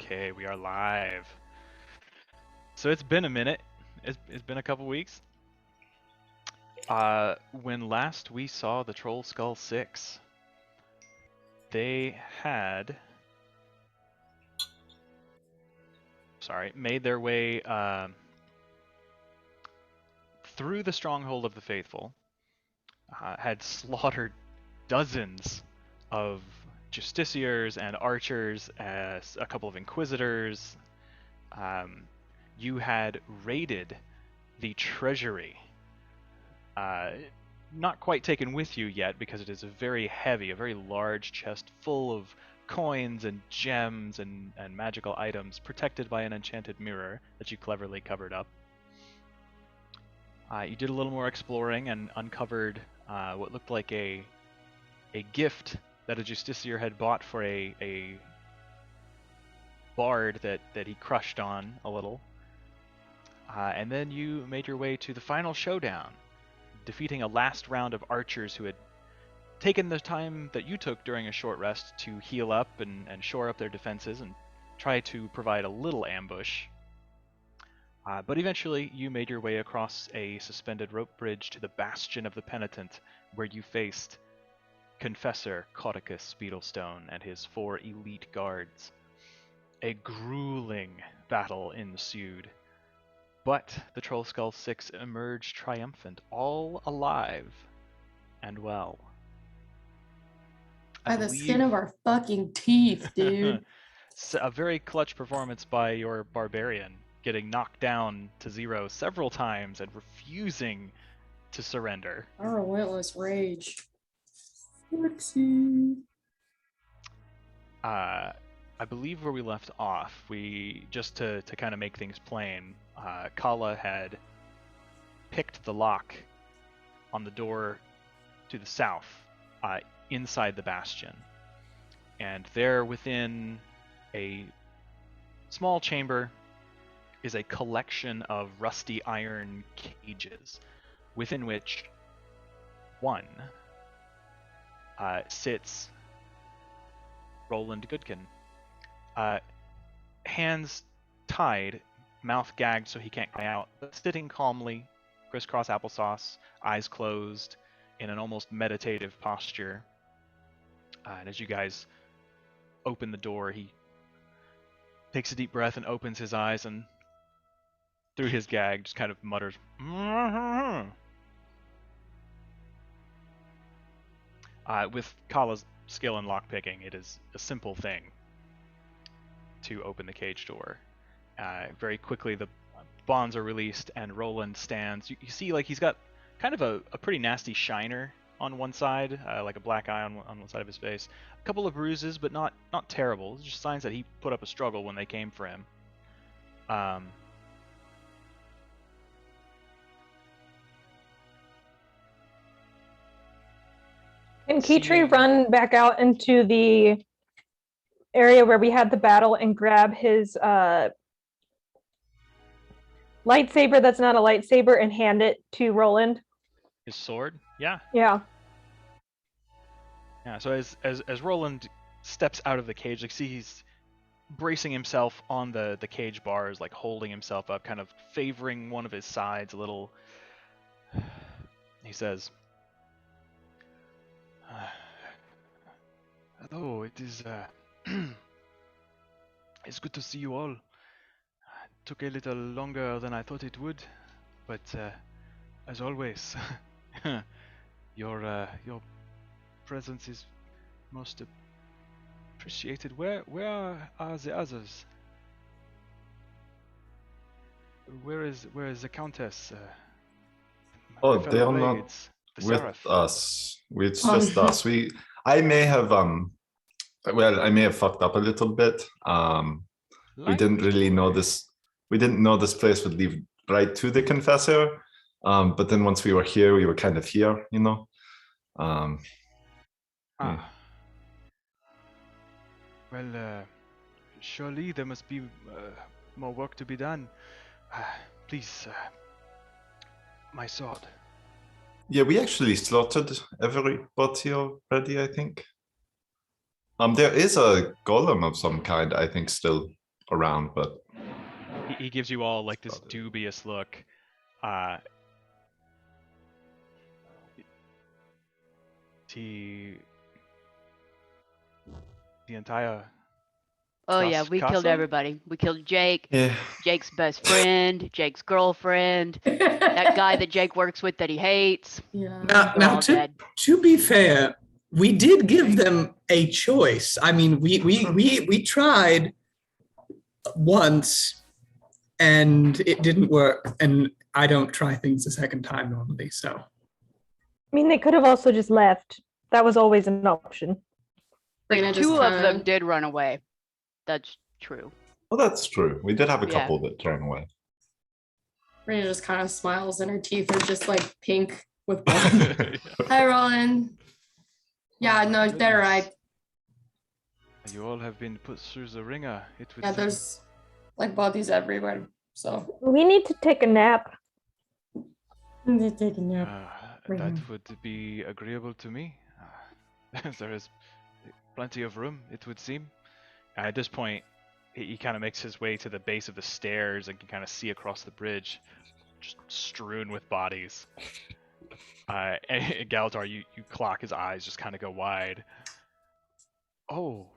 Okay, we are live. So it's been a minute. It's been a couple weeks. When last we saw the Trollskull Six, they had made their way through the Stronghold of the Faithful, had slaughtered dozens of justiciars and archers, a couple of inquisitors. You had raided the treasury. Not quite taken with you yet because it is a very heavy, a very large chest full of coins and gems and magical items protected by an enchanted mirror that you cleverly covered up. You did a little more exploring and uncovered what looked like a gift that a justiciar had bought for a bard that he crushed on a little. And then you made your way to the final showdown, defeating a last round of archers who had taken the time that you took during a short rest to heal up and shore up their defenses and try to provide a little ambush. But eventually you made your way across a suspended rope bridge to the Bastion of the Penitent, where you faced Confessor Caudecus Beetlestone and his 4 elite guards. A grueling battle ensued, but the Trollskull Six emerged triumphant, all alive and well. By the skin of our fucking teeth, dude. A very clutch performance by your barbarian, getting knocked down to 0 several times and refusing to surrender. Our relentless rage. Sexy. I believe where we left off, we just to kind of make things plain, Kala had picked the lock on the door to the south, inside the bastion, and there within a small chamber is a collection of rusty iron cages, within which one sits Roland Goodkin. Hands tied, mouth gagged so he can't cry out, but sitting calmly, crisscross applesauce, eyes closed, in an almost meditative posture. And as you guys open the door, he takes a deep breath and opens his eyes, and through his gag just kind of mutters, with Kala's skill in lockpicking, it is a simple thing to open the cage door. Very quickly the bonds are released and Roland stands. You see, like, he's got kind of a pretty nasty shiner on one side, like a black eye on one side of his face. A couple of bruises, but not terrible. Just signs that he put up a struggle when they came for him. Can Kitri run back out into the area where we had the battle and grab his lightsaber that's not a lightsaber and hand it to Roland? His sword? Yeah. Yeah. Yeah, so as Roland steps out of the cage, like, see, he's bracing himself on the cage bars, like holding himself up, kind of favoring one of his sides a little. He says, "Hello, it is it's good to see you all. It took a little longer than I thought it would, but as always, your presence is most appreciated. Where are the others? Where is the Countess? Oh, they are not with us. It's just us. I may have I may have fucked up a little bit. We didn't really know this. We didn't know this place would lead right to the Confessor. But then once we were here, we were kind of here, you know. Yeah. Well, surely there must be more work to be done. Please, my sword. Yeah, we actually slaughtered everybody already, I think. There is a golem of some kind, I think, still around, but he gives you all like this dubious look. The entire. Oh yeah, we killed Casa? everybody. We killed Jake, yeah. Jake's best friend, Jake's girlfriend, that guy that Jake works with that he hates. Yeah. They're Now all dead. to be fair, we did give them a choice. I mean, we tried once and it didn't work, and I don't try things a second time normally, so. I mean, they could have also just left. That was always an option. Rena just Two of them kinda- did run away. That's true. Well, that's true. We did have a Yeah. couple that ran away. Rena just kind of smiles and her teeth are just like pink with blood. Hi, Roland. Yeah, no, they're right. You all have been put through the ringer. It would Yeah, seem. there's like bodies everywhere. So We need to take a nap. they're taking nap. That Ringer. would be agreeable to me. There is plenty of room, it would seem. At this point, he kind of makes his way to the base of the stairs and can kind of see across the bridge, just strewn with bodies. And Galatar, you clock his eyes just kind of go wide. Oh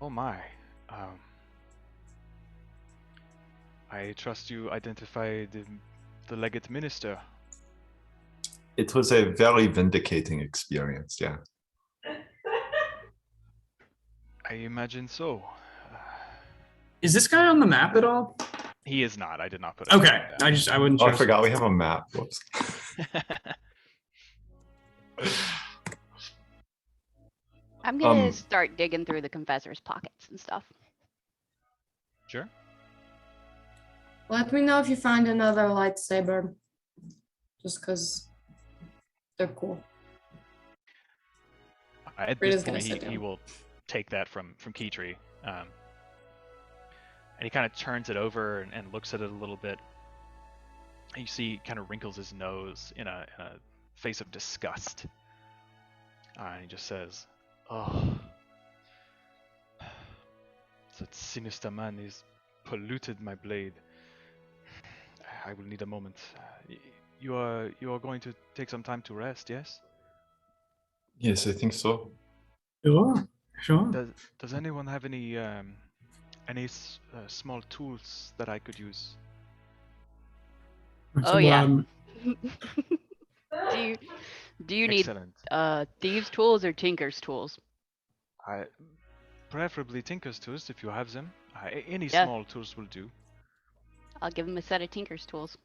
my. I trust you identified the legate minister. It was a very vindicating experience, yeah. I imagine so. Is this guy on the map at all? He is not. I did not put it. Okay, I wasn't Oh, sure. I forgot we have a map. Whoops. I'm gonna Um, start digging through the confessor's pockets and stuff. Sure. Let me know if you find another lightsaber. Just because they're cool. At Rita's this gonna point, sit he down. will take that from Keytree, and he kind of turns it over and looks at it a little bit. And you see, he kind of wrinkles his nose in a face of disgust, and he just says, "Oh, that sinister man has polluted my blade. I will need a moment. You are going to take some time to rest, yes? Yes, I think so. Sure. Does anyone have any small tools that I could use? Oh, yeah. Do you need Excellent. thieves' tools or tinker's tools? Preferably tinker's tools if you have them. Any Yeah. small tools will do. I'll give him a set of tinker's tools.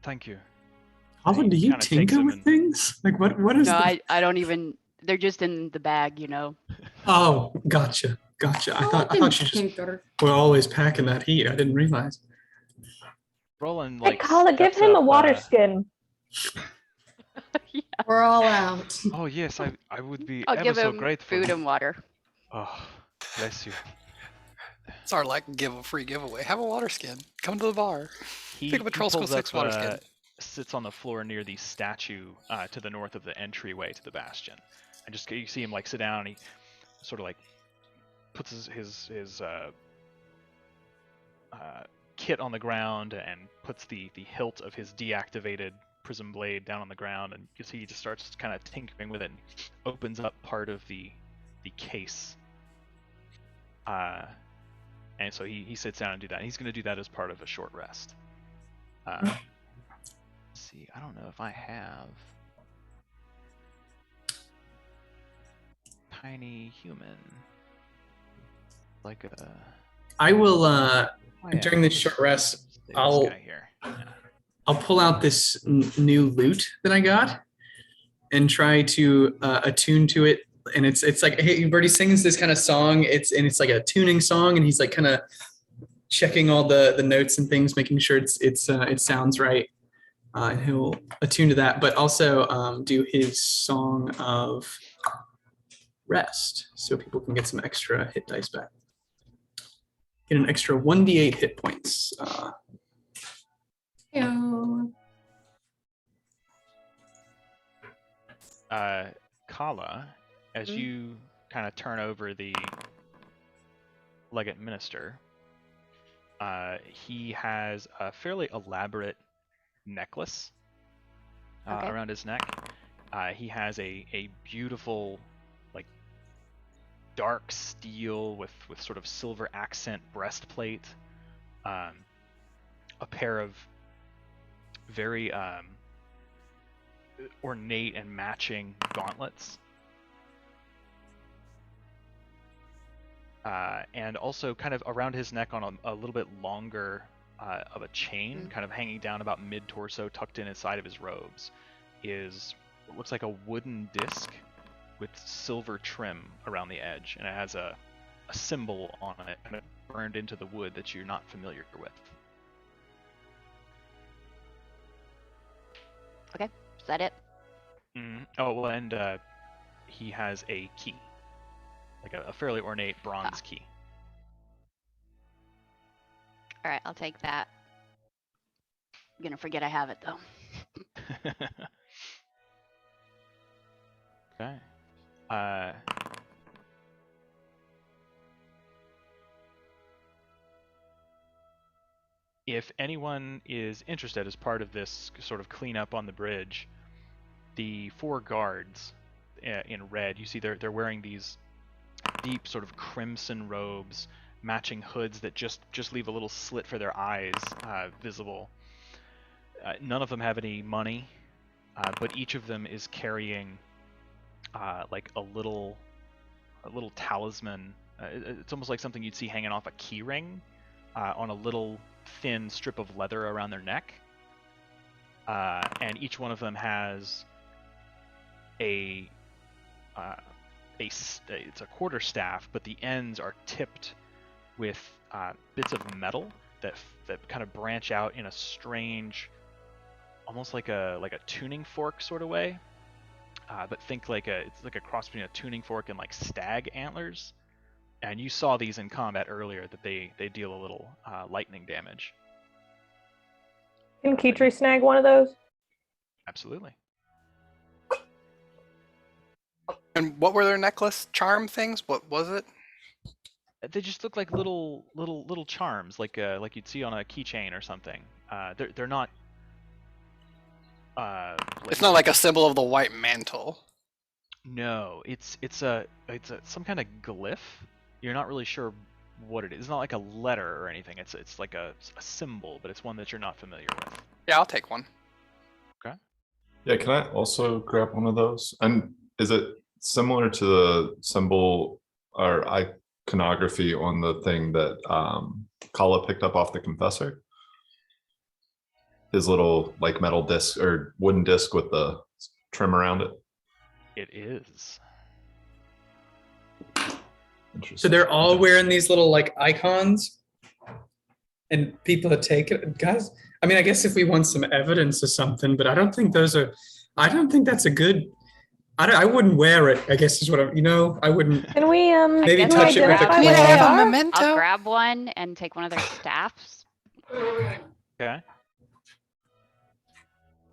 Thank you. Holland, do you kinda takes tinker him with and- things? Like what is No, the... I don't even. They're just in the bag, you know. Oh, gotcha. I thought you just Tinker. were always packing that heat. I didn't realize. Roland, Hey, like, Kala, give steps him a up, water skin. We're all out. Oh yes, I would be I'll ever give so him grateful. food and water. Oh, bless you. It's our free giveaway. Have a water skin. Come to the bar. He Pick up a Trollskull pulls 6 water skin. Sits on the floor near the statue to the north of the entryway to the bastion, and just you see him like sit down. And he sort of like puts his kit on the ground and puts the hilt of his deactivated prism blade down on the ground, and you see he just starts kind of tinkering with it and opens up part of the case. And so he sits down and do that. And he's going to do that as part of a short rest. Let's see, I don't know if I have tiny human like a. I will Oh, yeah, during this who's short rest, this I'll guy here. Yeah. I'll pull out this new lute that I got and try to attune to it. And it's like, hey, Birdie sings this kind of song. It's like a tuning song, and he's like kind of checking all the notes and things, making sure it sounds right. And he'll attune to that, but also do his song of rest, so people can get some extra hit dice back. Get an extra 1d8 hit points. Ew. Kala, as you kind of turn over the legate minister, he has a fairly elaborate necklace Okay. around his neck. He has a beautiful, like, dark steel with sort of silver accent breastplate, a pair of very ornate and matching gauntlets, and also kind of around his neck on a little bit longer of a chain, kind of hanging down about mid-torso, tucked in inside of his robes, is what looks like a wooden disc with silver trim around the edge, and it has a symbol on it kind of burned into the wood that you're not familiar with. Okay, is that it? Oh, well, and he has a key, like a fairly ornate bronze key. All right, I'll take that. I'm gonna forget I have it though. Okay. If anyone is interested as part of this sort of cleanup on the bridge, the 4 guards in red, you see they're wearing these deep sort of crimson robes, matching hoods that just leave a little slit for their eyes visible. None of them have any money, but each of them is carrying like a little talisman. It's almost like something you'd see hanging off a key ring on a little thin strip of leather around their neck. And each one of them has it's a quarterstaff, but the ends are tipped with bits of metal that kind of branch out in a strange, almost like a tuning fork sort of way. But think it's like a cross between a tuning fork and like stag antlers. And you saw these in combat earlier, that they deal a little lightning damage. Can Kitri snag one of those? Absolutely. And what were their necklace charm things? What was it? They just look like little charms, like you'd see on a keychain or something. They're not. It's not like a symbol of the white mantle. No, it's some kind of glyph. You're not really sure what it is. It's not like a letter or anything. It's like a symbol, but it's one that you're not familiar with. Yeah, I'll take one. Okay. Yeah, can I also grab one of those? And is it similar to the symbol or iconography on the thing that Kala picked up off the Confessor? His little like metal disc or wooden disc with the trim around it? It is. So they're all wearing these little like icons, and people that take it, guys. I mean, I guess if we want some evidence of something, but I don't think those are. I don't think that's a good. I wouldn't wear it. I guess is what I'm. I wouldn't. Can we Maybe can we touch it with a identify claw. what they Have a are? memento. I'll grab one and take one of their staffs. Okay.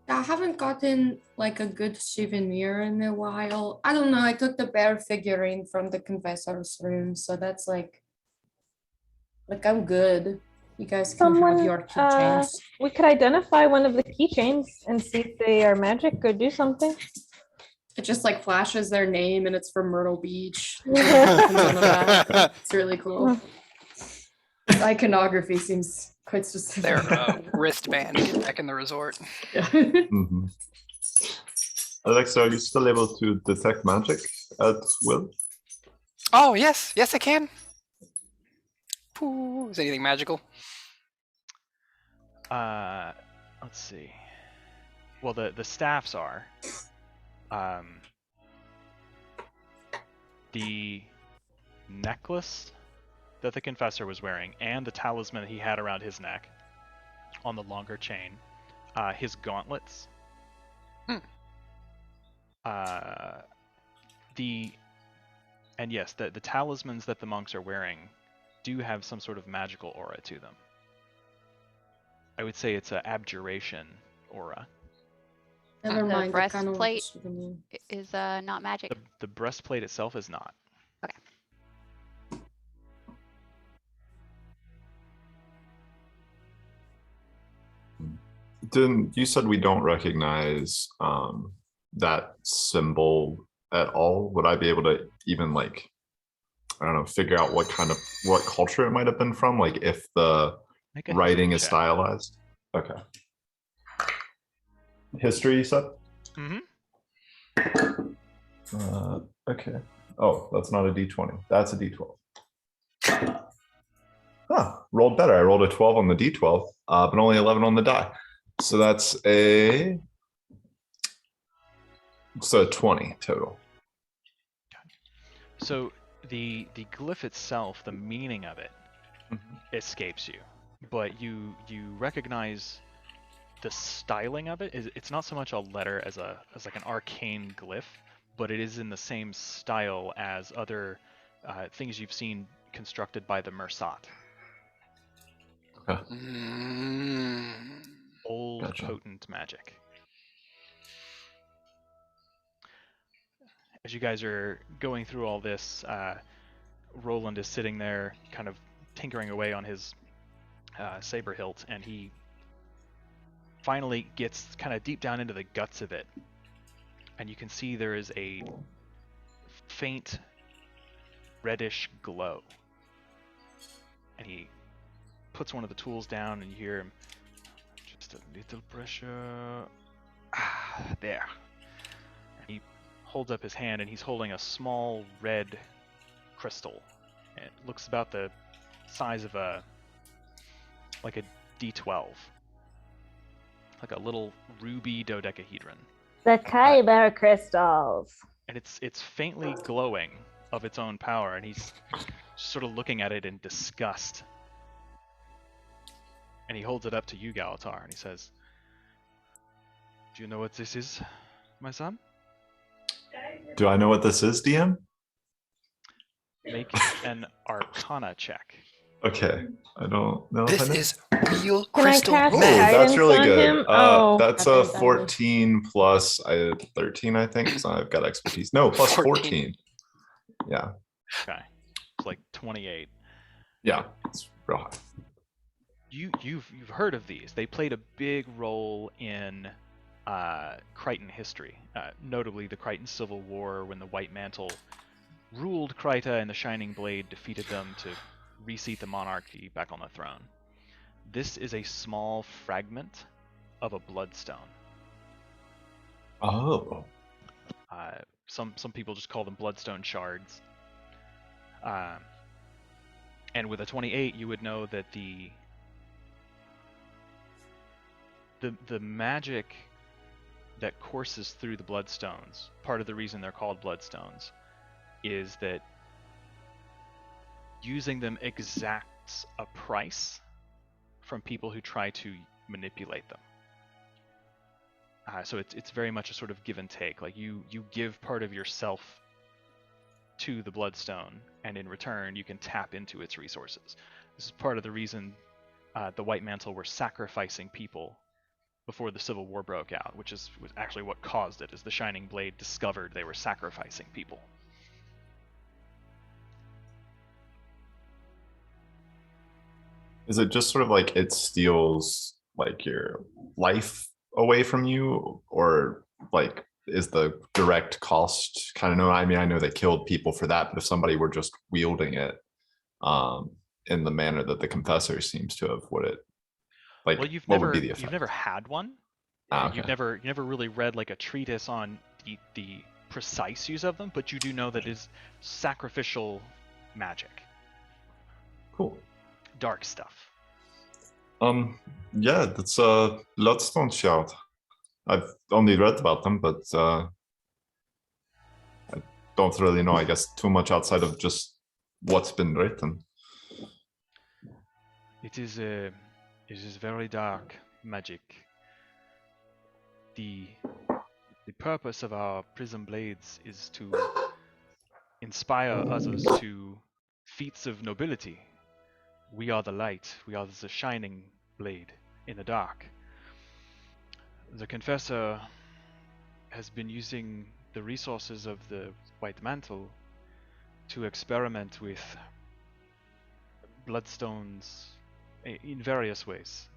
I haven't gotten like a good souvenir in a while. I don't know. I took the bear figurine from the Confessor's room, so that's like I'm good. You guys can have your keychains. We could identify one of the keychains and see if they are magic or do something. It just like flashes their name and it's from Myrtle Beach. It's really cool. The iconography seems quite specific. Their wristband to get back in the resort. Yeah. Mm-hmm. Alexa, are you still able to detect magic at will? Oh, yes. Yes, I can. Ooh, is anything magical? Let's see. Well, the staffs are. The necklace that the Confessor was wearing and the talisman that he had around his neck on the longer chain, his gauntlets, and yes, the talismans that the monks are wearing do have some sort of magical aura to them. I would say it's an abjuration aura. Never The mind. breastplate is not magic. The breastplate itself is not. Okay. Didn't you said we don't recognize that symbol at all? Would I be able to even like, I don't know, figure out what culture it might have been from? Like if the Make a writing history is check. stylized? Okay. History, you said? Mm-hmm. Okay. Oh, that's not a D20. That's a D12. Huh, rolled better. I rolled a 12 on the D12, but only 11 on the die. So that's a 20 total. So the glyph itself, the meaning of it, escapes you, but you recognize the styling of it. It's not so much a letter as like an arcane glyph, but it is in the same style as other things you've seen constructed by the Mersat. Okay. Old Gotcha. potent magic. As you guys are going through all this, Roland is sitting there kind of tinkering away on his saber hilt, and he finally gets kind of deep down into the guts of it. And you can see there is a faint reddish glow. And he puts one of the tools down, and you hear him, just a little pressure. Ah, there. And he holds up his hand, and he's holding a small red crystal. And it looks about the size of a D12. Like a little ruby dodecahedron. The Kyber crystals. And it's faintly glowing of its own power, and he's sort of looking at it in disgust. And he holds it up to you, Galatar, and he says, "Do you know what this is, my son?" Do I know what this is, DM? Make an Arcana check. Okay, I don't know. This is real Can I crystal cast Oh, meth. that's really guidance on good. him? Oh. That's Okay, a that is- 14 plus 13, I think. So I've got expertise. No, plus 14. Yeah, Okay, it's like 28. yeah, it's real high. You've heard of these. They played a big role in Crichton history, notably the Crichton Civil War, when the White Mantle ruled Kryta and the Shining Blade defeated them to reseat the monarchy back on the throne. This is a small fragment of a bloodstone. Oh. Some people just call them bloodstone shards. And with a 28, you would know that the magic that courses through the bloodstones, part of the reason they're called bloodstones, is that using them exacts a price from people who try to manipulate them. So it's very much a sort of give and take. Like you give part of yourself to the bloodstone, and in return you can tap into its resources. This is part of the reason the White Mantle were sacrificing people before the Civil War broke out, which was actually what caused it, as the Shining Blade discovered they were sacrificing people. Is it just sort of like it steals like your life away from you, or like is the direct cost kind of known? I mean, I know they killed people for that, but if somebody were just wielding it in the manner that the Confessor seems to have, would it like Well, you've what would be the effect? you've never had one. Okay. You never really read like a treatise on the precise use of them, but you do know that it is sacrificial magic. Cool. Dark stuff. Yeah, that's a bloodstone shard. I've only read about them, but I don't really know, I guess, too much outside of just what's been written. It is very dark magic. The purpose of our prism blades is to inspire others to feats of nobility. We are the light. We are the shining blade in the dark. The Confessor has been using the resources of the White Mantle to experiment with bloodstones in various ways.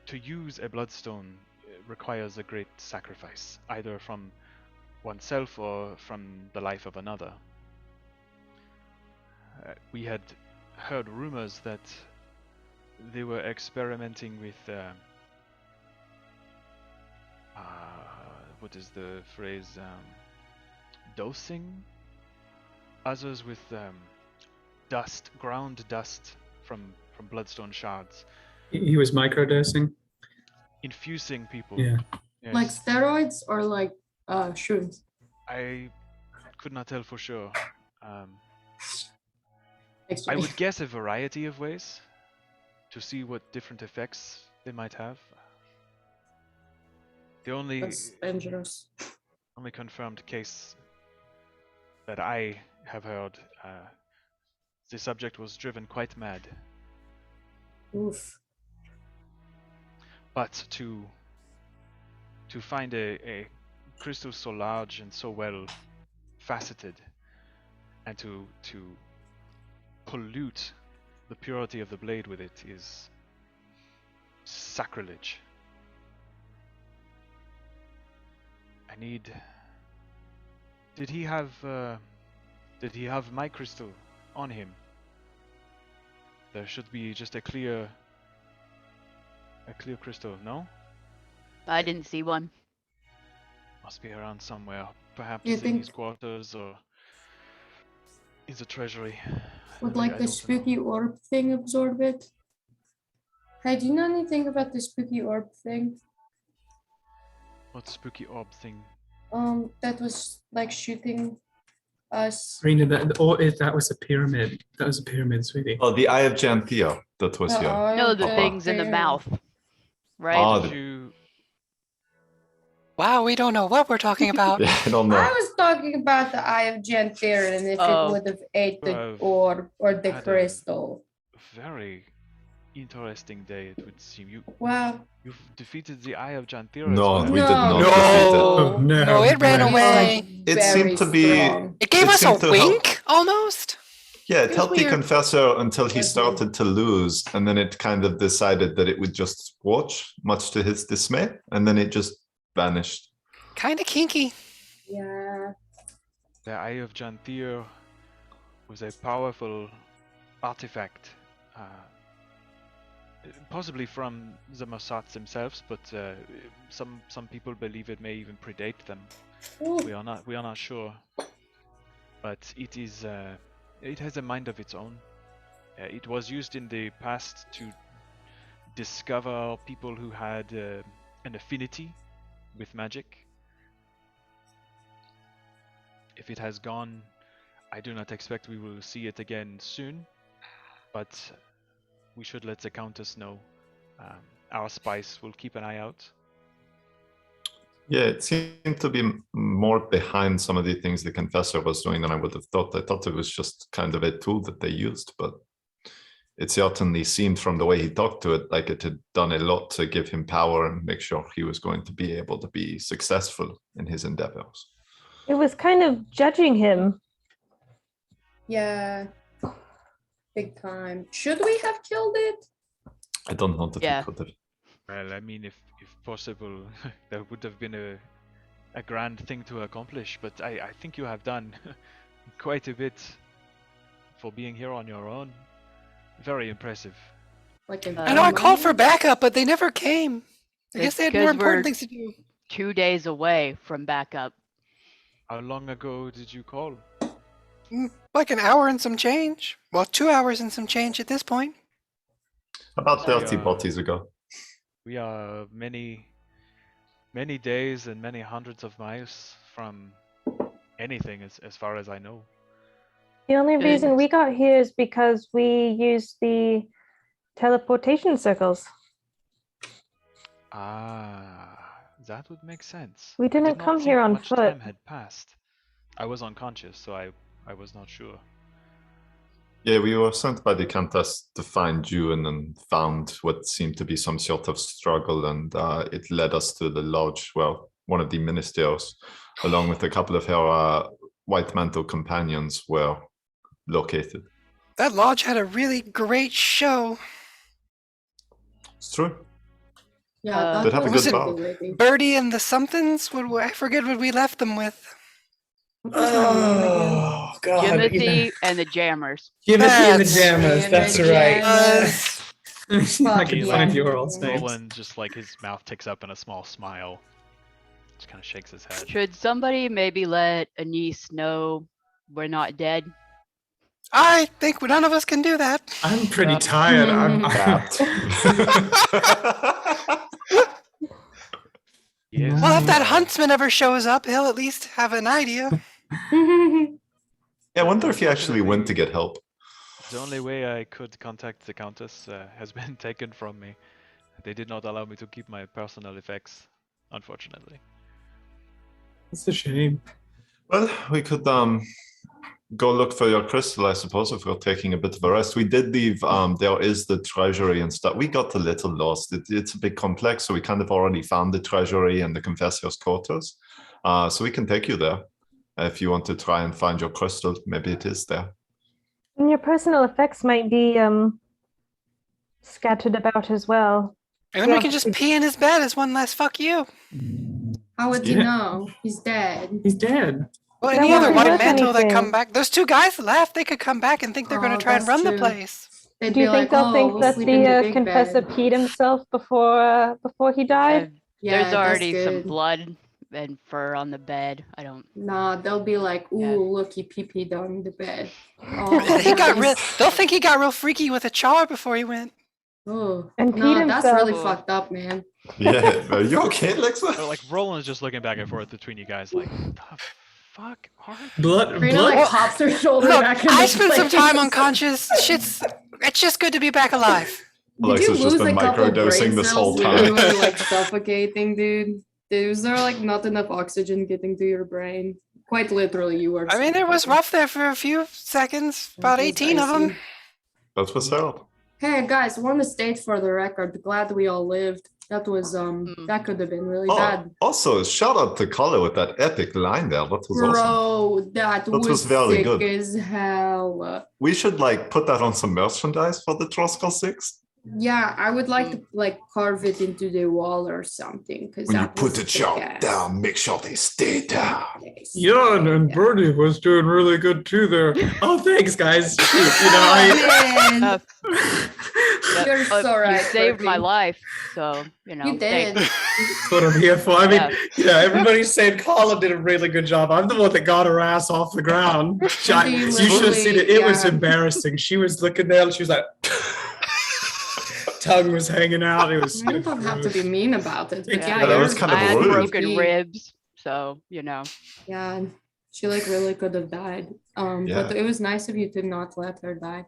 to use a bloodstone requires a great sacrifice, either from oneself or from the life of another. We had heard rumors that they were experimenting with what is the phrase? Dosing others with dust, ground dust from bloodstone shards. He was microdosing. Infusing people. Yeah. Yes. Like steroids or like shrooms? I could not tell for sure. Thanks, I Jimmy. would guess a variety of ways to see what different effects they might have. The only That's dangerous. confirmed case that I have heard, the subject was driven quite mad. Oof. But to find a crystal so large and so well faceted, and to pollute the purity of the blade with it is sacrilege. I need. Did he have my crystal on him? There should be just a clear crystal, no? I didn't see one. Must be around somewhere. Perhaps You in think- his quarters or in the treasury. Would I like don't the know. spooky orb thing absorb it? Hey, do you know anything about the spooky orb thing? What spooky orb thing? That was like shooting us. Rena, that was a pyramid. That was a pyramid, sweetie. Oh, the Eye of Janthea. That was your. No, the Papa. things in the mouth. Right? Oh, Did the- you? Wow, we don't know what we're talking about. Yeah, I don't know. I was talking about the Eye of Janthea and if Oh. it would have ate the Well, orb or the had a- crystal. Very interesting day, it would seem. Wow. You've defeated the Eye of Janthera. No, as we well. did not No. defeat it. Oh, no. No, it ran no. away. It seemed to be- It gave It us a seemed to help. wink, almost. Yeah, it It was helped the weird. confessor until he That's started to lose, and then it kind of decided that it would just watch, much to his dismay, and then it just vanished. Kind of kinky. Yeah. The Eye of Janthea was a powerful artifact, possibly from the Mossats themselves, but some people believe it may even predate them. Ooh. We are not sure, but it is it has a mind of its own. It was used in the past to discover people who had an affinity with magic. If it has gone, I do not expect we will see it again soon, but we should let the Countess know. Our spies will keep an eye out. Yeah, it seemed to be more behind some of the things the confessor was doing than I would have thought. I thought it was just kind of a tool that they used, but it certainly seemed from the way he talked to it like it had done a lot to give him power and make sure he was going to be able to be successful in his endeavors. It was kind of judging him. Yeah. Big time. Should we have killed it? I don't know that Yeah. he could have. Well, I mean, if possible, that would have been a grand thing to accomplish, but I think you have done quite a bit for being here on your own. Very impressive. Like a I know I called for backup, but they never came. I guess It's they had more 'cause important we're- things to do. 2 days away from backup. How long ago did you call? Like an hour and some change. Well, 2 hours and some change at this point. About 30 Yeah. bodies ago. We are many days and many hundreds of miles from anything, as far as I know. The only Good. reason we got here is because we used the teleportation circles. That would make sense. We I didn't did not come think here on much foot. time had passed. I was unconscious, so I was not sure. Yeah, we were sent by the Countess to find you and then found what seemed to be some sort of struggle, and it led us to the lodge, well, one of the ministers, along with a couple of her White Mantle companions were located. That lodge had a really great show. It's true. Yeah, They'd have a was good a bow. lady. Birdie and the somethings? I forget what we left them with. What was her name again? Oh God. Jimothy and the Jammers. Jimothy and the That's- Jammers. And That's the right. Jammers. I can He, find like, your all's names. Roland just like his mouth ticks up in a small smile. Just kind of shakes his head. Should somebody maybe let Anise know we're not dead? I think none of us can do that. I'm pretty Crap. tired. Capped. Yes. Well, if that huntsman ever shows up, he'll at least have an idea. Yeah, I wonder if he actually went to get help. The only way I could contact the Countess has been taken from me. They did not allow me to keep my personal effects, unfortunately. It's a shame. Well, we could go look for your crystal, I suppose, if we're taking a bit of a rest. We did leave, there is the treasury and stuff. We got a little lost. It's a bit complex, so we kind of already found the treasury and the confessor's quarters. So we can take you there. If you want to try and find your crystal, maybe it is there. And your personal effects might be scattered about as well. And then we can just pee in his bed as one last fuck you. How would you Yeah. know? He's dead. He's dead. Well, That any other won't white worth mantle that anything. come back. Those two guys left. They could come back and think they're going Oh, to try and that's run the true. place. They'd Do you be think like, they'll oh, think we'll that sleep in the the big confessor bed. peed himself before he died? Yeah, There's that's already some good. blood and fur on the bed. I don't. Nah, they'll be like, ooh, Yeah. look, he pee-peed on the bed. Oh, He got real. nice. They'll think he got real freaky with a char before he went. Oh, And no, peed that's really himself. fucked up, man. Yeah, are you okay, Alexa? Or like Roland is just looking back and forth between you guys, like, the fuck are Blood. Rena blood. like pops her shoulder Look, back in I the spent some place. time unconscious. It's just good to be back alive. Did you Alexa's just lose been a couple microdosing brain this whole cells when you time. were like suffocating, dude? Is there like not enough oxygen getting to your brain? Quite literally, you were. I mean, it was suffocating. rough there for a few seconds. About That was 18 of them. icy. That was help. Hey guys, want to state for the record, glad we all lived. That was that could have been really bad. Also, shout out to Colin with that epic line there. That was awesome. Bro, that was was very sick good. as hell. We should like put that on some merchandise for the Trollskull Six. Yeah, I would like to like carve it into the wall or something. Because When you put the chalk down, make sure they stay down. Yeah, and Birdie was doing really good too there. Oh, thanks, guys. You know, Oh, Uh, You're so right, You saved my Bertie. life, so you know. You did. That's what I'm here for. I mean, Yeah. everybody's saying Colin did a really good job. I'm the one that got her ass off the ground. You should have seen it. It was Yeah. embarrassing. She was looking down and she was like, tongue was hanging out. It was. You don't have to be mean about it. But Yeah, yeah, that was yours kind of I had rude. broken be- ribs, so you know. Yeah, she like really could have died. But Yeah. it was nice of you to not let her die.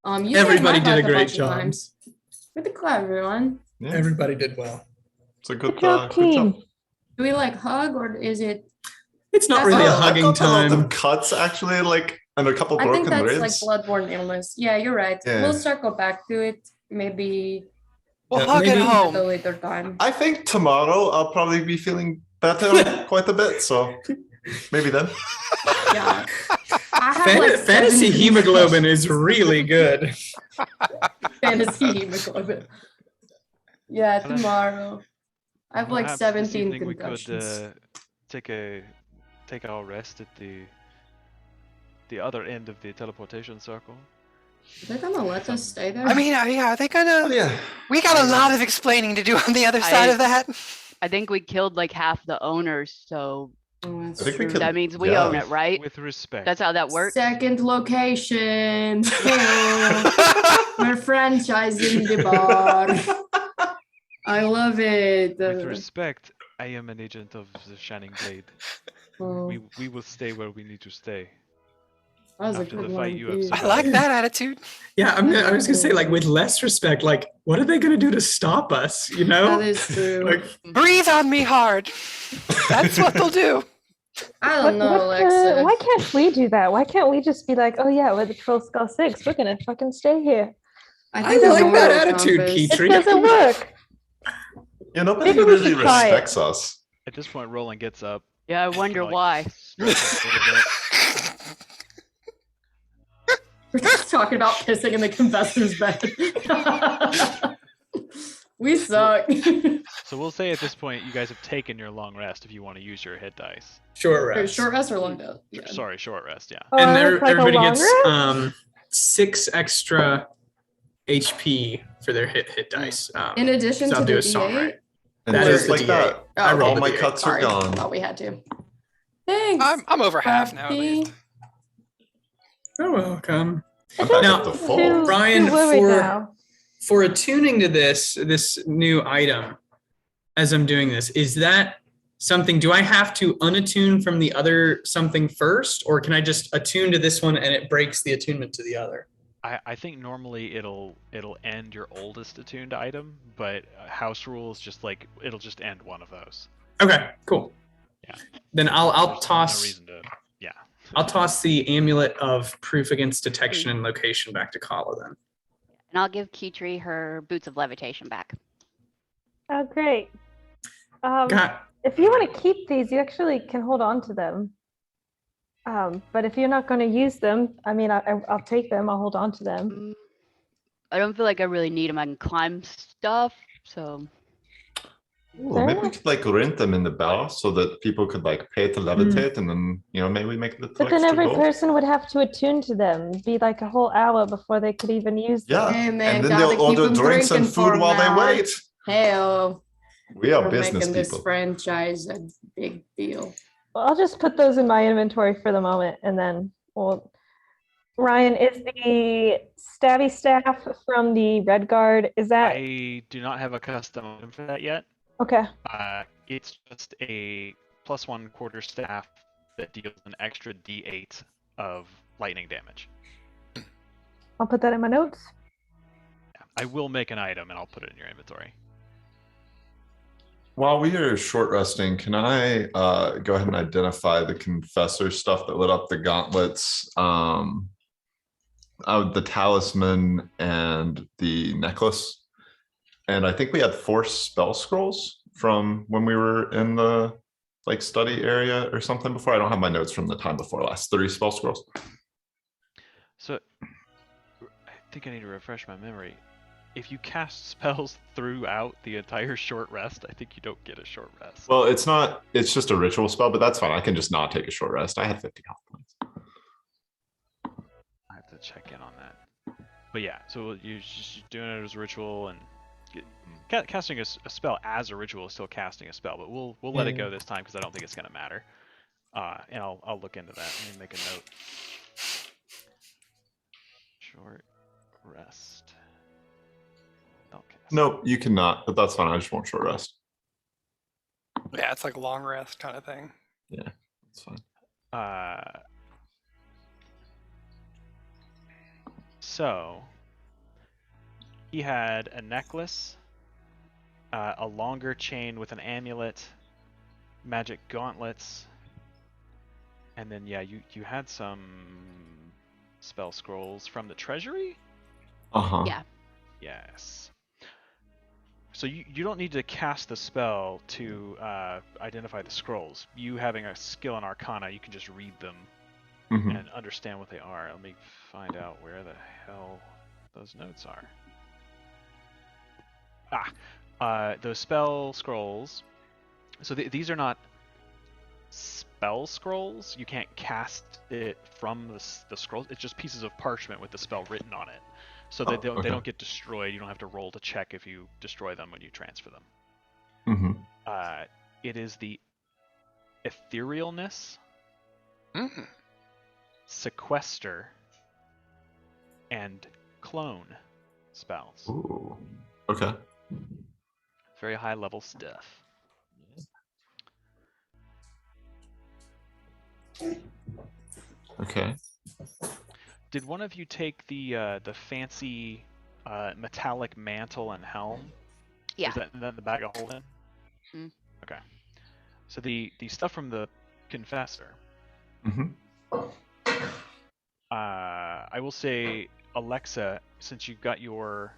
You Everybody saved my did a butt great bunch of job. times. Pretty clever, everyone. Yeah, Everybody did well. it's a good, Good job, good job. team. Do we like hug or is it? It's not That's really a all. I've hugging got a lot time. of cuts actually, like, and a couple I think broken that's ribs. like bloodborne illness. Yeah, you're right. Yeah. We'll circle back to it. Maybe We'll Yeah, hug maybe- at at a home. later time. I think tomorrow I'll probably be feeling better quite a bit, so maybe then. Yeah. I have like Fantasy 7 hemoglobin is really good. fantasy hemoglobin. Yeah, tomorrow. I have like Perhaps this 17 evening we could concussions. take our rest at the other end of the teleportation circle. They're gonna let us stay there? I mean, yeah, are they Oh, gonna? yeah. We got a lot of explaining to do on the other side of that. I think we killed like half the owners, so Oh, that's I think we true. could- that means we yeah. own it, right? With respect. That's how that works. Second location. We're franchising the bar. I love it. With respect, I am an agent of the Shining Blade. Oh, We will stay where we need to stay. that was a after the good fight one. you have dude. I like that attitude. Yeah, I was gonna say, like, with less respect, like, what are they gonna do to stop us? You know? That is true. Like, Breathe on me hard. That's what they'll do. I don't know, What Alexa. why can't we do that? Why can't we just be like, oh yeah, we're the Trollskull Six. We're gonna fucking stay here. I think the like that moral attitude, compass- It Keitry. doesn't work. Yeah, nobody Maybe we really should try it. respects us. At this point, Roland gets up. Yeah, I wonder Like- why. stretches a little bit. We're just talking about pissing in the confessor's bed. We suck. So we'll say at this point you guys have taken your long rest if you want to use your hit dice. Short Or rest. short rest or long rest? Yeah. Sorry, short rest. Yeah. Oh, And it's like a everybody long gets rest? 6 extra HP for their hit Mm. dice. In addition so to I'll do the a song, D8? right? And That is just the like D8. that, I rolled all the my D8. cuts are Sorry, gone. thought we had to. Thanks. I'm over half now at Buffy. least. You're welcome. I'm back Now, up to full. Brian, Too worried now. for attuning to this new item, as I'm doing this, is that something? Do I have to unattune from the other something first, or can I just attune to this one and it breaks the attunement to the other? I think normally it'll end your oldest attuned item, but house rules just like it'll just end one of those. Okay, cool. Yeah. Then I'll There's toss. No reason to. Yeah. I'll toss the amulet of proof against detection and location back to Kala then. And I'll give Kitri her boots of levitation back. Oh, great. God, If you want to keep these, you actually can hold on to them. But if you're not going to use them, I mean, I'll take them. I'll hold on to them. I don't feel like I really need them. I can climb stuff, so. Ooh, maybe we could like rent them in the bar so that people could like pay to levitate, and then maybe we make it. But then every person would have to attune to them. It'd be like a whole hour before they could even use them. Yeah, Hey, man, and then gotta they'll keep order them drinks and drinking for food while they now. wait. Hell, We are we're business making this people. franchise a big deal. Well, I'll just put those in my inventory for the moment, and then Ryan, is the stabby staff from the Red Guard? Is that I do not have a custom item for that yet. okay? It's just a +1 quarterstaff that deals an extra D8 of lightning damage. I'll put that in my notes. I will make an item and I'll put it in your inventory. While we are short resting, can I go ahead and identify the confessor stuff that lit up the gauntlets, the talisman, and the necklace? And I think we had 4 spell scrolls from when we were in the like study area or something before. I don't have my notes from the time before last. 3 spell scrolls. So I think I need to refresh my memory. If you cast spells throughout the entire short rest, I think you don't get a short rest. Well, it's just a ritual spell, but that's fine. I can just not take a short rest. I had 50 health points. I have to check in on that. But yeah, so you're just doing it as a ritual, and casting a spell as a ritual is still casting a spell, but we'll let it go this time because I don't think it's going to matter. And I'll look into that. Let me make a note. Short rest. Nope, you cannot, but that's fine. I just want short rest. Yeah, it's like long rest kind of thing. Yeah, that's fine. So he had a necklace, a longer chain with an amulet, magic gauntlets, and then yeah, you had some spell scrolls from the treasury? Yeah. Yes. So you don't need to cast the spell to identify the scrolls. You having a skill in Arcana, you can just read them and understand what they are. Let me find out where the hell those notes are. Those spell scrolls. So these are not spell scrolls. You can't cast it from the scrolls. It's just pieces of parchment with the spell written on it. So they don't get destroyed. You don't have to roll to check if you destroy them when you transfer them. It is the etherealness, sequester, and clone spells. Ooh. Okay. Very high level stuff. Okay. Did one of you take the fancy metallic mantle and helm? Yeah. Is that the bag of holding? Okay. So the stuff from the confessor. I will say, Alexa, since you've got your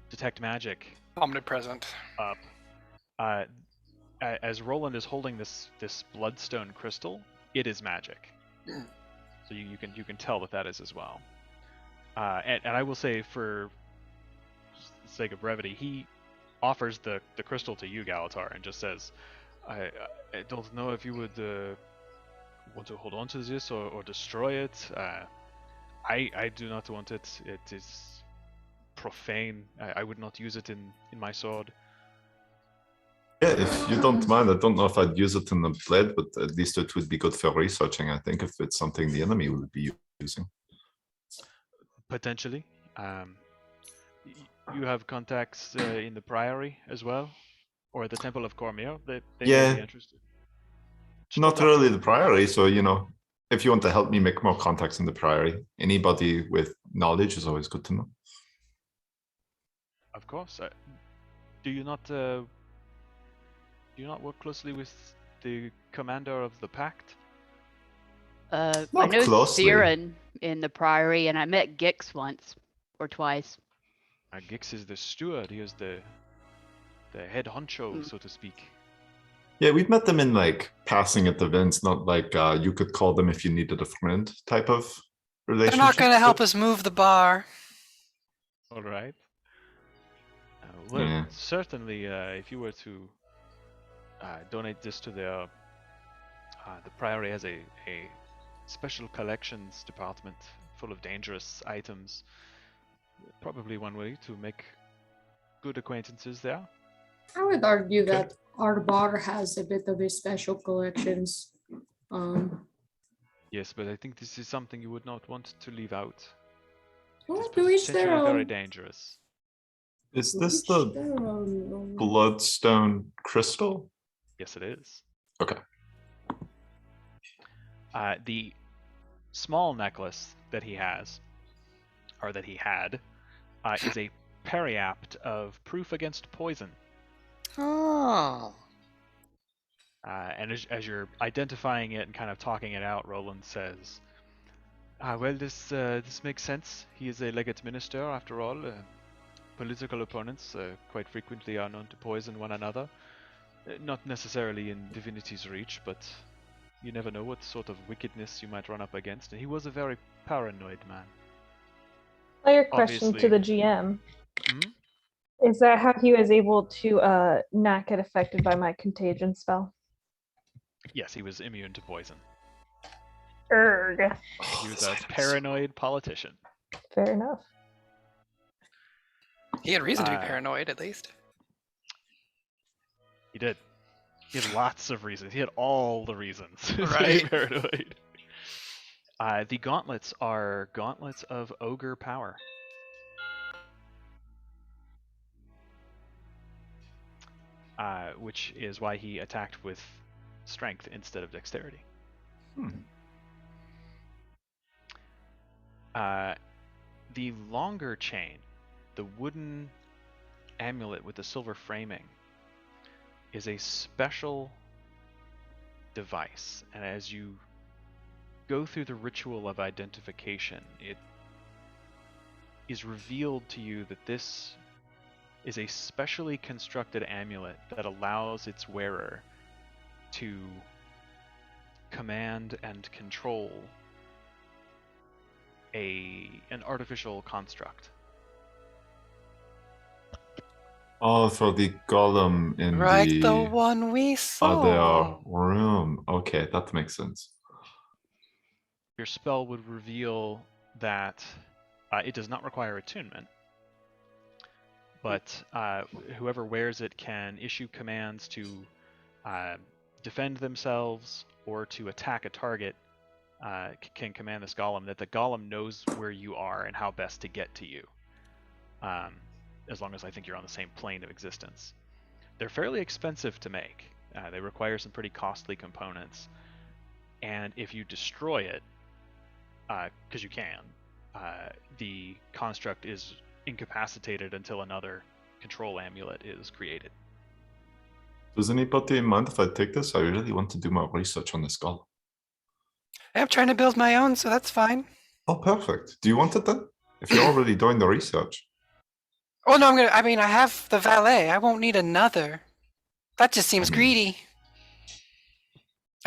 detect magic omnipresent up, as Roland is holding this bloodstone crystal, it is magic. So you can tell what that is as well. And I will say, for the sake of brevity, offers the crystal to you, Galatar, and just says, I don't know if you would want to hold on to this or destroy it. I do not want it. It is profane. I would not use it in my sword. Yeah, if you don't mind, I don't know if I'd use it in the blade, but at least it would be good for researching, I think, if it's something the enemy would be using. Potentially. You have contacts in the Priory as well? Or the Temple of Cormir? They may be interested. Not really the Priory, so, if you want to help me make more contacts in the Priory, anybody with knowledge is always good to know. Of course. Do you not work closely with the commander of the Pact? I Not know closely. Siren in the Priory, and I met Gix once or twice. Gix is the steward. He is the head honcho, so to speak. Yeah, we've met them in passing at events, not like you could call them if you needed a friend type of relationship. They're not going to help us move the bar. All right. Well, certainly, if you were to donate this to the Priory has a special collections department full of dangerous items. Probably one way to make good acquaintances there. I would argue that our bar has a bit of a special collections. Yes, but I think this is something you would not want to leave out. Well, It's to each their potentially very own. dangerous. Is this the bloodstone crystal? Yes, it is. Okay. The small necklace that he has, or that he had, is a periapt of proof against poison. Oh. And as you're identifying it and kind of talking it out, Roland says, well, this makes sense. He is a legate minister, after all. Political opponents quite frequently are known to poison one another. Not necessarily in Divinity's reach, but you never know what sort of wickedness you might run up against. And he was a very paranoid man. Player question to the GM. Is that how he was able to not get affected by my contagion spell? Yes, he was immune to poison. Erg. He was a paranoid politician. Fair enough. He had reason to be paranoid, at least. He did. He had lots of reasons. He had all the reasons to be Right. paranoid. The gauntlets are gauntlets of ogre power. Which is why he attacked with strength instead of dexterity. The longer chain, the wooden amulet with the silver framing, is a special device. And as you go through the ritual of identification, it is revealed to you that this is a specially constructed amulet that allows its wearer to command and control an artificial construct. Oh, for the golem in the one we saw. Other room. Okay, that makes sense. Your spell would reveal that it does not require attunement, but whoever wears it can issue commands to defend themselves or to attack a target. Can command this golem, that the golem knows where you are and how best to get to you. As long as I think you're on the same plane of existence. They're fairly expensive to make. They require some pretty costly components. And if you destroy it, because you can, the construct is incapacitated until another control amulet is created. Does anybody mind if I take this? I really want to do more research on this golem. I'm trying to build my own, so that's fine. Oh, perfect. Do you want it then? If you're already doing the research. Oh, no, I have the valet. I won't need another. That just seems greedy.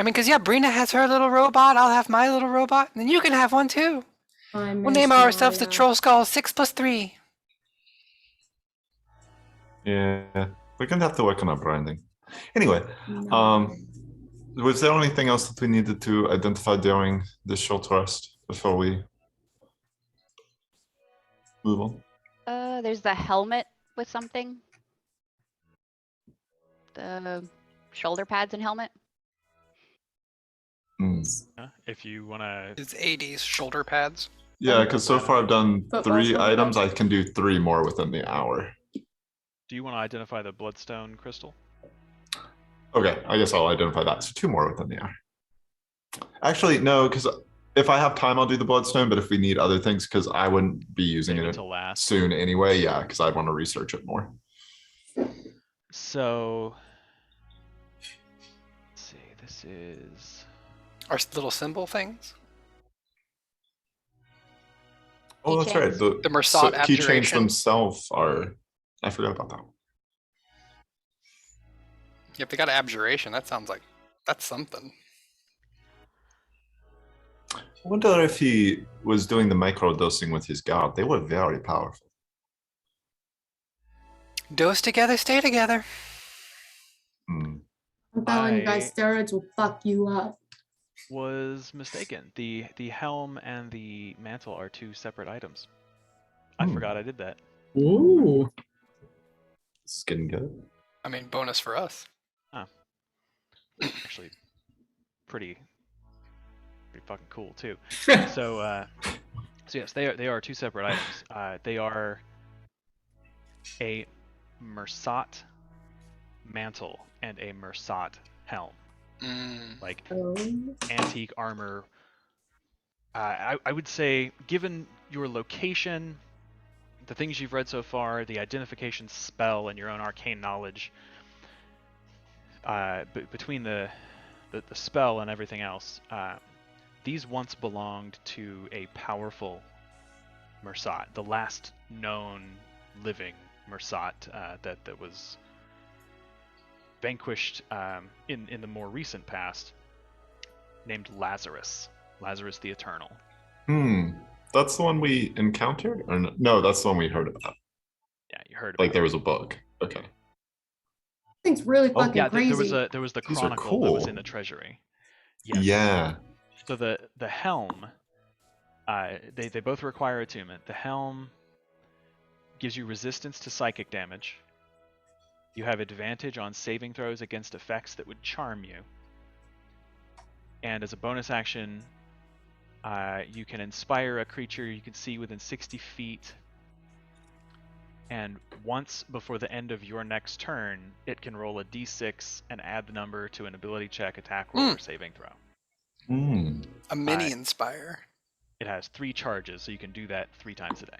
Because, yeah, Brina has her little robot. I'll have my little robot. And then you can have one, too. We'll name ourselves the Trollskull 6+3. Yeah, we're gonna have to work on our branding. Anyway, was there anything else that we needed to identify during this short rest before we move on? There's the helmet with something. The shoulder pads and helmet. If you want to... It's 80s shoulder pads. Yeah, because so far I've done Football 3 shoulder items. pads. I can do 3 more within the hour. Do you want to identify the bloodstone crystal? Okay, I guess I'll identify that. So 2 more within the hour. Actually, no, because if I have time, I'll do the bloodstone. But if we need other things, because I wouldn't be using Maybe it until last. soon anyway. Yeah, because I'd want to research it more. So, let's see. This is... Our little symbol things. Oh, that's right. Keychains. The Mersat keychains abjuration. themselves are. I forgot about that. If they got abjuration, that sounds like that's something. I wonder if he was doing the micro dosing with his god. They were very powerful. Dose together, stay together. I'm telling you guys, I- steroids will fuck you up. Was mistaken. The helm and the mantle are 2 separate items. I Hmm. forgot I did that. Ooh. This is getting good. I mean, bonus for us. Actually, pretty fucking cool too. So yes, they are 2 separate items. They are a Mersat mantle and a Mersat helm, like antique armor. I would say, given your location, the things you've read so far, the identification spell, and your own arcane knowledge, between the spell and everything else, these once belonged to a powerful Mersat, the last known living Mersat that was vanquished in the more recent past, named Lazarus the Eternal. That's the one we encountered? Or no, that's the one we heard about. Yeah, you heard about Like there was a book. Okay. Thing's really fucking Yeah, crazy. there was the These are chronicle that was cool. in the treasury. Yes. Yeah. So the helm, they both require attunement. The helm gives you resistance to psychic damage. You have advantage on saving throws against effects that would charm you. And as a bonus action, you can inspire a creature you can see within 60 feet. And once before the end of your next turn, it can roll a d6 and add the number to an ability check, attack roll, or saving throw. A mini inspire. It has 3 charges, so you can do that 3 times a day.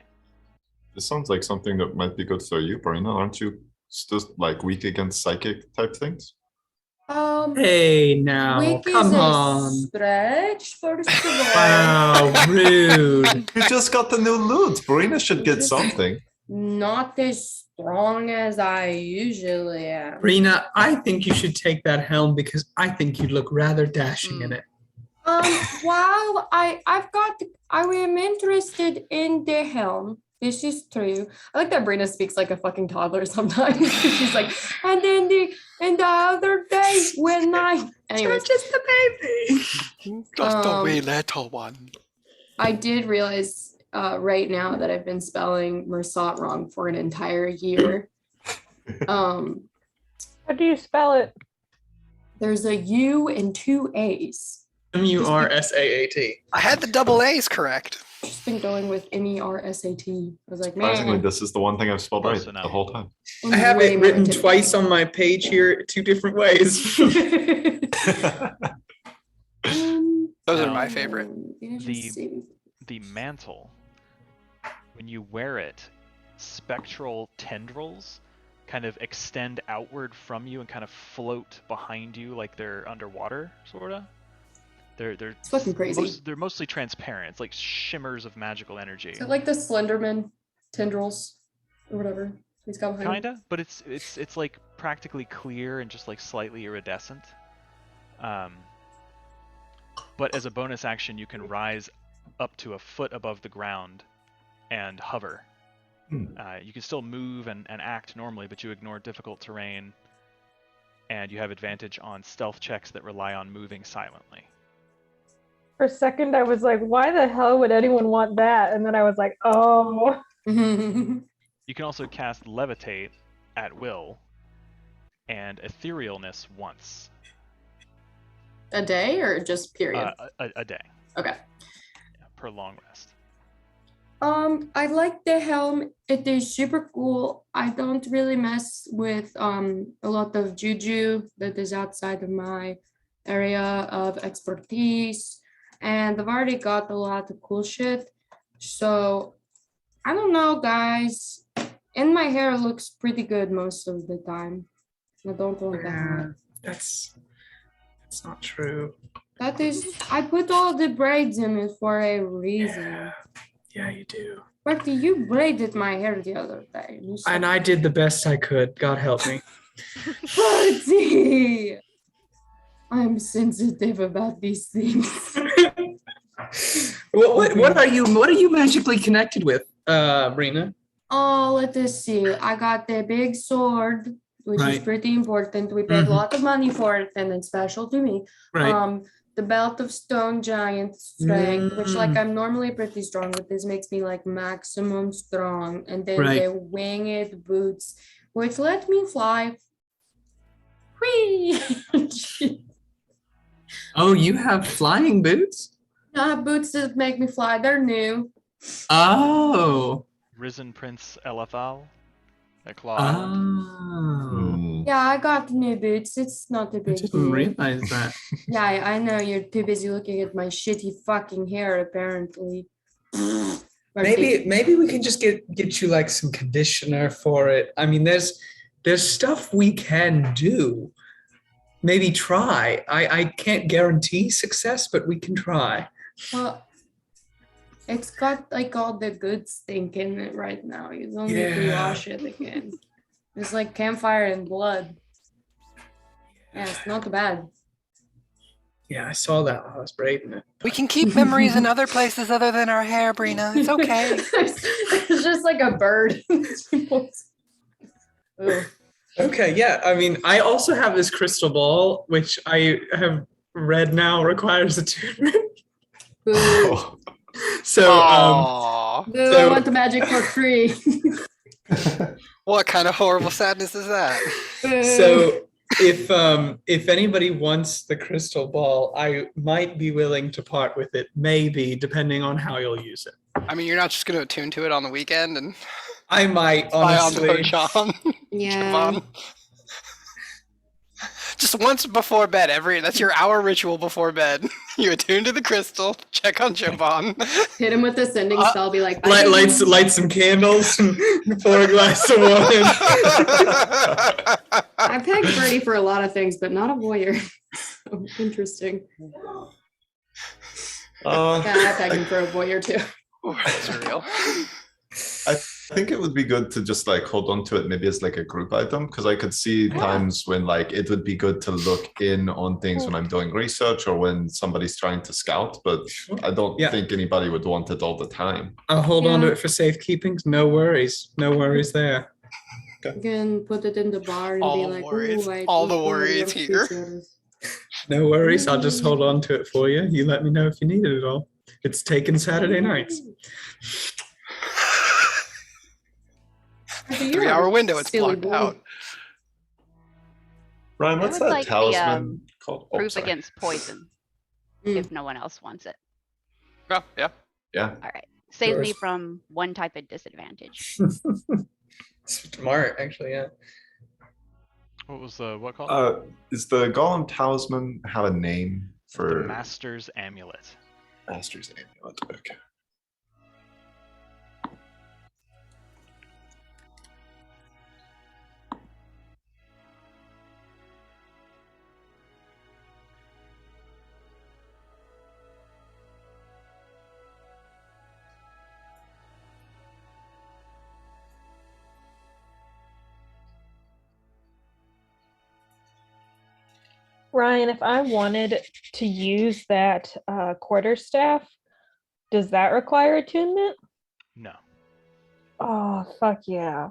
This sounds like something that might be good for you, Brina. Aren't you still like weak against psychic type things? Hey, now, Weak come is a on. stretch, first of all. Wow, rude. You just got the new loot. Brina should get something. Not as strong as I usually am. Brina, I think you should take that helm because I think you'd look rather dashing in it. While I am interested in the helm. This is true. I like that Brina speaks like a fucking toddler sometimes. She's like, and then the other day when I anyways, just a baby. Just a wee little one. I did realize right now that I've been spelling Mersat wrong for an entire year. How do you spell it? There's a U and 2 A's. Mursaat. I had the double A's correct. Just been going with MERSAT. I was like, Surprisingly, man. this is the one thing I've spelled Close right enough. the whole time. I have way it more written intimidating. twice on my page here, 2 different ways. Those are Now, my favorite. The mantle, when you wear it, spectral tendrils kind of extend outward from you and kind of float behind you like they're underwater, sorta. They're It's fucking crazy. they're mostly transparent. It's like shimmers of magical energy. Is it like the Slenderman tendrils or whatever he's got behind him? Kinda, but it's like practically clear and just like slightly iridescent. But as a bonus action, you can rise up to a foot above the ground and hover You can still move and act normally, but you ignore difficult terrain, and you have advantage on stealth checks that rely on moving silently. For a second, I was like, why the hell would anyone want that? And then I was like, oh. You can also cast Levitate at will and Etherealness once. A day or just period? A day. Okay. Yeah, per long rest. I like the helm. It is super cool. I don't really mess with a lot of juju that is outside of my area of expertise. And I've already got a lot of cool shit. So I don't know, guys. And my hair looks pretty good most of the time. I don't want that. That's not true. That is, I put all the braids in it for a reason. Yeah, you do. Bertie, you braided my hair the other day. And I did the best I could. God help me. Bertie! I'm sensitive about these things. What are you magically connected with, Brina? Oh, let us see. I got the big sword, which is Right. pretty important. We paid a lot of money for it, and it's special to me. Right. The belt of stone giant strength, which like I'm normally pretty strong, but this makes me like maximum strong. And then Right. the winged boots, which let me fly. Whee! Oh, you have flying boots? Boots that make me fly. They're new. Oh. Risen Prince Elethal, a Claw Island. Oh. Yeah, I got new boots. It's not a I big didn't deal. realize that. Yeah, I know you're too busy looking at my shitty fucking hair, apparently. Maybe we can just get you like some conditioner for it. I mean, there's stuff we can do. Maybe try. I can't guarantee success, but we can try. Well, it's got like all the good stink in it right now. You don't need to Yeah. wash it again. It's like campfire and blood. Yeah, it's not bad. Yeah, I saw that while I was braiding it. We can keep memories in other places other than our hair, Brina. It's okay. It's just like a bird. Ugh. Okay, yeah. I mean, I also have this crystal ball, which I have read now requires attunement. Boo. So, Aww. Boo, I want the magic for free. What kind of horrible sadness is that? so if anybody wants the crystal ball, I might be willing to part with it, maybe, depending on how you'll use it. I mean, you're not just going to attune to it on the weekend and I might, fly on honestly. to Yeah. Siobhan. Just once before bed, that's your hour ritual before bed. You attune to the crystal, check on Siobhan. Hit him with the sending spell, be like, Light some candles and pour a glass of wine. I pegged Birdie for a lot of things, but not a voyeur. So interesting. Yeah, I pegged him for a voyeur too. That's real. I think it would be good to just like hold on to it maybe as like a group item, because I could see times when like it would be good to look in on things when I'm doing research or when somebody's trying to scout, but I don't think anybody would want it all the time. I'll hold on to it for safekeeping. No worries. No worries there. You can put it in the bar and All be the like, worries- "Ooh, I all took the one of worries your here." features." No worries. I'll just hold on to it for you. You let me know if you need it at all. It's taken Saturday nights. 3-hour window, it's Silly blocked boy. out. Ryan, I what's would that like the, talisman called? Oh, Proof sorry. against poison, Mm. if no one else wants it. Oh, yeah. Yeah. All right. Saves me Yours. from one type of disadvantage. Smart, actually, yeah. What was what called? Is the Golem talisman have a name The for Master's Amulet. Master's Amulet? Okay. Ryan, if I wanted to use that quarterstaff, does that require attunement? No. Oh, fuck yeah.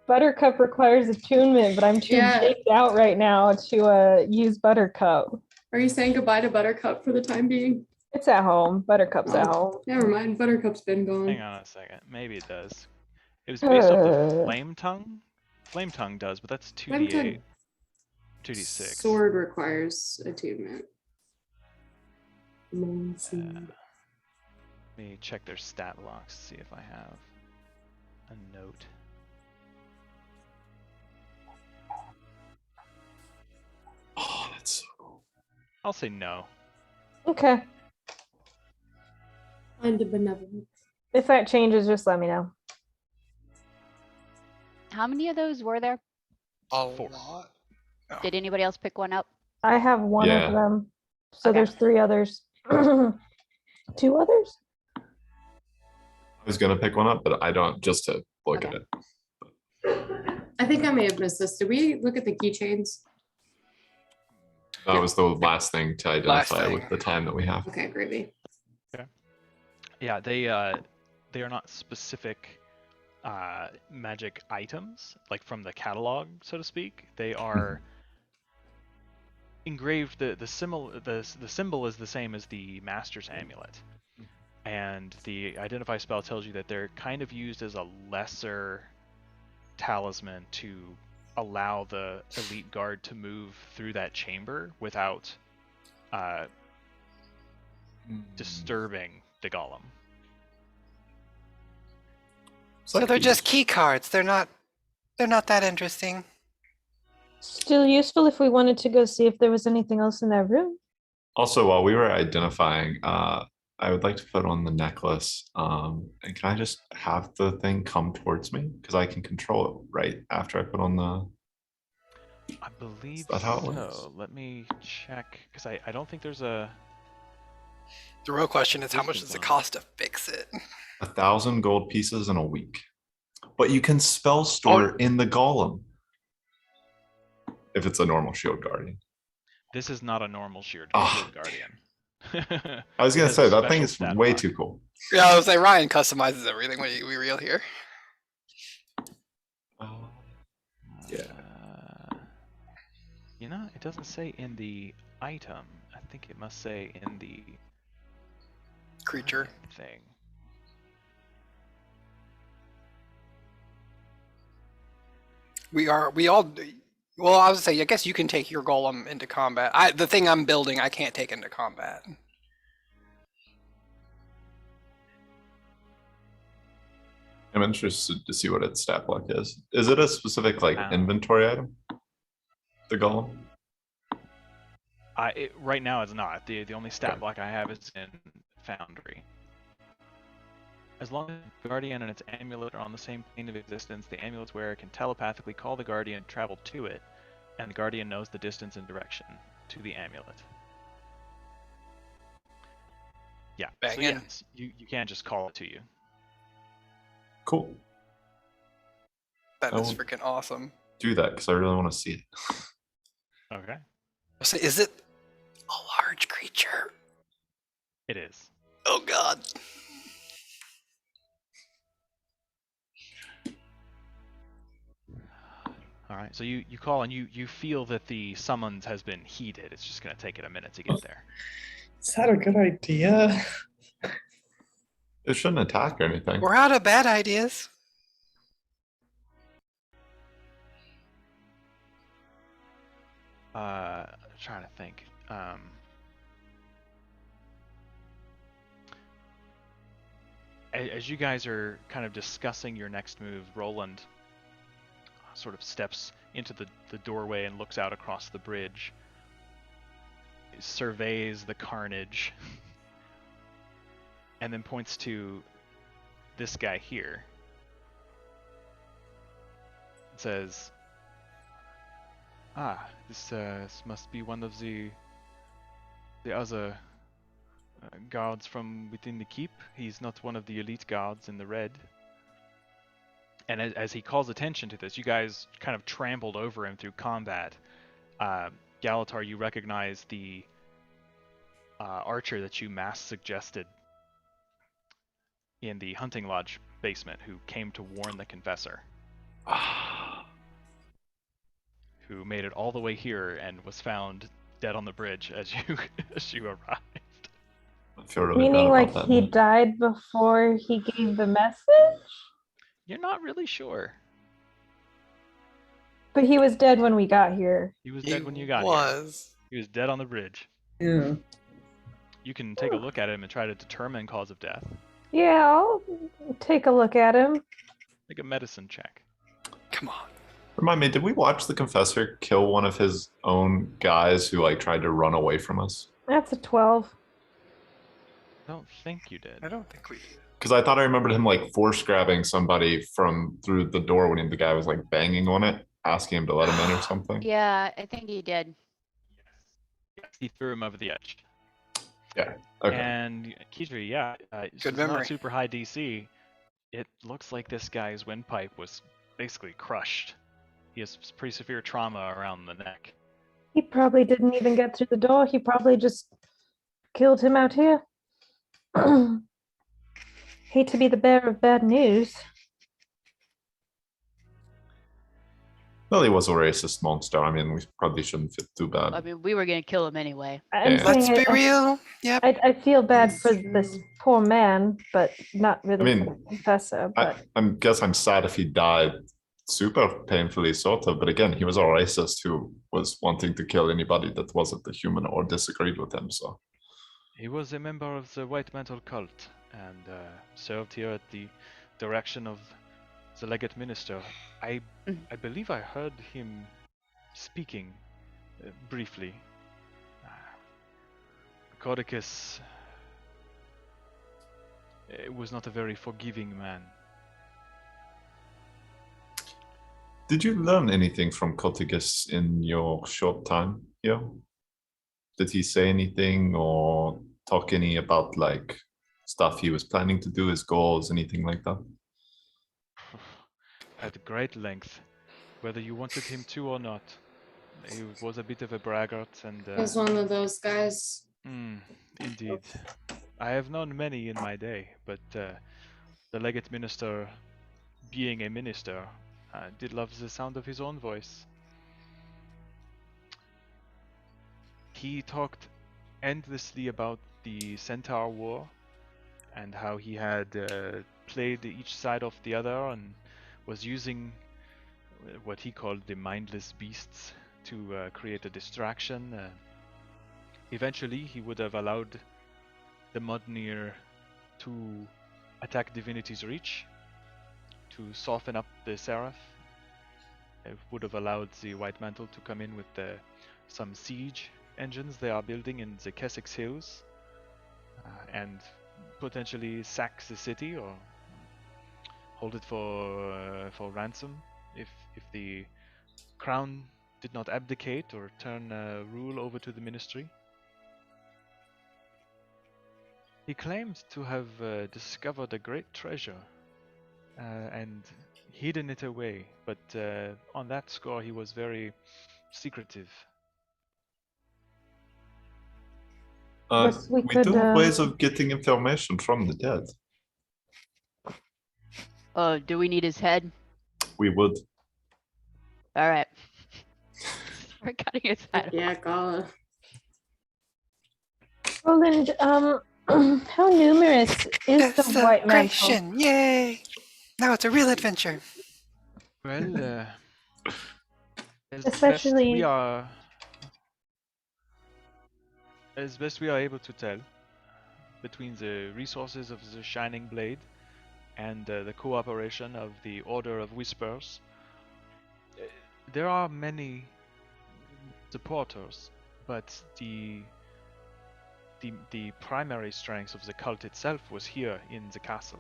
Buttercup requires attunement, but I'm too baked out right now to use Buttercup. Are you saying goodbye to Buttercup for the time being? It's at home. Buttercup's at home. Never mind. Buttercup's been gone. Hang on a second. Maybe it does. It was based off the Flame Tongue. Flame Tongue does, but that's 2d8. 2d6. Sword requires attunement. Let me check their stat blocks to see if I have a note. Oh, that's so cool. I'll say no. Okay. Under benevolence. If that changes, just let me know. How many of those were there? A 4. lot. Did anybody else pick one up? I have one Yeah. of them. So Okay. there's 3 others. 2 others? I was gonna pick one up, but I don't, just to look Okay. at it. I think I may have missed this. Did we look at the keychains? That was the last thing to identify thing. with the time that we have. Okay, gravy. Yeah, they are not specific magic items, like from the catalog, so to speak. They are engraved. The symbol is the same as the Master's Amulet, and the identify spell tells you that they're kind of used as a lesser talisman to allow the elite guard to move through that chamber without disturbing the golem. So they're just key cards. They're not that interesting. Still useful if we wanted to go see if there was anything else in that room. Also, while we were identifying, I would like to put on the necklace. And can I just have the thing come towards me? Because I can control it right after I put on the. I believe that how it so. works? Let me check, because I don't think there's a. The real question is how much does it cost to fix it? 1,000 gold pieces in a week. But you can spell store in the golem. If it's a normal shield guardian. This is not a normal shield guardian. I was gonna It has say a that thing special is stat way block. too cool. Yeah, I was like, Ryan customizes everything. We real here. Yeah. You know, it doesn't say in the item. I think it must say in the Creature. thing. We all. Well, I was say, I guess you can take your golem into combat. The thing I'm building, I can't take into combat. I'm interested to see what its stat block is. Is it a specific like Wow. inventory item? The golem? Right now it's not. The only stat block I have is in Foundry. As long as the Guardian and its amulet are on the same plane of existence, the amulet's wearer can telepathically call the Guardian and travel to it, and the Guardian knows the distance and direction to the amulet. Yeah, so Bangin'. yes, you can't just call it to you. Cool. That is Oh. freaking awesome. Do that because I really want to see it. Okay. So is it a large creature? It is. Oh god. All right, so you call and you feel that the summons has been heated. It's just going to take it a minute to get there. Is that a good idea? It shouldn't attack or anything. We're out of bad ideas. Trying to think. As you guys are kind of discussing your next move, Roland sort of steps into the doorway and looks out across the bridge, surveys the carnage, and then points to this guy here. It says, this must be one of the other guards from within the keep. He's not one of the elite guards in the red. And as he calls attention to this, you guys kind of trampled over him through combat. Galatar, you recognize the archer that you mass suggested in the hunting lodge basement who came to warn the confessor, who made it all the way here and was found dead on the bridge as you arrived. I feel really bad Meaning about like that, he man. died before he gave the message? You're not really sure. But he was dead when we got here. He was He dead when you got here. was. He was dead on the bridge. Yeah. You can take a look at him and try to determine cause of death. Yeah, I'll take a look at him. Make a medicine check. Come on. Remind me, did we watch the confessor kill one of his own guys who like tried to run away from us? That's a 12. I don't think you did. I don't think we did. Because I thought I remembered him like force grabbing somebody from through the door when the guy was like banging on it, asking him to let him in or something. Yeah, I think he did. He threw him over the edge. Okay. And Kitri, yeah, it's Good not memory. super high DC. It looks like this guy's windpipe was basically crushed. He has pretty severe trauma around the neck. He probably didn't even get through the door. He probably just killed him out here. Hate to be the bearer of bad news. Well, he was a racist monster. I mean, we probably shouldn't feel too bad. I mean, we were gonna kill him anyway. I'm Yeah. Let's saying be real. Yep. I feel bad That's for true. this poor man, but not really I mean, for the confessor. But I guess I'm sad if he died super painfully, sort of. But again, he was a racist who was wanting to kill anybody that wasn't a human or disagreed with him. So He was a member of the White Mantle cult and served here at the direction of the legate minister. I believe I heard him speaking briefly. Caudecus was not a very forgiving man. did you learn anything from Caudecus in your short time here? Did he say anything or talk any about like stuff he was planning to do, his goals, anything like that? At great length, whether you wanted him to or not. He was a bit of a braggart and... He's one of those guys. Indeed. I have known many in my day, but the legate minister, being a minister, did love the sound of his own voice. He talked endlessly about the Centaur War and how he had played each side of the other and was using what he called the mindless beasts to create a distraction. Eventually, he would have allowed the Mudnir to attack Divinity's Reach, to soften up the Seraph. It would have allowed the White Mantle to come in with some siege engines they are building in the Kessex Hills, and potentially sack the city or hold it for ransom if the crown did not abdicate or turn rule over to the ministry. He claimed to have discovered a great treasure and hidden it away, but on that score he was very secretive. Guess we We could, do have ways of getting information from the dead. Do we need his head? We would. All right. We're cutting his head. Yeah, gotta. Roland, how numerous is the White Mantle? Desecration! Yay! Now it's a real adventure. Well, Especially- as best we are able to tell, between the resources of the Shining Blade and the cooperation of the Order of Whispers, there are many supporters, but the primary strength of the cult itself was here in the castle.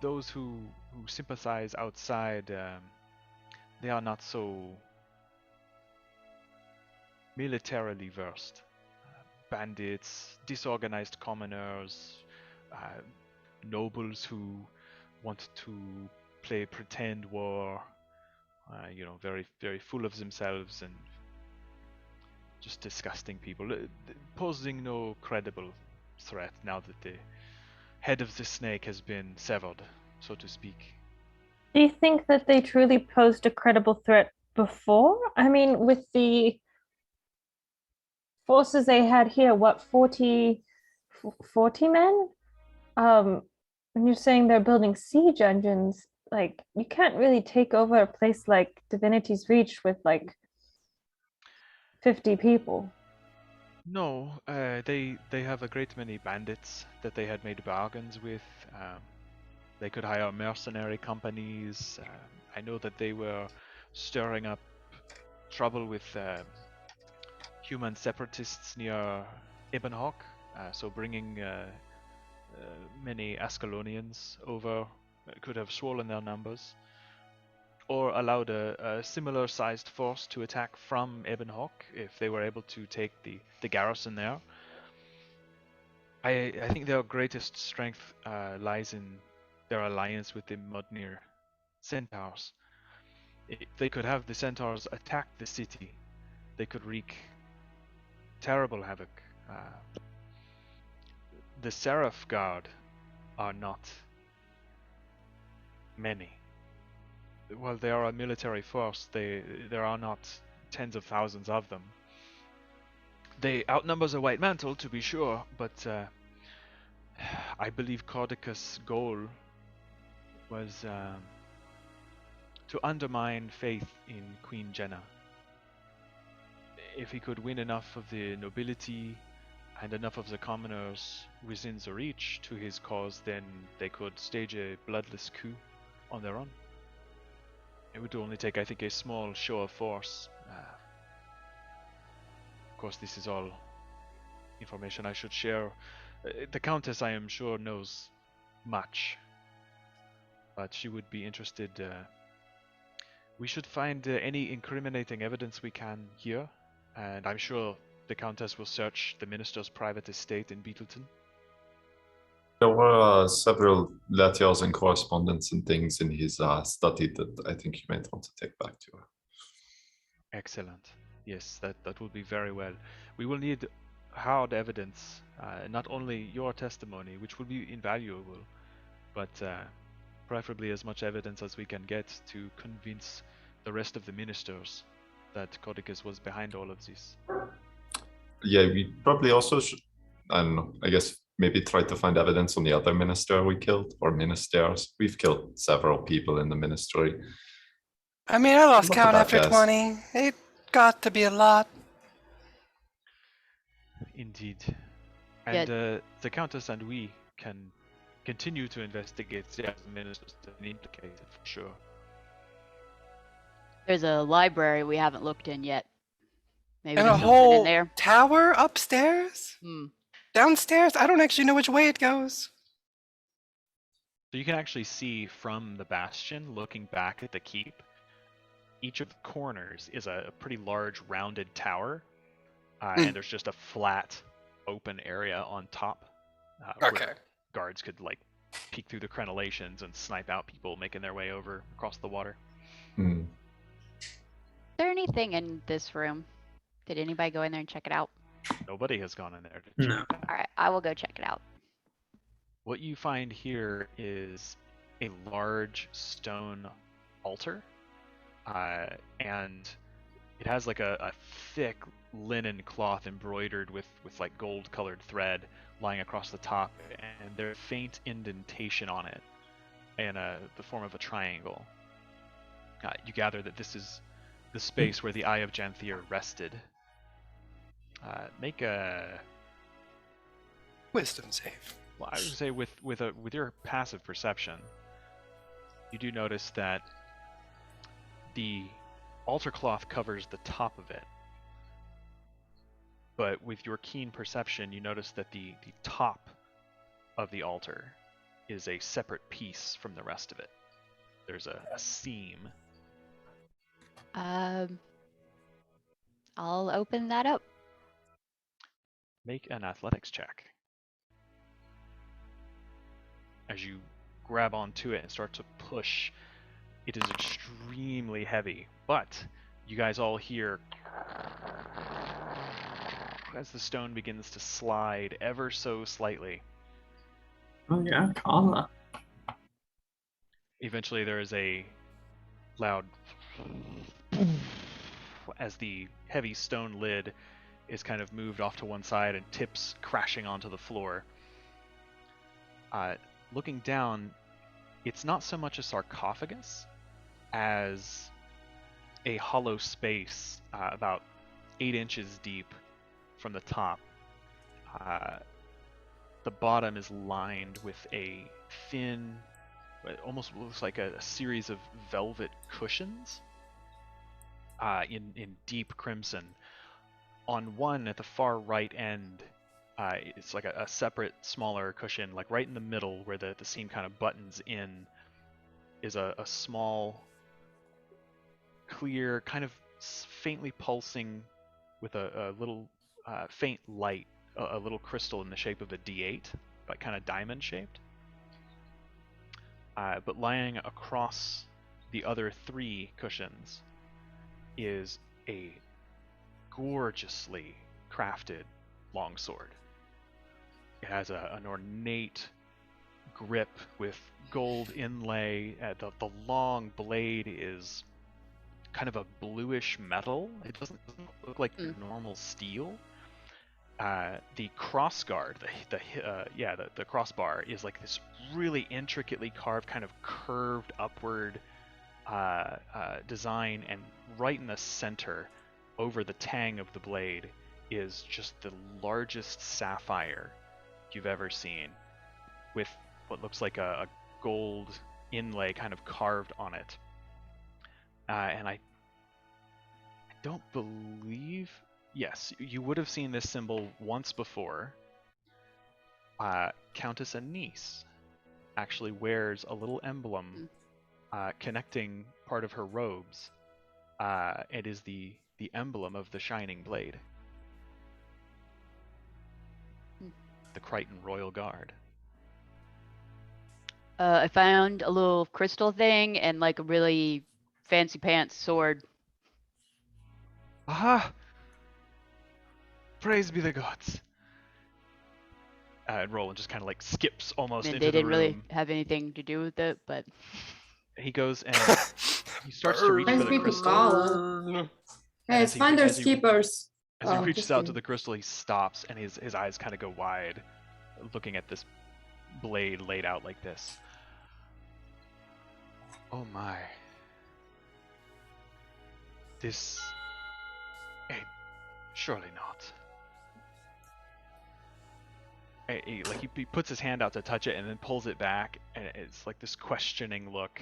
Those who sympathize outside, they are not so militarily versed. Bandits, disorganized commoners, nobles who want to play pretend war, very, very full of themselves and just disgusting people, posing no credible threat now that head of the snake has been severed, so to speak. Do you think that they truly posed a credible threat before? I mean, with the forces they had here, what, 40 men? And you're saying they're building siege engines. Like, you can't really take over a place like Divinity's Reach with like 50 people. No, they have a great many bandits that they had made bargains with. They could hire mercenary companies. I know that they were stirring up trouble with human separatists near Ebonhawk, so bringing many Ascalonians over could have swollen their numbers, or allowed a similar-sized force to attack from Ebonhawk if they were able to take the garrison there. I think their greatest strength lies in their alliance with the Mudnir Centaurs. If they could have the Centaurs attack the city, they could wreak terrible havoc. The Seraph Guard are not many. While they are a military force, there are not tens of thousands of them. They outnumber the White Mantle, to be sure, but I believe Caudecus' goal was to undermine faith in Queen Jenna. If he could win enough of the nobility and enough of the commoners within the reach to his cause, then they could stage a bloodless coup on their own. It would only take, I think, a small show of force. Of course, this is all information I should share. The Countess, I am sure, knows much, but she would be interested. We should find any incriminating evidence we can here, and I'm sure the Countess will search the minister's private estate in Beetleton. There were several letters and correspondence and things in his study that I think you might want to take back to her. Excellent. Yes, that will be very well. We will need hard evidence, not only your testimony, which will be invaluable, but preferably as much evidence as we can get to convince the rest of the ministers that Caudecus was behind all of this. Yeah, we probably also should, I don't know, I guess maybe try to find evidence on the other minister we killed, or ministers. We've killed several people in the ministry. I mean, I lost Look at count that, after guys. 20. It got to be a lot. Indeed. And the Countess and we can continue to investigate the other ministers that are implicated, for sure. There's a library we haven't looked in yet. Maybe And there's a something in whole there. tower upstairs? Downstairs? I don't actually know which way it goes. So you can actually see from the bastion, looking back at the keep, each of the corners is a pretty large rounded tower, and there's just a flat open area on top where guards could like peek through the crenellations and snipe out people making their way over across the water. Is there anything in this room? Did anybody go in there and check it out? Nobody has gone in there. No. Alright, I will go check it out. What you find here is a large stone altar, and it has like a thick linen cloth embroidered with like gold colored thread lying across the top, and there's a faint indentation on it in the form of a triangle. You gather that this is the space where the Eye of Janthier rested. Make a wisdom save. Well, I would say with your passive perception, you do notice that the altar cloth covers the top of it. But with your keen perception, you notice that the top of the altar is a separate piece from the rest of it. There's a seam. I'll open that up. Make an athletics check. As you grab onto it and start to push, it is extremely heavy, but you guys all hear as the stone begins to slide ever so slightly. Oh yeah, Kala. Eventually, there is a loud as the heavy stone lid is kind of moved off to one side and tips crashing onto the floor. Looking down, it's not so much a sarcophagus as a hollow space about 8 inches deep from the top. The bottom is lined with a thin, it almost looks like a series of velvet cushions in deep crimson. On one at the far right end, it's like a separate, smaller cushion, like right in the middle where the seam kind of buttons in, is a small, clear, kind of faintly pulsing with a little faint light, a little crystal in the shape of a D8, but kind of diamond shaped. But lying across the other 3 cushions is a gorgeously crafted longsword. It has an ornate grip with gold inlay. The long blade is kind of a bluish metal. It doesn't look like normal steel. The crossguard, the crossbar is like this really intricately carved, kind of curved upward design, and right in the center, over the tang of the blade, is just the largest sapphire you've ever seen, with what looks like a gold inlay kind of carved on it. And I don't believe... Yes, you would have seen this symbol once before. Countess Anise actually wears a little emblem connecting part of her robes. It is the emblem of the Shining Blade. The Crichton Royal Guard. I found a little crystal thing and like a really fancy pants sword. Aha! Praise be the gods. And Roland just kind of like skips almost And into they the didn't room. really have anything to do with it, but He goes and he starts to reach for Nice the people crystal. call. Hey, it's finders keepers. As he Oh, reaches just out to kidding. the crystal, he stops and his eyes kind of go wide, looking at this blade laid out like this. Oh my. This... surely not. He puts his hand out to touch it and then pulls it back, and it's like this questioning look.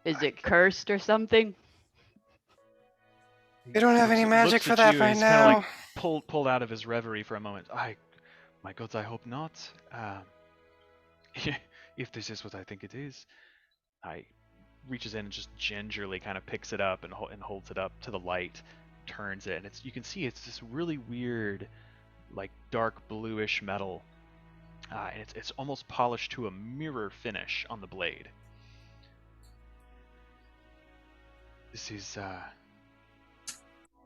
is it cursed or something? We don't have any magic Looks for at that you, right he's now. kind of like pulled out of his reverie for a moment. My gods, I hope not. If this is what I think it is. I reaches in and just gingerly kind of picks it up and holds it up to the light, turns it, and you can see it's this really weird, like dark bluish metal, and it's almost polished to a mirror finish on the blade. This is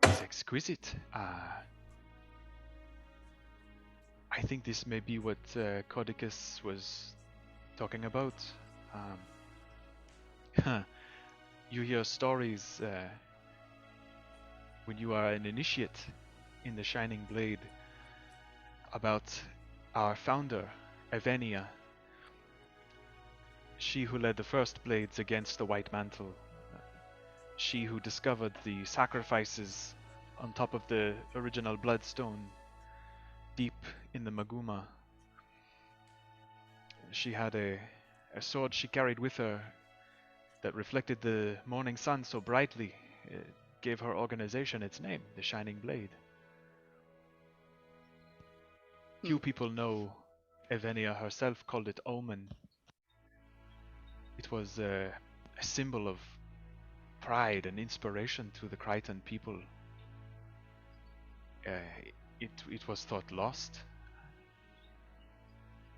it's exquisite. I think this may be what Caudecus was talking about. You hear stories when you are an initiate in the Shining Blade about our founder, Evenia. She who led the first blades against the White Mantle. She who discovered the sacrifices on top of the original Bloodstone, deep in the Maguma. She had a sword she carried with her that reflected the morning sun so brightly. It gave her organization its name, the Shining Blade. Few people know Evenia herself called it Omen. It was a symbol of pride and inspiration to the Crichton people. It was thought lost.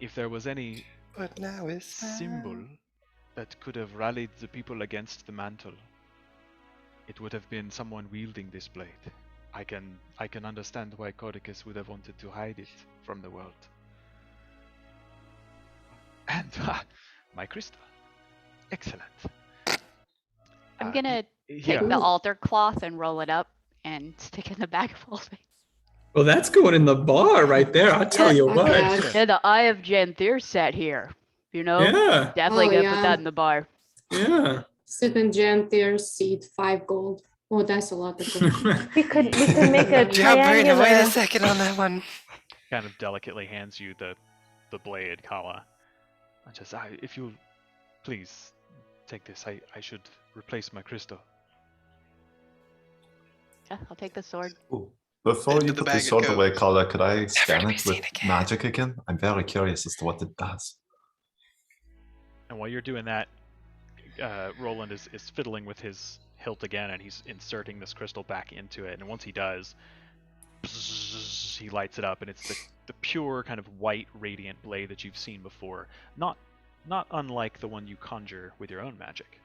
If there was any But now it's symbol that could have rallied the people against the mantle, it would have been someone wielding this blade. I can understand why Caudecus would have wanted to hide it from the world. My crystal. Excellent. I'm gonna take yeah. the altar cloth and roll it up and stick it in the bag of holding. Well, that's going in the bar right there. I'll tell you Oh, what. God. Yeah, the Eye of Janthier set here. You know? Yeah. Definitely Oh, gonna yeah. put that in the bar. Yeah. Sit in Jantier's seat, 5 gold. Oh, that's a lot of gold. We could make a Yeah, Brandon, wait a triangular. second on that one. Kind of delicately hands you the blade, Kala. If you'll please take this, I should replace my crystal. Yeah, I'll take the sword. Ooh. Before Into you the put the bag it sword away, goes. Carla, could I scan to be it seen with again. magic again? I'm very curious as to what it does. And while you're doing that, Roland is fiddling with his hilt again, and he's inserting this crystal back into it. And once he does, he lights it up, and it's the pure kind of white, radiant blade that you've seen before. Not unlike the one you conjure with your own magic.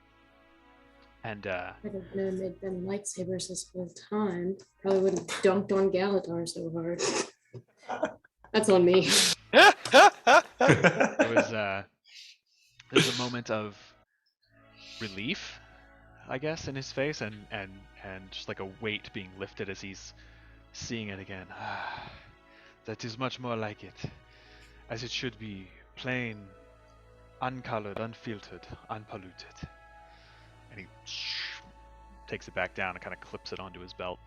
And I don't know, made them lightsabers this whole time. Probably wouldn't have dunked on Galatar so hard. That's on me. it was there's a moment of relief, I guess, in his face, and just like a weight being lifted as he's seeing it again. That is much more like it, as it should be, plain, uncolored, unfiltered, unpolluted. And he takes it back down and kind of clips it onto his belt.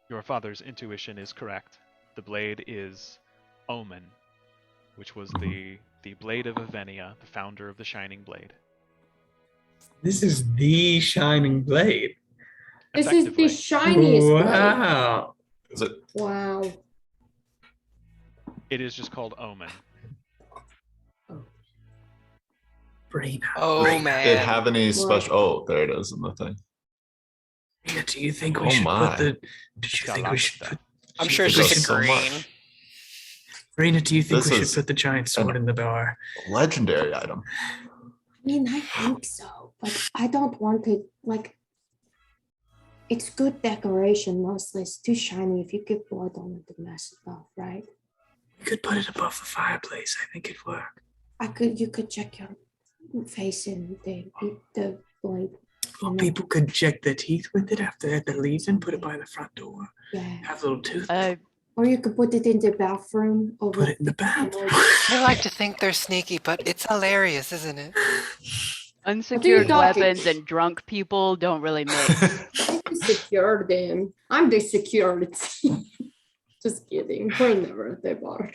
Your father's intuition is correct. The blade is Omen, which was the blade of Avenia, the founder of the Shining Blade. This is the Shining Blade. This is the shiniest blade. Wow. Is it? Wow. It is just called Omen. Brain. Oh, man. Did it have any special? Oh, there it is in the thing. Yeah, do you think we Oh should my. put the? Do It's you got think we lots of should stuff. put? I'm do you sure think we she's should- so green. much. Raina, do you think This we should is put the giant sword in the bar? Legendary item. I mean, I think so, but I don't want it, like, it's good decoration, mostly. It's too shiny. If you get blood on it, it messes it up, right? We could put it above the fireplace. I think it'd work. You could check your face in the blade. Or you know? people could check their teeth with it after they're leaving. Put it by the front door. Yeah. Have a little tooth. Or you could put it in the bathroom. Over Put it in the bathroom. They like to think they're sneaky, but it's hilarious, isn't it? Unsecured talking? weapons and drunk people don't really mix. Secure them. I'm the security. Just kidding. We're never at the bar.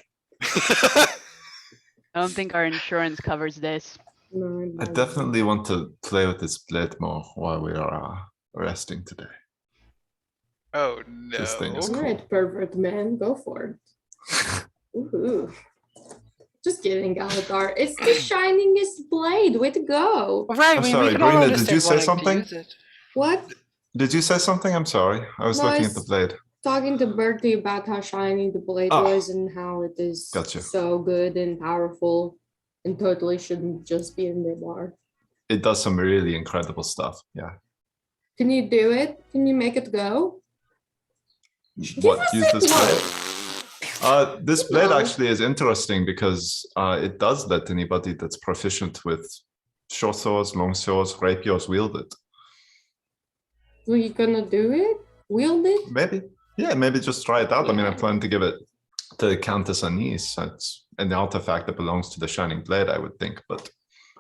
I don't think our insurance covers this. No, I definitely want to play with this blade more while we are resting today. Oh, no. This thing is All cool. right, pervert man, go for it. Ooh. Just kidding, Galatar. It's the shiningest blade. Way to go. Well, right, I'm we sorry, can all Brina, did understand you say wanting to something? use it. What? Did you say something? I'm sorry. I was No, looking at it's- the blade. Talking to Bertie about how shiny the blade Ah. was and how it is Gotcha. so good and powerful and totally shouldn't just be in the bar. It does some really incredible stuff. Yeah. Can you do it? Can you make it go? What? us Use a this blade? This blade No. actually is interesting because it does let anybody that's proficient with short swords, long swords, rapiers wield it. Are you gonna do it? Wield it? Maybe. Yeah, maybe just try it out. I mean, I Yeah. plan to give it to Countess Anise. It's an artifact that belongs to the Shining Blade, I would think, but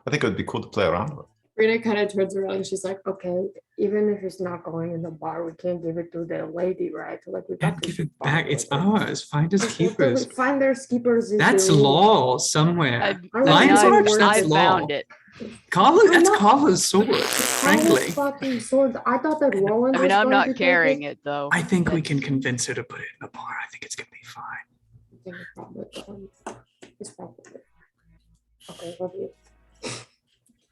I think it would be cool to play around with. Rita kind of turns around and she's like, okay, even if it's not going in the bar, we can't give it to the lady, right? Like, we got And to give it keep back. finding It's it. ours. Finders keepers. Finders keepers is That's the rule. law somewhere. I Lion's know, Arch, I that's I law. found it. Carla, I'm that's not- Carla's sword, Carla's frankly. fucking sword. I thought that Roland I mean, was I'm going not to take carrying it though. I think we can That's- convince her to put it in the bar. I think it's gonna be fine. I think it's probably it's probably okay. Love you.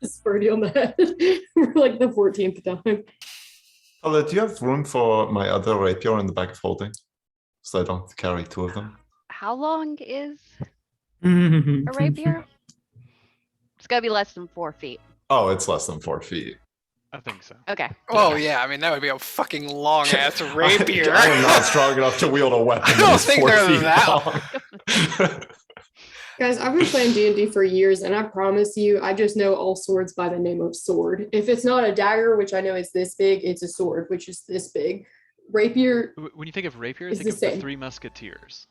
It's Birdie on the head for like the 14th time. Carla, do you have room for my other rapier in the bag of holding? So I don't carry two of them? How long is a rapier? It's gotta be less than 4 feet. Oh, it's less than 4 feet. I think so. Okay. Oh yeah, I mean that would be a fucking long ass rapier. I am not strong enough to wield a weapon. I don't that is think 4 they're feet that- long. Guys, I've been playing D&D for years, and I promise you, I just know all swords by the name of sword. If it's not a dagger, which I know is this big, it's a sword, which is this big. Rapier, When you think of rapier, It's think the of the same. Three Musketeers.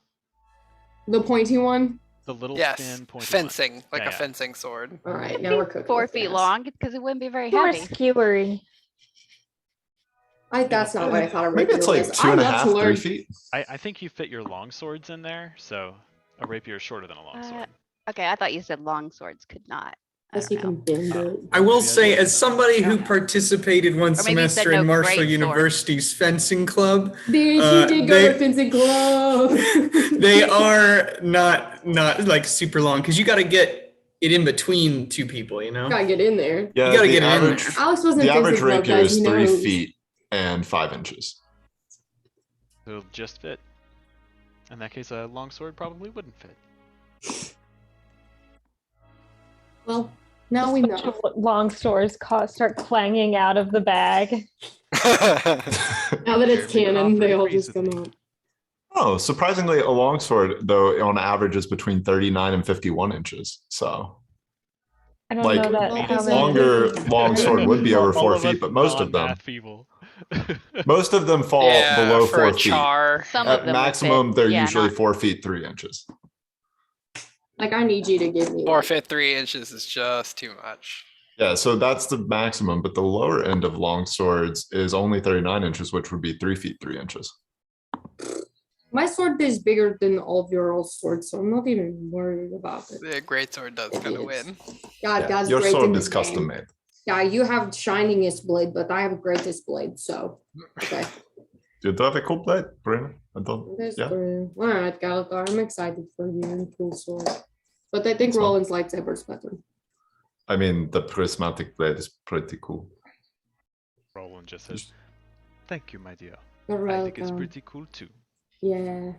the pointy one. The little Yes, thin pointy fencing, one. like Yeah, a yeah. fencing sword. All right, now we're cooking. 4 with feet gas. long because it wouldn't be very More heavy. skewery. That's not what I thought a Maybe rapier it's like was. 2.5, 3 learn. feet. I think you fit your long swords in there, so a rapier is shorter than a long sword. Okay, I thought you said long swords could not. I Guess you don't can know. bend it. I will Maybe I say, did. as somebody who I don't know. participated one Or maybe you said semester in no Marshall great sword. University's fencing club, Bitch, you did go to fencing club. they are not like super long because you got to get it in between two people, you know. Gotta get in there. Yeah, gotta the get in average, there. Alex wasn't the average fencing club, rapier guys. is He 3 knows. feet and 5 inches. It'll just fit. In that case, a long sword probably wouldn't fit. Well, now we Bunch know. of long swords start clanging out of the bag. Now that it's Jeremy canon, they Crawford all agrees just with come me. out. Oh, surprisingly, a longsword, though, on average is between 39 and 51 inches. So, I don't Like, know that. Well, how is many- longer longsword would be over All 4 of us feet, but most of them, non-math people. fall yeah, below for 4 a feet. char. Some of At them maximum, would fit. they're Yeah, usually not- 4 feet 3 inches. Like, I need you to give me. 4 Like, feet 3 inches is just too much. Yeah, so that's the maximum, but the lower end of longswords is only 39 inches, which would be 3 feet 3 inches. my sword is bigger than all of your old swords, so I'm not even worried about it. The greatsword does kind of win. God, Yeah, God's your great sword in is this custom game. made. Yeah, you have shiningest blade, but I have greatest blade, so okay. You do have a cool blade, Brina. I don't. That's Yeah. true. All right, Galatar, I'm excited for you and cool sword. But I think So- Roland's lightsaber is better. I mean, the prismatic blade is pretty cool. Roland just says, "Thank you, my dear. You're I think it's welcome. pretty cool too." Yeah.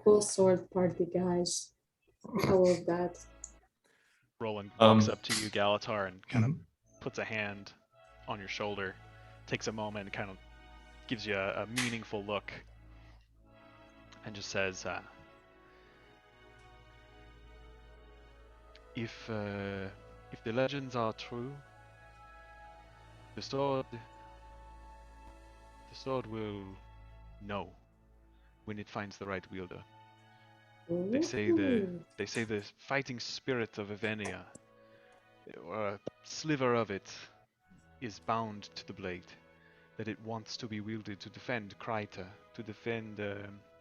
Cool sword party, guys. I love that. Roland walks Um, up to you, Galatar, and kind of puts a hand on your shoulder, takes a moment, and kind of gives you a meaningful look, and just says, "If the legends are true, the sword will know when it finds the right wielder. They say the fighting spirit of Avenia, or a sliver of it, is bound to the blade. That it wants to be wielded to defend Kryta, to defend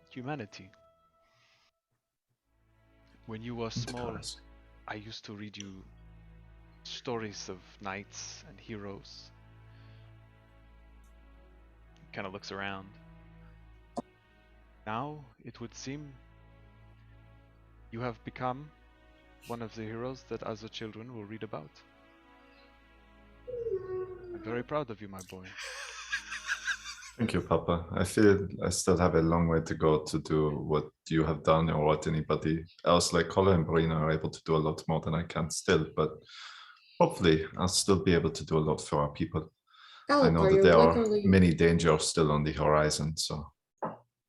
humanity. When you were small, Interesting. I used to read you stories of knights and heroes." Kind of looks around. Now, it would seem you have become one of the heroes that other children will read about. I'm very proud of you, my boy. Thank you, Papa. I feel I still have a long way to go to do what you have done or what anybody else like Colin and Brina are able to do a lot more than I can still, but hopefully I'll still be able to do a lot for our people. I know Galatar, that you're there are literally many dangers still on the horizon, so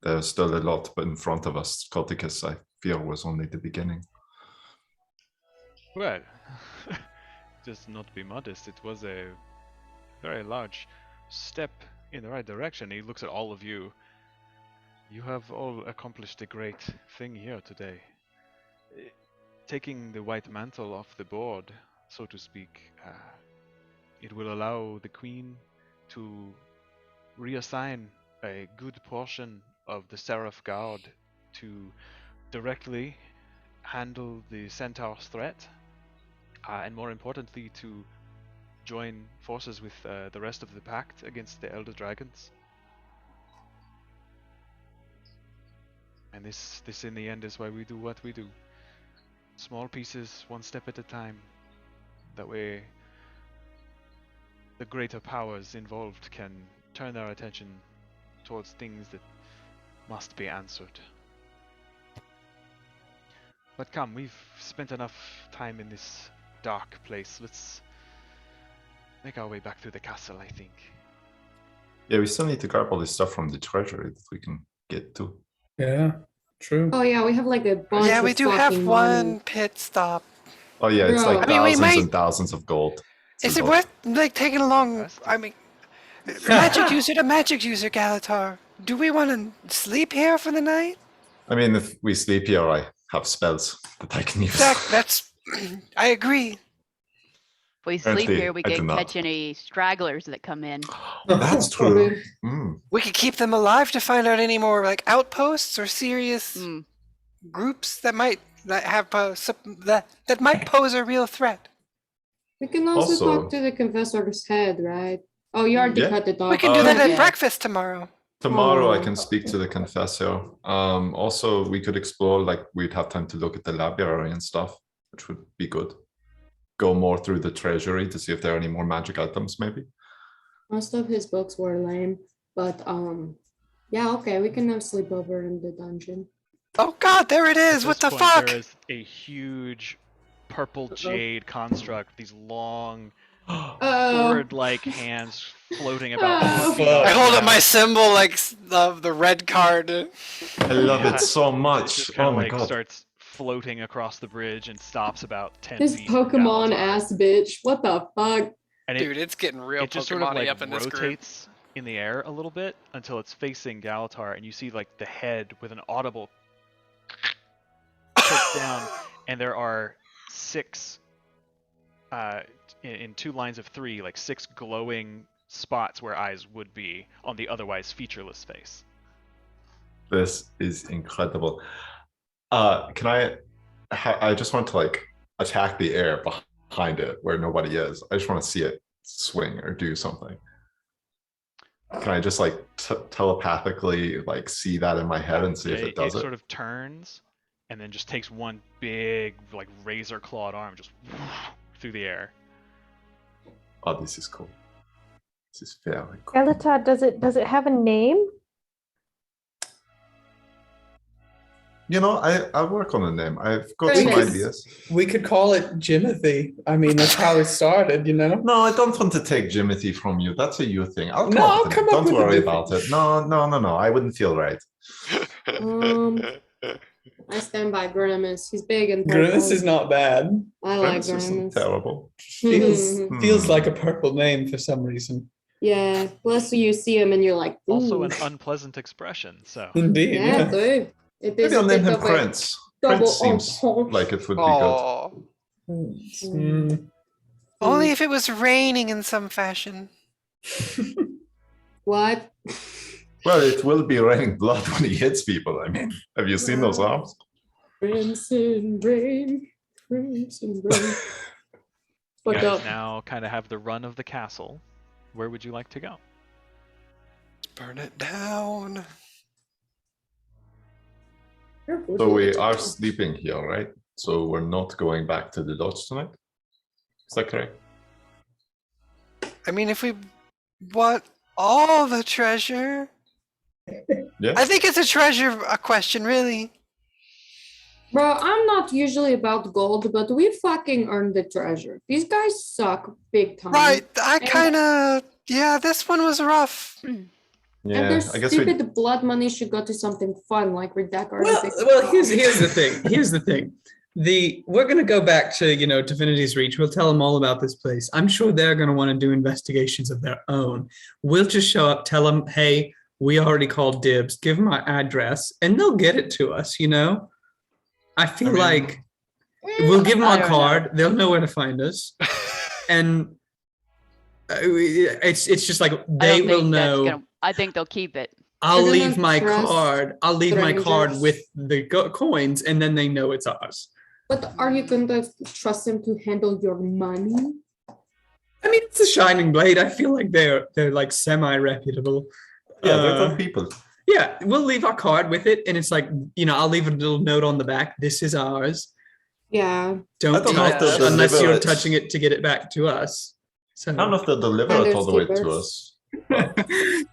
there's still a lot in front of us. Caudecus, I fear, was only the beginning. Well, just not be modest, it was a very large step in the right direction. He looks at all of you. You have all accomplished a great thing here today. Taking the white mantle off the board, so to speak, it will allow the Queen to reassign a good portion of the Seraph Guard to directly handle the Centaur's threat, and more importantly, to join forces with the rest of the Pact against the Elder Dragons. And this in the end is why we do what we do. Small pieces, one step at a time. That way, the greater powers involved can turn their attention towards things that must be answered. But come, we've spent enough time in this dark place. make our way back through the castle, I think. Yeah, we still need to grab all this stuff from the treasury that we can get to. Yeah, true. Oh yeah, we have like a bunch. Yeah, of we do have fucking one money. pit stop. Oh yeah, it's Bro. like I mean, we thousands might- and thousands of gold. Is a it lot. worth like taking along? Best. I mean, magic user to magic user, Galatar. Do we want to sleep here for the night? I mean, if we sleep here, I have spells that I can use. That's. I agree. If we sleep Apparently, here, we I do can not. catch any stragglers that come in. That's true. Mm. We could keep them alive to find out any more like outposts or serious Mm. groups that might that might pose a real threat. We can also Also- talk to the confessor's head, right? Oh, you already Yeah. cut it off. We can do that at yeah. breakfast tomorrow. Tomorrow I Oh. can speak to the confessor. Also, we could explore, like, we'd have time to look at the library and stuff, which would be good. Go more through the treasury to see if there are any more magic items, maybe. Most of his books were lame, but yeah, okay, we can have sleepover in the dungeon. Oh God, there it is! At What this the point, fuck? There is a huge purple jade construct, these long, Oh, sword-like hands floating about. Oh, 4 feet fuck. off I the hold up ground. my symbol like of the red card. I love Yeah. it so It much. just Oh kind of my like god. starts floating across the bridge and stops about 10 this feet. from Pokemon Galatar. ass bitch. What the fuck? And Dude, it's getting real it just sort of Pokemon-y like up in this group. rotates in the air a little bit until it's facing Galatar, and you see like the head with an audible tilt down, and there are 6 in 2 lines of 3, like 6 glowing spots where eyes would be on the otherwise featureless face. This is incredible. Can I just want to like attack the air behind it where nobody is. I just want to see it swing or do something. Can I just like telepathically like see that in my head and see if it does it? sort of turns and then just takes one big like razor clawed arm just through the air. Oh, this is cool. This is very cool. Galatar, does it have a name? You know, I'll work on the name. I've got some Grimace. ideas. We could call it Jimothy. I mean, that's how it started, you know? No, I don't want to take Jimothy from you. That's a you thing. I'll come No, up I'll with it. come up Don't with a worry different- about it. No. I wouldn't feel right. I stand by Grimace. He's big and purple. Grimace is not bad. I like Grimace isn't Grimace. terrible. Feels like a purple name for some reason. Yeah. Plus, you see him and you're like, Also ooh. an unpleasant expression, so Indeed. Yeah, Yeah. dude. It is Maybe I'll a name bit him of a Prince. double Prince seems entendre. like it would be good. Oh, Mm. only if it was raining in some fashion. What? Well, it will be raining blood when he hits people. I mean, have you seen those arms? Crimson rain. Crimson rain. you Fuck guys up. now kind of have the run of the castle. Where would you like to go? Burn it down. So we are sleeping here, right? So we're not going back to the lodge tonight? Is that correct? I mean, if we want all the treasure, Yeah. I think it's a question, really. Bro, I'm not usually about gold, but we fucking earned the treasure. These guys suck big time. Right? I And- kind of. Yeah, this one was rough. And Yeah, their I guess we. stupid blood money should go to something fun like redact Well, here's the thing. Here's the thing. We're gonna go back to Divinity's Reach. We'll tell them all about this place. I'm sure they're gonna want to do investigations of their own. We'll just show up, tell them, hey, we already called dibs. Give them our address, and they'll get it to us. I feel like we'll give them I our don't card. They'll know where to find us, and it's just like I they don't will think that's know. gonna. I think they'll keep it. I'll They're leave gonna my trust card. I'll leave my card strangers. with the coins, and then they know it's ours. But are you going to trust them to handle your money? I mean, it's a Shining Blade. I feel like they're like semi-reputable. Yeah, they're Uh, good people. Yeah, we'll leave our card with it, and it's like I'll leave a little note on the back. This is ours. Yeah. Don't I don't know if touch they'll unless deliver you're it. touching it to get it back to us. So I don't know if they'll deliver And it there's all the way to keepers. us.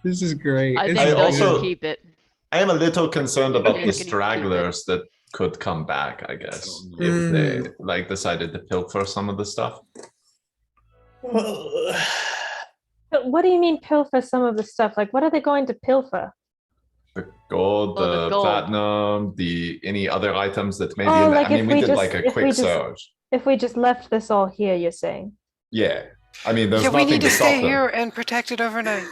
this is great. I It's think they'll also- just keep it. I am a little concerned about Yeah, the can you keep it? stragglers that could come back, I guess, Mm. if they like decided to pilfer some of the stuff. But what do you mean pilfer some of the stuff? Like, what are they going to pilfer? The gold, Oh, the the gold. platinum, any other items that maybe. Oh, like I mean, if we we did just- like a if we quick just- search. If we just left this all here, you're saying? Yeah, I mean, there's Yeah, we nothing need to stop stay them. here and protect it overnight.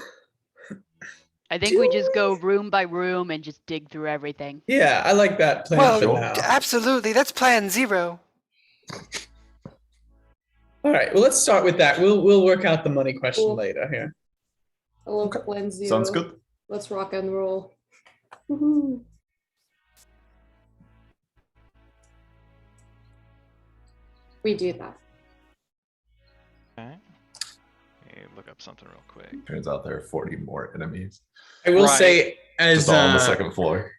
I think we just go room by room and just dig through everything. Yeah, I like that plan Well, for now. absolutely. That's plan 0. All right, well, let's start with that. We'll work out the money question Cool. later here. I love Okay. plan 0. Sounds good. Let's rock and roll. Woohoo. We do that. Okay. Let me look up something real quick. Turns out there are 40 more enemies. I will Right. say, as Just all on the second floor.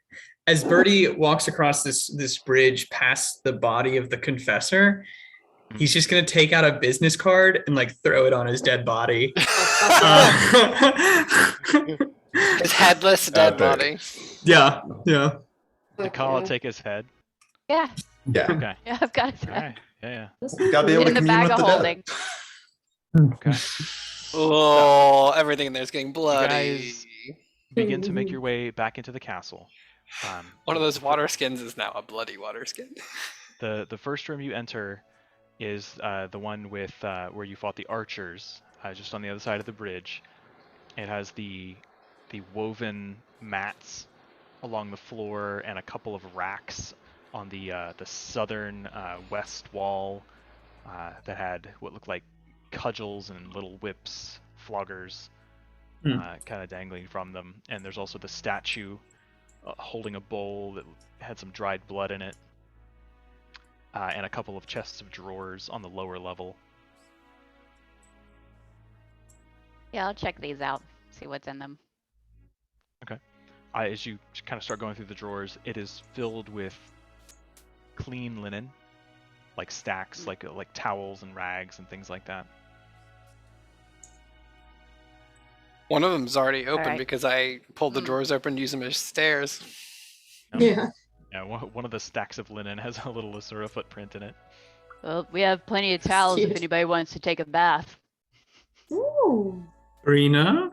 as Birdie walks across this bridge past the body of the confessor, he's just gonna take out a business card and like throw it on his dead body. His headless dead Epic. body. Yeah. Did Fuck Kala yeah. take his head? Yeah, Yeah. Okay. yeah, I've got it. All right. Yeah. You gotta be able to In the commune bag with of the holding. dead. Okay. Oh, everything in there's getting bloody. guys- Begin to make your way back into the castle. One of those water skins is now a bloody water skin. The first room you enter is the one with where you fought the archers, just on the other side of the bridge. It has the woven mats along the floor and a couple of racks on the southern west wall that had what looked like cudgels and little whips, floggers, kind of dangling from them. And there's also the statue holding a bowl that had some dried blood in it, and a couple of chests of drawers on the lower level. Yeah, I'll check these out. See what's in them. As you kind of start going through the drawers, it is filled with clean linen, like stacks, like towels and rags and things like that. One of them's already open Alright. because I pulled the drawers open and used them as stairs. Yeah. Yeah, one of the stacks of linen has a little Asura footprint in it. Well, we have plenty of towels if Cute. anybody wants to take a bath. Ooh. Brina?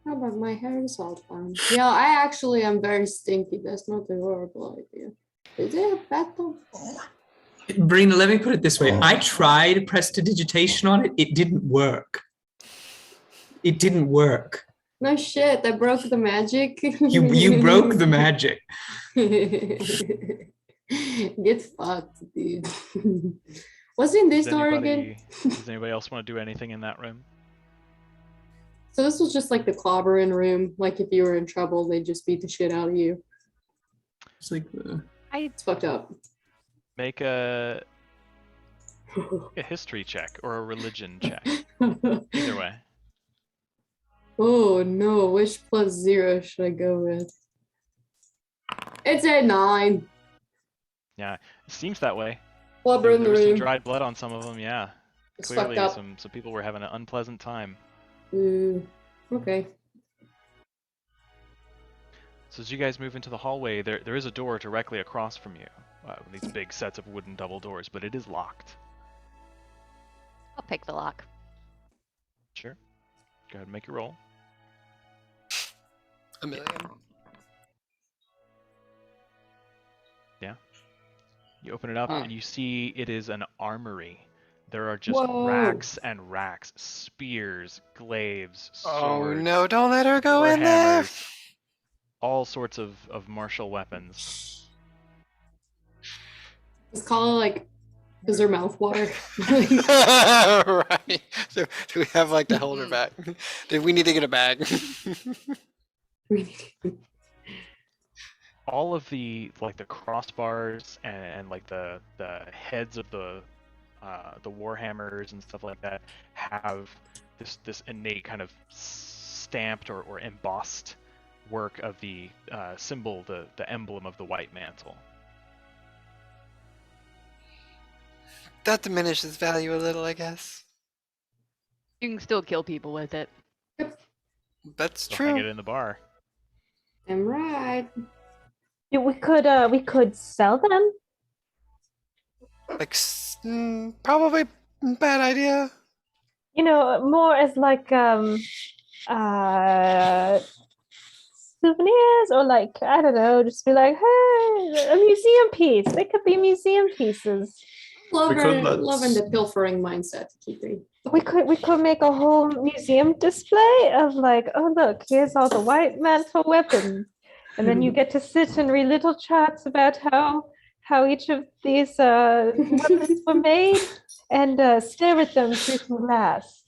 How about my hair is all fine? Yeah, I actually am very stinky. That's not a horrible idea. Is it a battle? Brina, let me put it this way. I tried prestidigitation on it. It didn't work. It didn't work. No shit, I broke the magic. You broke the magic. Get fucked, dude. What's in this door again? Does anybody else want to do anything in that room? So this was just like the clobbering room. Like if you were in trouble, they'd just beat the shit out of you. It's like It's fucked up. Make a history check or a religion check. Either way. Oh no, which +0 should I go with? It's a 9. Yeah, it seems that way. Flubber in the There was some room. dried blood on some of them. Yeah, It's clearly fucked up. some people were having an unpleasant time. Okay. So as you guys move into the hallway, there is a door directly across from you. With these big sets of wooden double doors, but it is locked. I'll pick the lock. Sure. Go ahead and make your roll. A million. You open it up Huh. and you see it is an armory. There are just Whoa. racks and racks, spears, glaives, Oh swords, no, don't let her go in there. warhammers, all sorts of martial weapons. It's called like, is there mouth water? Right. So do we have like to hold her back? Did we need to get a bag? All of the crossbars and like the heads of the warhammers and stuff like that have this innate kind of stamped or embossed work of the symbol, the emblem of the white mantle. That diminishes value a little, I guess. You can still kill people with it. That's So hang it true. in the bar. I'm right. Yeah, we could sell them. Like, probably Bad idea. You know, more as like souvenirs, or like, I don't know, just be like, hey, a museum piece. They could be museum pieces. Loving the pilfering mindset, Kiki. We could make a whole museum display of like, oh look, here's all the white mantle weapons, and then you get to sit and read little charts about how each of these weapons were made, and stare at them through some glass.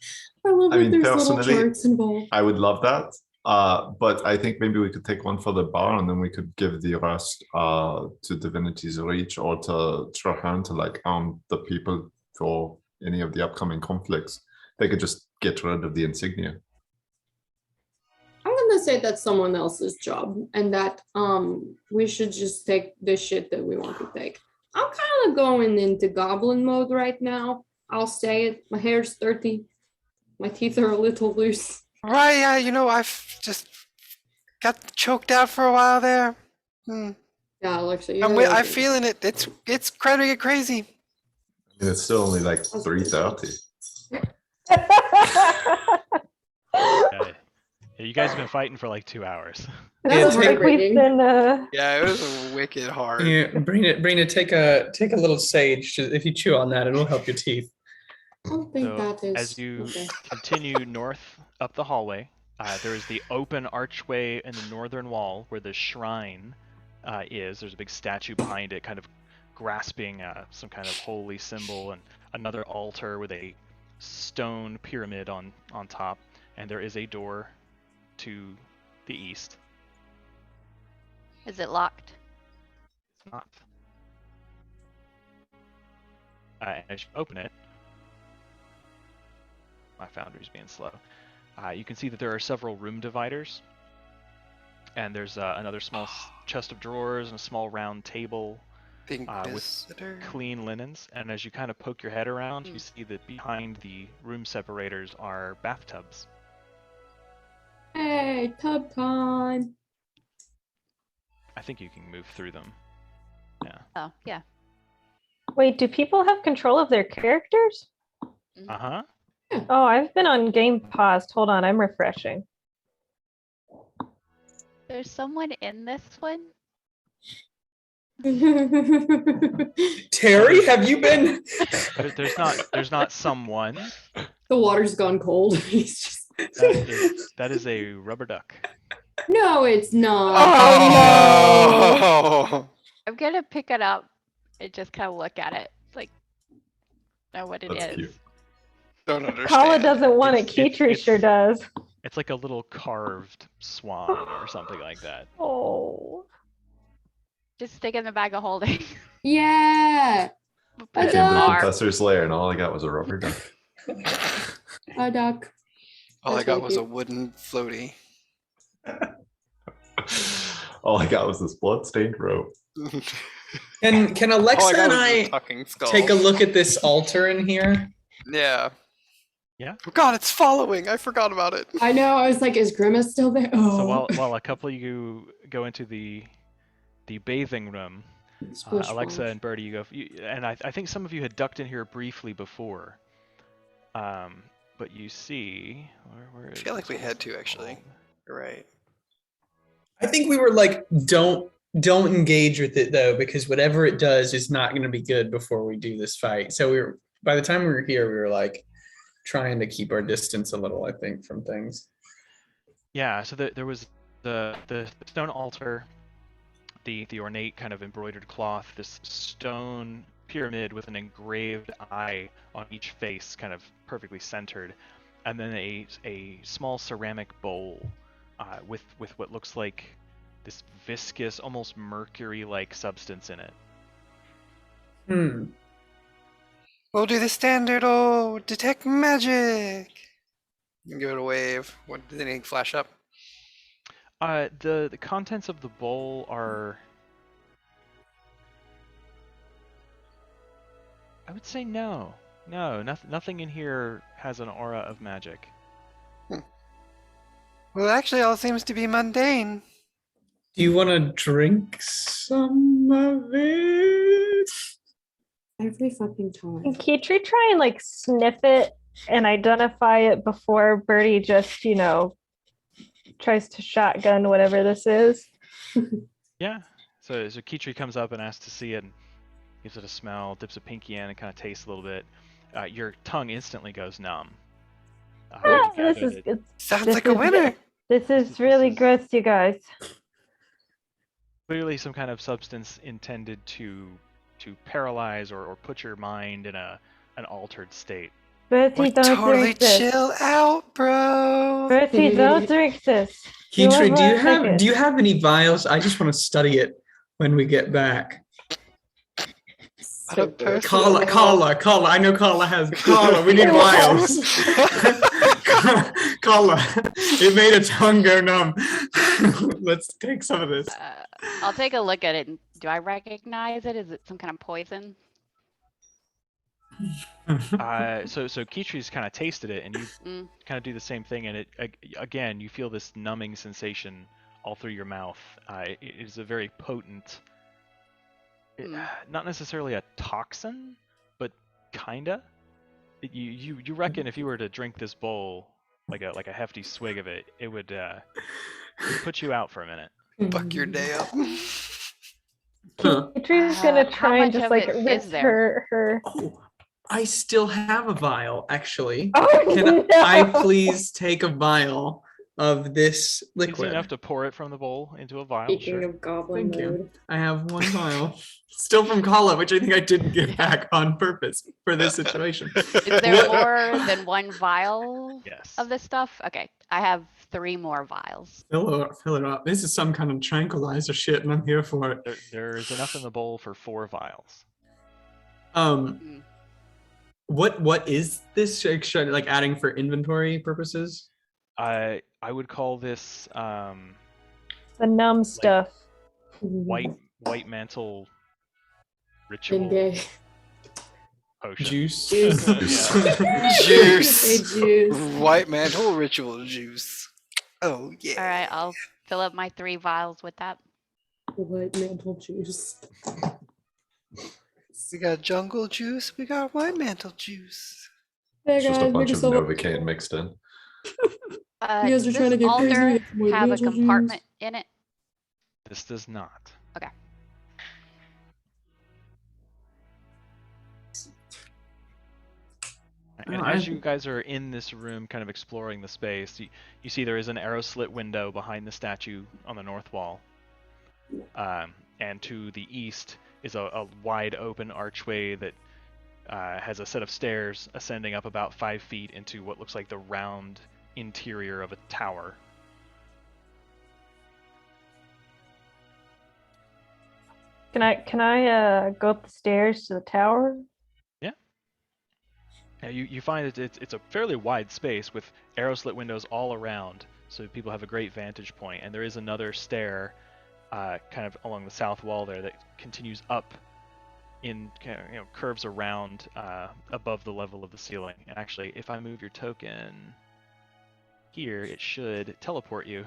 I love I that mean, there's little personally, charts involved. I would love that. But I think maybe we could take one for the bar and then we could give the rest to Divinity's Reach or to Trahan to like arm the people for any of the upcoming conflicts. They could just get rid of the insignia. I'm gonna say that's someone else's job, and that we should just take the shit that we want to take. I'm kind of going into goblin mode right now. I'll say it. My hair's dirty. My teeth are a little loose. Right, yeah, you know, I've just got choked out for a while there. Yeah, Alexa, I'm feeling it. It's kind of crazy. And it's still only like 3:30. Yeah, you guys have been fighting for like 2 hours. That's heartbreaking. Yeah, it was wicked hard. Yeah, Brina, take a little sage. If you chew on that, it'll help your teeth. I don't think that is. As you okay. continue north up the hallway, there is the open archway in the northern wall where the shrine is. There's a big statue behind it, kind of grasping some kind of holy symbol, and another altar with a stone pyramid on top. And there is a door to the east. Is it locked? It's not. And as you open it, my foundry's being slow. You can see that there are several room dividers, and there's another small chest of drawers and a small round table with clean linens. And as you kind of poke your head around, you see that behind the room separators are bathtubs. Hey, tub time. I think you can move through them. Yeah. Oh, yeah. Wait, do people have control of their characters? Uh-huh. Oh, I've been on game paused. Hold on, I'm refreshing. There's someone in this one? Terry, have you been? There's not someone. The water's gone cold. He's just... that is a rubber duck. No, it's not. Oh, no! I'm gonna pick it up and just kind of look at it. It's like, know what it That's is. cute. Don't understand. Kala doesn't want it. Kitri sure does. It's like a little carved swan or something like that. Oh. Just stick it in the bag of holding. Yeah. I A came to the duck. professor's lair and all I got was a rubber duck. A duck. All I That's got really was a cute. wooden floaty. All I got was this bloodstained rope. Can Alexa All I got and was a I talking skull. take a look at this altar in here? Yeah. Yeah. Oh God, it's following. I forgot about it. I know. I was like, is Grimace still there? Oh. So while a couple of you go into the bathing room, Splish Alexa splash. and Birdie, you go. And I think some of you had ducked in here briefly before. But you see, where I is feel like this we had to actually. called? You're right. I think we were like, don't engage with it though, because whatever it does is not going to be good before we do this fight. So by the time we were here, we were like trying to keep our distance a little, I think, from things. Yeah. So there was the stone altar, the ornate kind of embroidered cloth, this stone pyramid with an engraved eye on each face, kind of perfectly centered, and then a small ceramic bowl with what looks like this viscous, almost mercury-like substance in it. We'll do the standard old detect magic. You can give it a wave. What did anything flash up? The contents of the bowl are, I would say no, nothing in here has an aura of magic. Well, actually, all seems to be mundane. Do you want to drink some of it? Every fucking time. Can Kitri try and like sniff it and identify it before Birdie just, tries to shotgun whatever this is? Yeah. So Kitri comes up and asks to see it and gives it a smell, dips a pinky in and kind of tastes a little bit. Your tongue instantly goes numb. Sounds like a winner. This is really gross, you guys. Clearly some kind of substance intended to paralyze or put your mind in an altered state. Bertie, don't Totally drink this. chill out, bro. Bertie, don't drink this. Kitri, do you have any vials? I just want to study it when we get back. Carla. I know Carla has. Carla, we need vials. Carla, it made a tongue go numb. Let's take some of this. I'll take a look at it. Do I recognize it? Is it some kind of poison? So Kitri's kind of tasted it, and you kind of do the same thing, and again you feel this numbing sensation all through your mouth. It is a very potent, not necessarily a toxin, but kinda. You reckon if you were to drink this bowl, like a hefty swig of it, it would put you out for a minute. Fuck your day up. Kitri's gonna try and just like rinse her. Oh, I still have a vial, actually. Oh, Can I please take a vial of this liquid? Easy enough to pour it from the bowl into a vial. Speaking of goblin Thank mode. you. I have one vial. Still from Kala, which I think I didn't give back on purpose for this situation. Is there more than one vial Yes. of this stuff? Okay, I have 3 more vials. Fill it up. This is some kind of tranquilizer shit, and I'm here for it. There's enough in the bowl for 4 vials. What is this? Like adding for inventory purposes? I would call this The numb stuff. white mantle ritual potion. Juice. Juice. White mantle ritual juice. Oh yeah. All right, I'll fill up my 3 vials with that. White mantle juice. We got jungle juice. We got white mantle juice. Hey It's just a guys, bunch make of yourself Novocaine mixed in. You guys Does are trying to this get crazy altar with white have a mantle juice? compartment in it? This does not. Okay. And as you guys are in this room kind of exploring the space, you see there is an arrow slit window behind the statue on the north wall. And to the east is a wide open archway that has a set of stairs ascending up about 5 feet into what looks like the round interior of a tower. Can I go up the stairs to the tower? Yeah, you find it's a fairly wide space with arrow slit windows all around, so people have a great vantage point. And there is another stair kind of along the south wall there that continues up curves around above the level of the ceiling. And actually, if I move your token here, it should teleport you.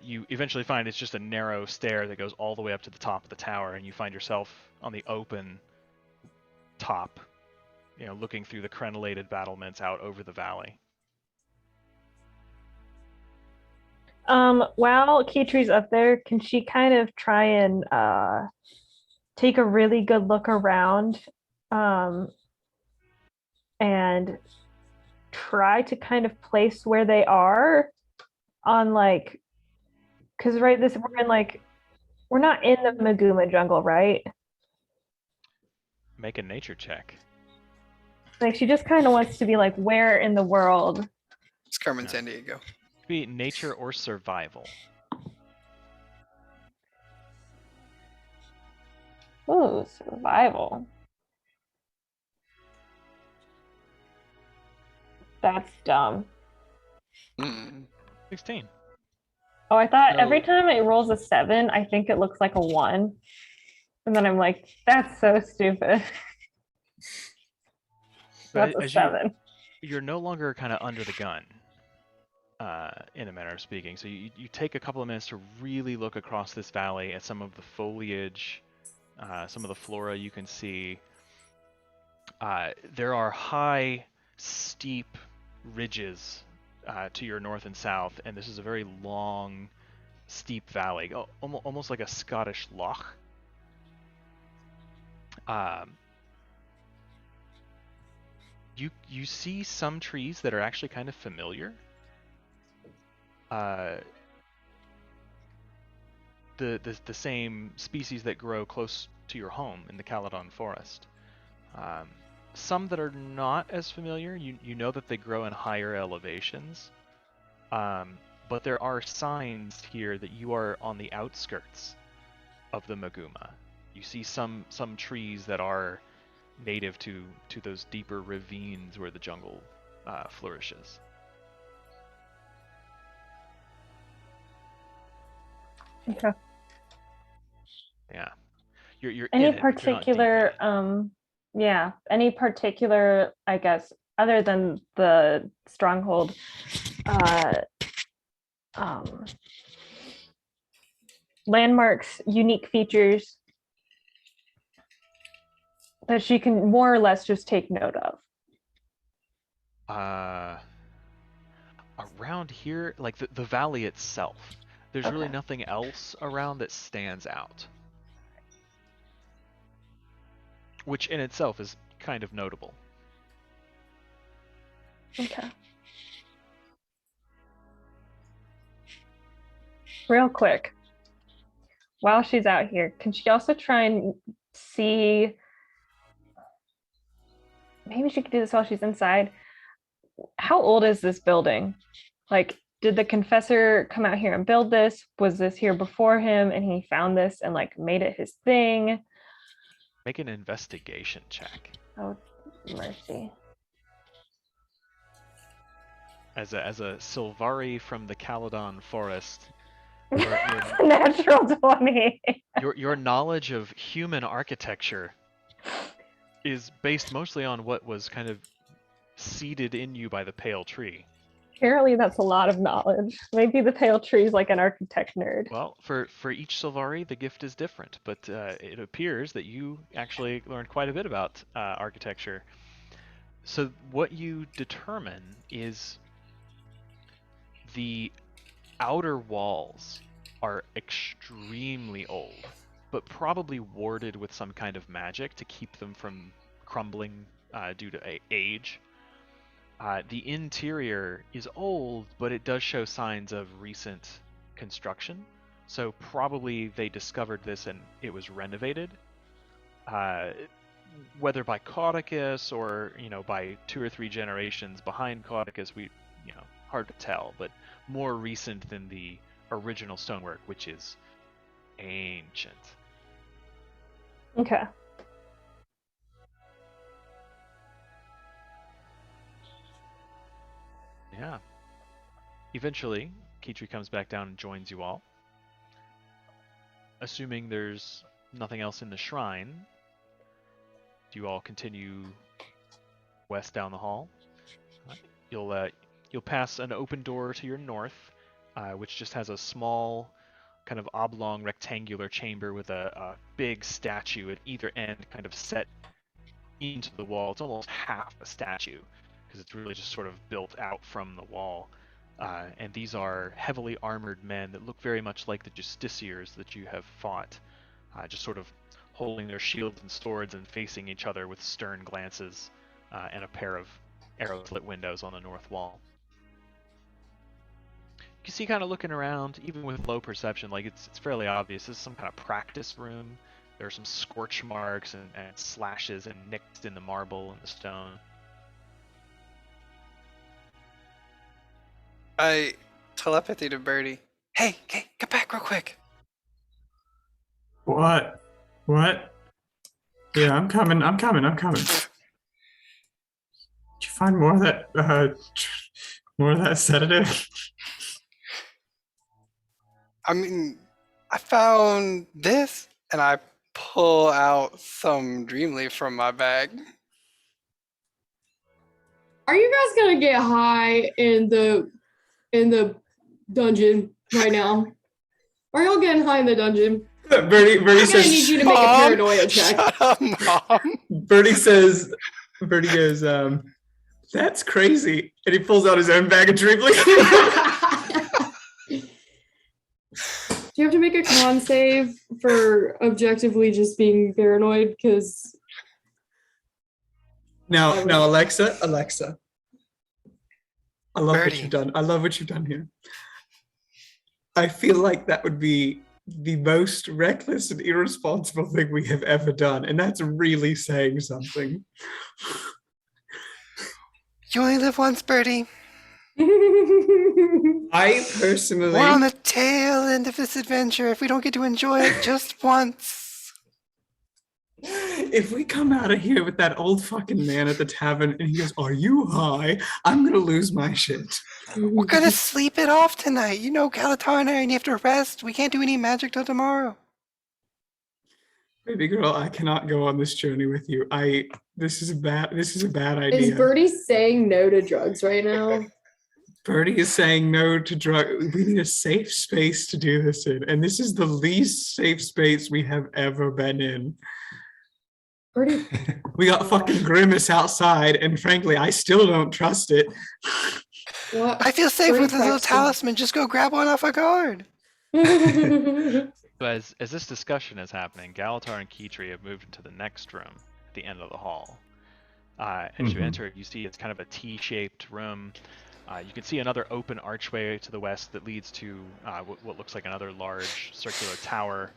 You eventually find it's just a narrow stair that goes all the way up to the top of the tower, and you find yourself on the open top, looking through the crenellated battlements out over the valley. While Kitri's up there, can she kind of try and take a really good look around and try to kind of place where they are on because we're not in the Maguma jungle, right? Make a nature check. She just kind of wants to be where in the world? It's Carmen San Diego. Be nature or survival. Ooh, survival. That's dumb. 16. Oh, I thought No. every time it rolls a 7, I think it looks like a 1. And then I'm like, that's so stupid. But That's a as 7. You're no longer kind of under the gun, in a manner of speaking. So you take a couple of minutes to really look across this valley at some of the foliage some of the flora you can see. There are high, steep ridges to your north and south, and this is a very long, steep valley, almost like a Scottish loch. You see some trees that are actually kind of familiar. The same species that grow close to your home in the Caledon forest. Some that are not as familiar, you know that they grow in higher elevations, but there are signs here that you are on the outskirts of the Maguma. You see some trees that are native to those deeper ravines where the jungle flourishes. Okay. Yeah. You're Any in it, but you're not deep in particular it. any particular, I guess, other than the stronghold landmarks, unique features that she can more or less just take note of? Around here, like the valley itself, there's really Okay. nothing else around that stands out, which in itself is kind of notable. Okay. Real quick, while she's out here, can she also try and see, maybe she could do this while she's inside, how old is this building? Like, did the confessor come out here and build this? Was this here before him and he found this and like made it his thing? Make an investigation check. Oh, mercy. As a Sylvari from the Caledon forest, Natural 20. your knowledge of human architecture is based mostly on what was kind of seeded in you by the pale tree. Apparently that's a lot of knowledge. Maybe the pale tree is like an architect nerd. Well, for each Sylvari, the gift is different, but it appears that you actually learned quite a bit about architecture. So what you determine is the outer walls are extremely old, but probably warded with some kind of magic to keep them from crumbling due to age. The interior is old, but it does show signs of recent construction. So probably they discovered this and it was renovated. Whether by Caudecus or, by 2 or 3 generations behind Caudecus, hard to tell, but more recent than the original stonework, which is ancient. Okay. Yeah. Eventually, Kitri comes back down and joins you all. Assuming there's nothing else in the shrine, do you all continue west down the hall? You'll pass an open door to your north, which just has a small, kind of oblong rectangular chamber with a big statue at either end, kind of set into the wall. It's almost half a statue, because it's really just sort of built out from the wall. And these are heavily armored men that look very much like the justiciars that you have fought, just sort of holding their shields and swords and facing each other with stern glances, and a pair of arrow-lit windows on the north wall. You can see, kind of looking around, even with low perception, like it's fairly obvious this is some kind of practice room. There are some scorch marks and slashes and nicks in the marble and the stone. I telepathy to Birdie. Hey, get back real quick. What? Yeah, I'm coming. Did you find more of that sedative? I mean, I found this, and I pull out some Dreamleaf from my bag. Are you guys gonna get high in the dungeon right now? Are y'all getting high in the dungeon? Bertie I'm gonna says, need you to make a paranoia check. Shut up, Mom. Bertie goes, that's crazy. And he pulls out his own bag of tree bleach. Do you have to make a con save for objectively just being paranoid? Because Now, Alexa. I love what Bertie. you've done. I love what you've done here. I feel like that would be the most reckless and irresponsible thing we have ever done. And that's really saying something. You only live once, Bertie. I personally... We're on the tail end of this adventure if we don't get to enjoy it just once. If we come out of here with that old fucking man at the tavern and he goes, "Are you high?" I'm gonna lose my shit. We're gonna sleep it off tonight. You know, Calatar and I have to rest. We can't do any magic till tomorrow. Baby girl, I cannot go on this journey with you. This is a bad idea. is Bertie saying no to drugs right now? Bertie is saying no to drugs. We need a safe space to do this in. And this is the least safe space we have ever been in. Bertie, We got fucking Grimace outside, and frankly, I still don't trust it. what? I feel safe Bertie with the little Paxton. talisman. Just go grab one off a guard. So as this discussion is happening, Galatar and Kitri have moved into the next room at the end of the hall. As you enter, you see it's kind of a T-shaped room. You can see another open archway to the west that leads to what looks like another large circular tower.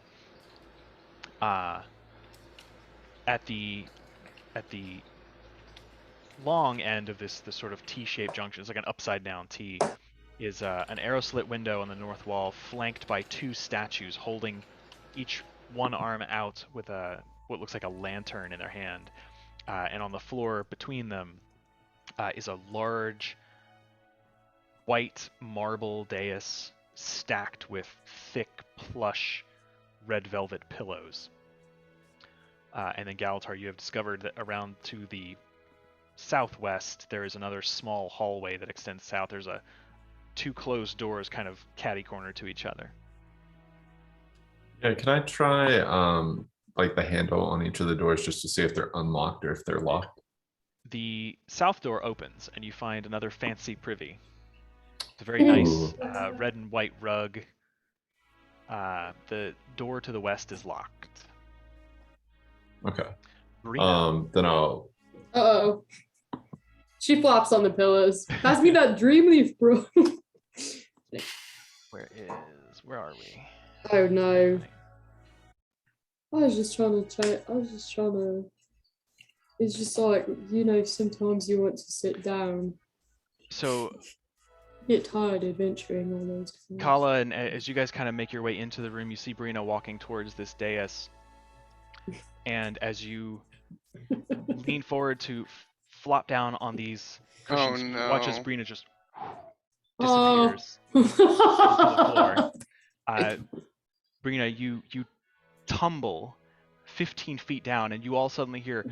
At the long end of this sort of T-shaped junction, it's like an upside down T, is an arrow slit window on the north wall, flanked by two statues holding each one arm out with what looks like a lantern in their hand. And on the floor between them is a large white marble dais stacked with thick, plush, red velvet pillows. And then Galatar, you have discovered that around to the southwest, there is another small hallway that extends south. There's two closed doors kind of catty-corner to each other. Yeah, can I try like the handle on each of the doors just to see if they're unlocked or if they're locked? The south door opens, and you find another fancy privy. It's a very nice red and white rug. The door to the west is locked. Okay. Brina, Then I'll... Uh-oh. She flops on the pillows. Pass me that dream leaf, bro. where are we? Oh no. I was just trying to. It's just like, sometimes you want to sit down. So Get tired adventuring all those things. Kala, and as you guys kind of make your way into the room, you see Brina walking towards this dais. And as you lean forward to flop down on these cushions, you watch as Brina just disappears into the floor. Brina, you tumble 15 feet down, and you all suddenly hear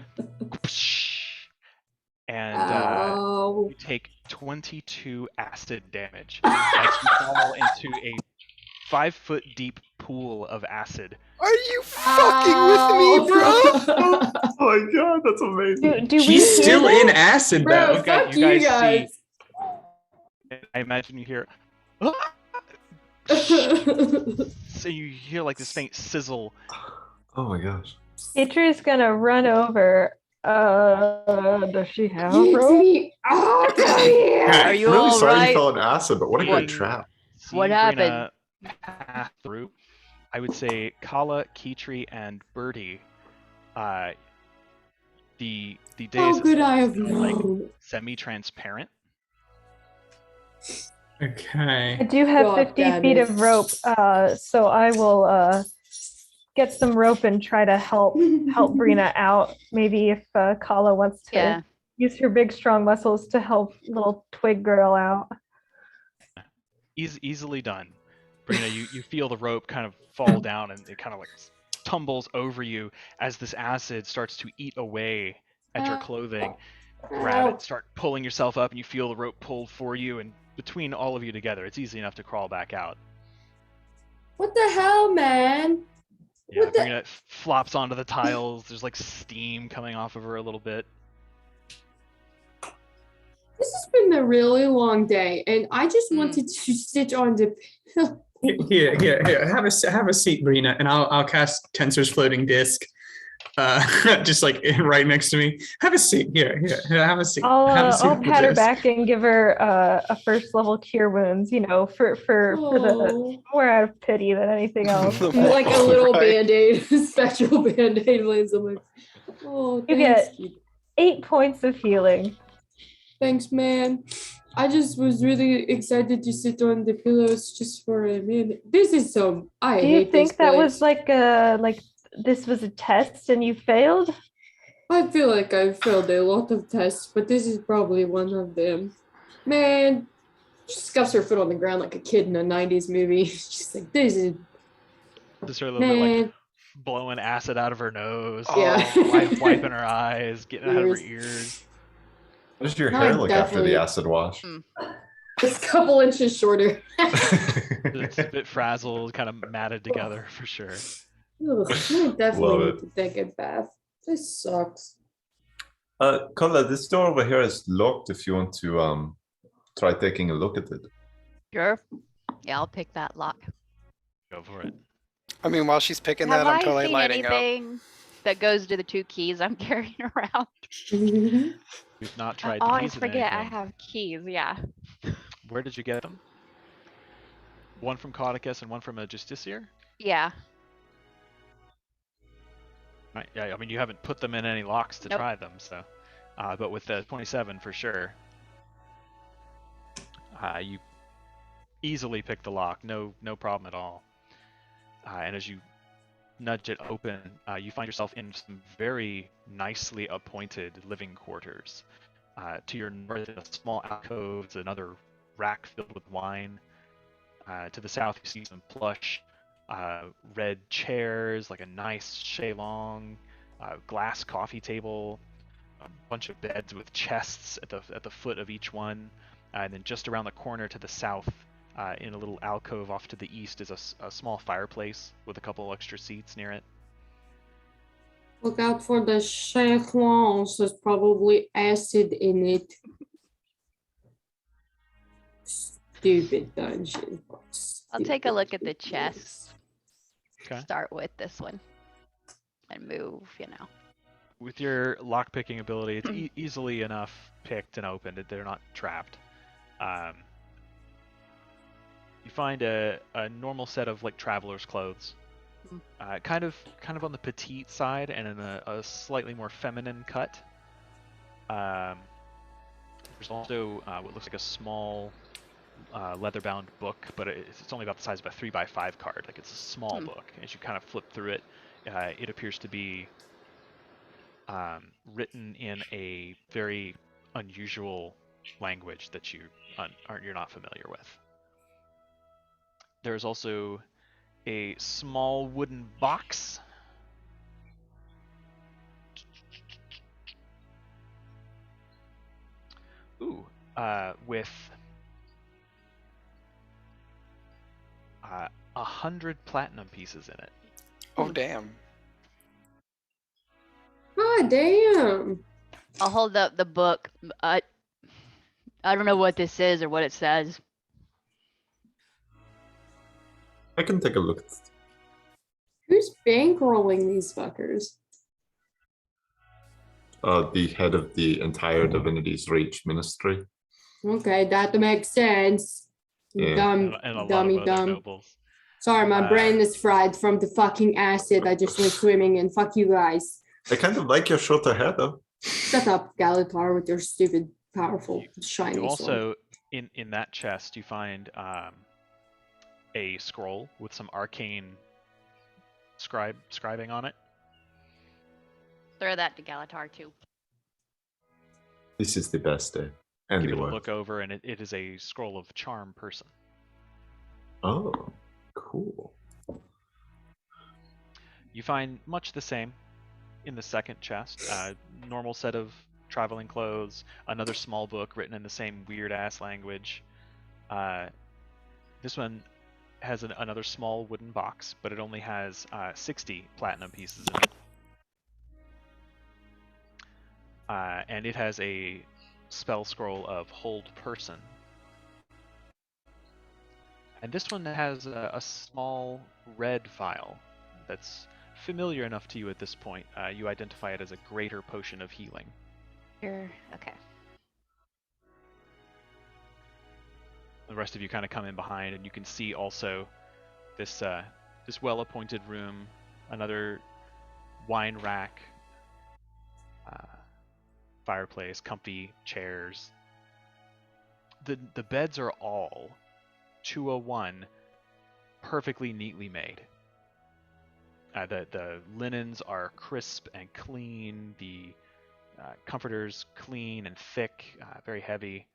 and you take 22 acid damage as you fall into a 5-foot deep pool of acid. Are you fucking with me, bro? Oh my god, that's amazing. Do we He's hear still this? in acid, Bro, though. fuck you you guys guys. I imagine you hear so you hear like this faint sizzle. Oh my gosh. Itri's gonna run over. Does she have Get rope? me out of here! Are you really all sorry right? you fell in acid, but what a What? great trap. What See happened? Brina pass through. I would say Kala, Kitri, and Birdie. The days How could I have like known? semi-transparent. Okay. I do have God 50 damn feet it. of rope, so I will get some rope and try to help Brina out. Maybe if Kala wants to Yeah. use her big strong muscles to help little twig girl out. Easily done. Brina, you feel the rope kind of fall down, and it kind of like tumbles over you as this acid starts to eat away at your clothing. Grab it, start pulling yourself up, and you feel the rope pulled for you, and between all of you together, it's easy enough to crawl back out. What the hell, man? Yeah, What the- Brina flops onto the tiles. There's like steam coming off of her a little bit. This has been a really long day, and I just wanted to sit on the pillow. Here. Have a seat, Brina, and I'll cast Tensor's floating disc. Just like right next to me. Have a seat. Here. Have a seat. Have a seat I'll with pat her this. back and give her a first level cure wounds. You know, for the Oh. more out of pity than anything else. Like a little band-aid, special band-aid lands on my. Oh, You thanks. get 8 points of healing. Thanks, man. I just was really excited to sit on the pillows just for a minute. This is so. I Do you hate think this that place. was like this was a test and you failed? I feel like I failed a lot of tests, but this is probably one of them. Man, she scuffs her foot on the ground like a kid in a 90s movie. She's like, this is. Just her a little bit like Man. blowing acid out of her nose. Yeah. Wiping her eyes, getting out of her ears. What does your No, hair I look after the definitely- acid wash? It's a couple inches shorter. It's a bit frazzled, kind of matted together for sure. Ugh, I definitely Love need it. to take a bath. This sucks. Kola, this door over here is locked if you want to try taking a look at it. Sure. Yeah, I'll pick that lock. Go for it. I mean, while she's picking Have that, I'm I totally seen lighting up. anything that goes to the 2 keys I'm carrying around? We've not tried I keys always in forget I anything. have keys, yeah. Where did you get them? One from Caudecus and one from a Justiciar? Yeah. Right. Yeah, I mean, you haven't put them in any locks to Nope. try them, so. But with the 27 for sure, you easily pick the lock, no problem at all. And as you nudge it open, you find yourself in some very nicely appointed living quarters. To your north, a small alcove, another rack filled with wine. To the south, you see some plush red chairs, like a nice shalong, glass coffee table, a bunch of beds with chests at the foot of each one, and then just around the corner to the south, in a little alcove off to the east, is a small fireplace with a couple extra seats near it. Look out for the chalons. There's probably acid in it. Stupid dungeon. I'll take a look at the chest. Okay. Start with this one. And move, you know. With your lockpicking ability, it's easily enough picked and opened. They're not trapped. You find a normal set of like traveler's clothes, kind of on the petite side and in a slightly more feminine cut. There's also what looks like a small leather-bound book, but it's only about the size of a 3x5 card. Like it's a small book. As you kind of flip through it, it appears to be written in a very unusual language that you're not familiar with. There's also a small wooden box. Ooh, with 100 platinum pieces in it. Oh, damn. Ah, damn. I'll hold up the book. I don't know what this is or what it says. I can take a look. Who's bankrolling these fuckers? The head of the entire Divinity's Reach ministry. Okay, that makes sense. Yeah. Dumb, And a lot dummy, of other dumb. nobles. Sorry, my brain is fried from the fucking acid I just went swimming in. Fuck you guys. I kind of like your shorter hair though. Shut up, Galatar, with your stupid, powerful, shiny You sword. also, in that chest, you find a scroll with some arcane scribing on it. Throw that to Galatar too. This is the best day. And Give the it a worst. look over, and it is a scroll of charm person. Oh, cool. You find much the same in the second chest. Normal set of traveling clothes, another small book written in the same weird ass language. This one has another small wooden box, but it only has 60 platinum pieces in it. And it has a spell scroll of Hold Person. And this one has a small red vial that's familiar enough to you at this point. You identify it as a Greater Potion of Healing. Here, okay. The rest of you kind of come in behind, and you can see also this this well-appointed room, another wine rack, fireplace, comfy chairs. The beds are all 201, perfectly neatly made. The linens are crisp and clean. The comforters clean and thick, very heavy.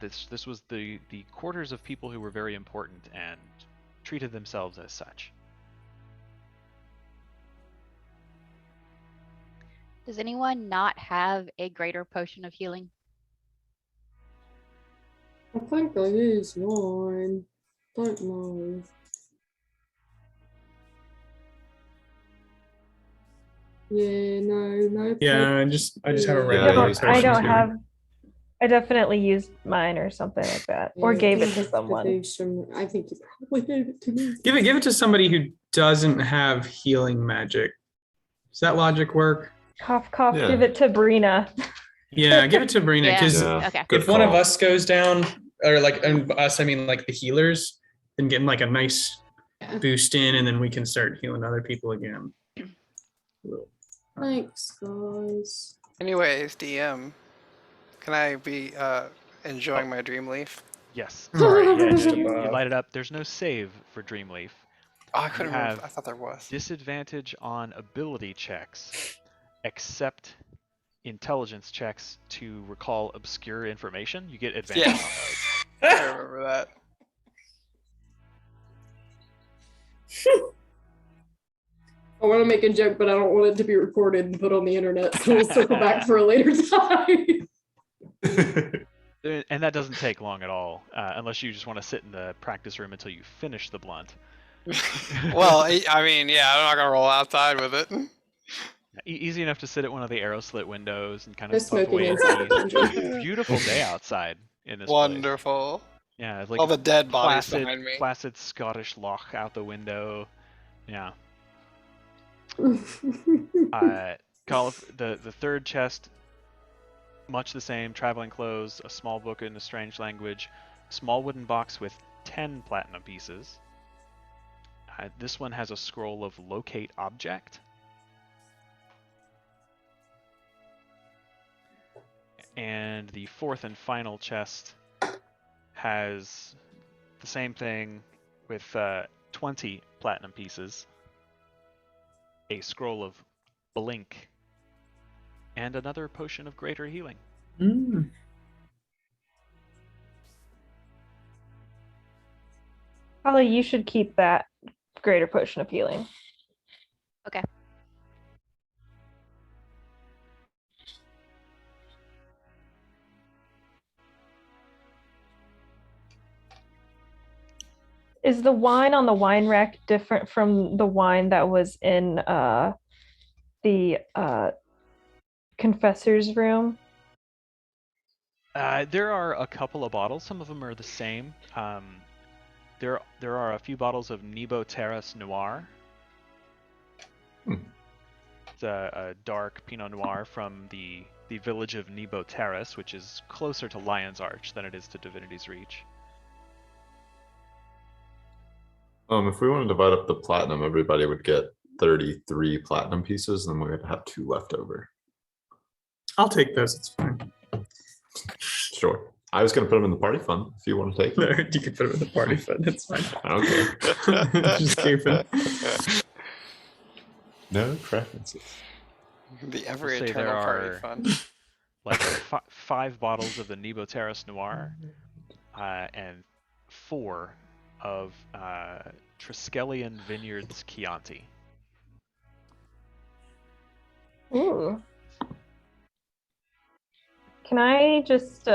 This was the quarters of people who were very important and treated themselves as such. Does anyone not have a greater potion of healing? I think there is one. Don't know. Yeah, no. Yeah, I just have a Yeah, regular. use I don't potions here. have. I definitely used mine or something like that, or Yeah, gave you it to have someone. do I think you probably gave it to me. Give it to somebody who doesn't have healing magic. Does that logic work? Cough, cough. Yeah. Give it to Brina. Yeah, give it to Brina Yeah. because Okay. Good if one of call. us goes down, or like and us, I mean like the healers, then getting like a nice Yeah. boost in, and then we can start healing other people again. Thanks, guys. Anyways, DM, can I be enjoying my dream leaf? Yes. Oh, Sorry. Yeah, Mr. you Bob. light it up. There's no save for Dreamleaf. Oh, I couldn't remember. have I thought there was. Disadvantage on ability checks, except intelligence checks to recall obscure information. You get advantage Yeah. on those. I remember that. I want to make a joke, but I don't want it to be recorded and put on the internet, so we'll circle back for a later time. And that doesn't take long at all, unless you just want to sit in the practice room until you finish the blunt. Well, I mean, yeah, I'm not gonna roll outside with it. Easy enough to sit at one of the arrow slit windows and kind No of puff smoking away at inside the the east. It's a beautiful day outside in this place. Wonderful. Yeah, it's like All the dead bodies placid, behind me. placid Scottish loch out the window. Yeah. The third chest, much the same. Traveling clothes, a small book in a strange language, small wooden box with 10 platinum pieces. This one has a scroll of locate object. And the fourth and final chest has the same thing with 20 platinum pieces, a scroll of blink, and another potion of greater healing. Mm. Holly, you should keep that greater potion of healing. Okay. Is the wine on the wine rack different from the wine that was in the confessor's room? There are a couple of bottles. Some of them are the same. There are a few bottles of Nebo Terrace Noir. It's a dark Pinot Noir from the village of Nebo Terrace, which is closer to Lion's Arch than it is to Divinity's Reach. If we want to divide up the platinum, everybody would get 33 platinum pieces, and then we would have 2 left over. I'll take those. It's fine. Sure. I was going to put them in the party fund if you want to take them. No, you can put them in the party fund. That's fine. Okay. Just keeping. No preferences. The ever Say eternal there party are fun. like 5 bottles of the Nebo Terrace Noir, and 4 of Triskelion Vineyards Chianti. Ooh. Can I just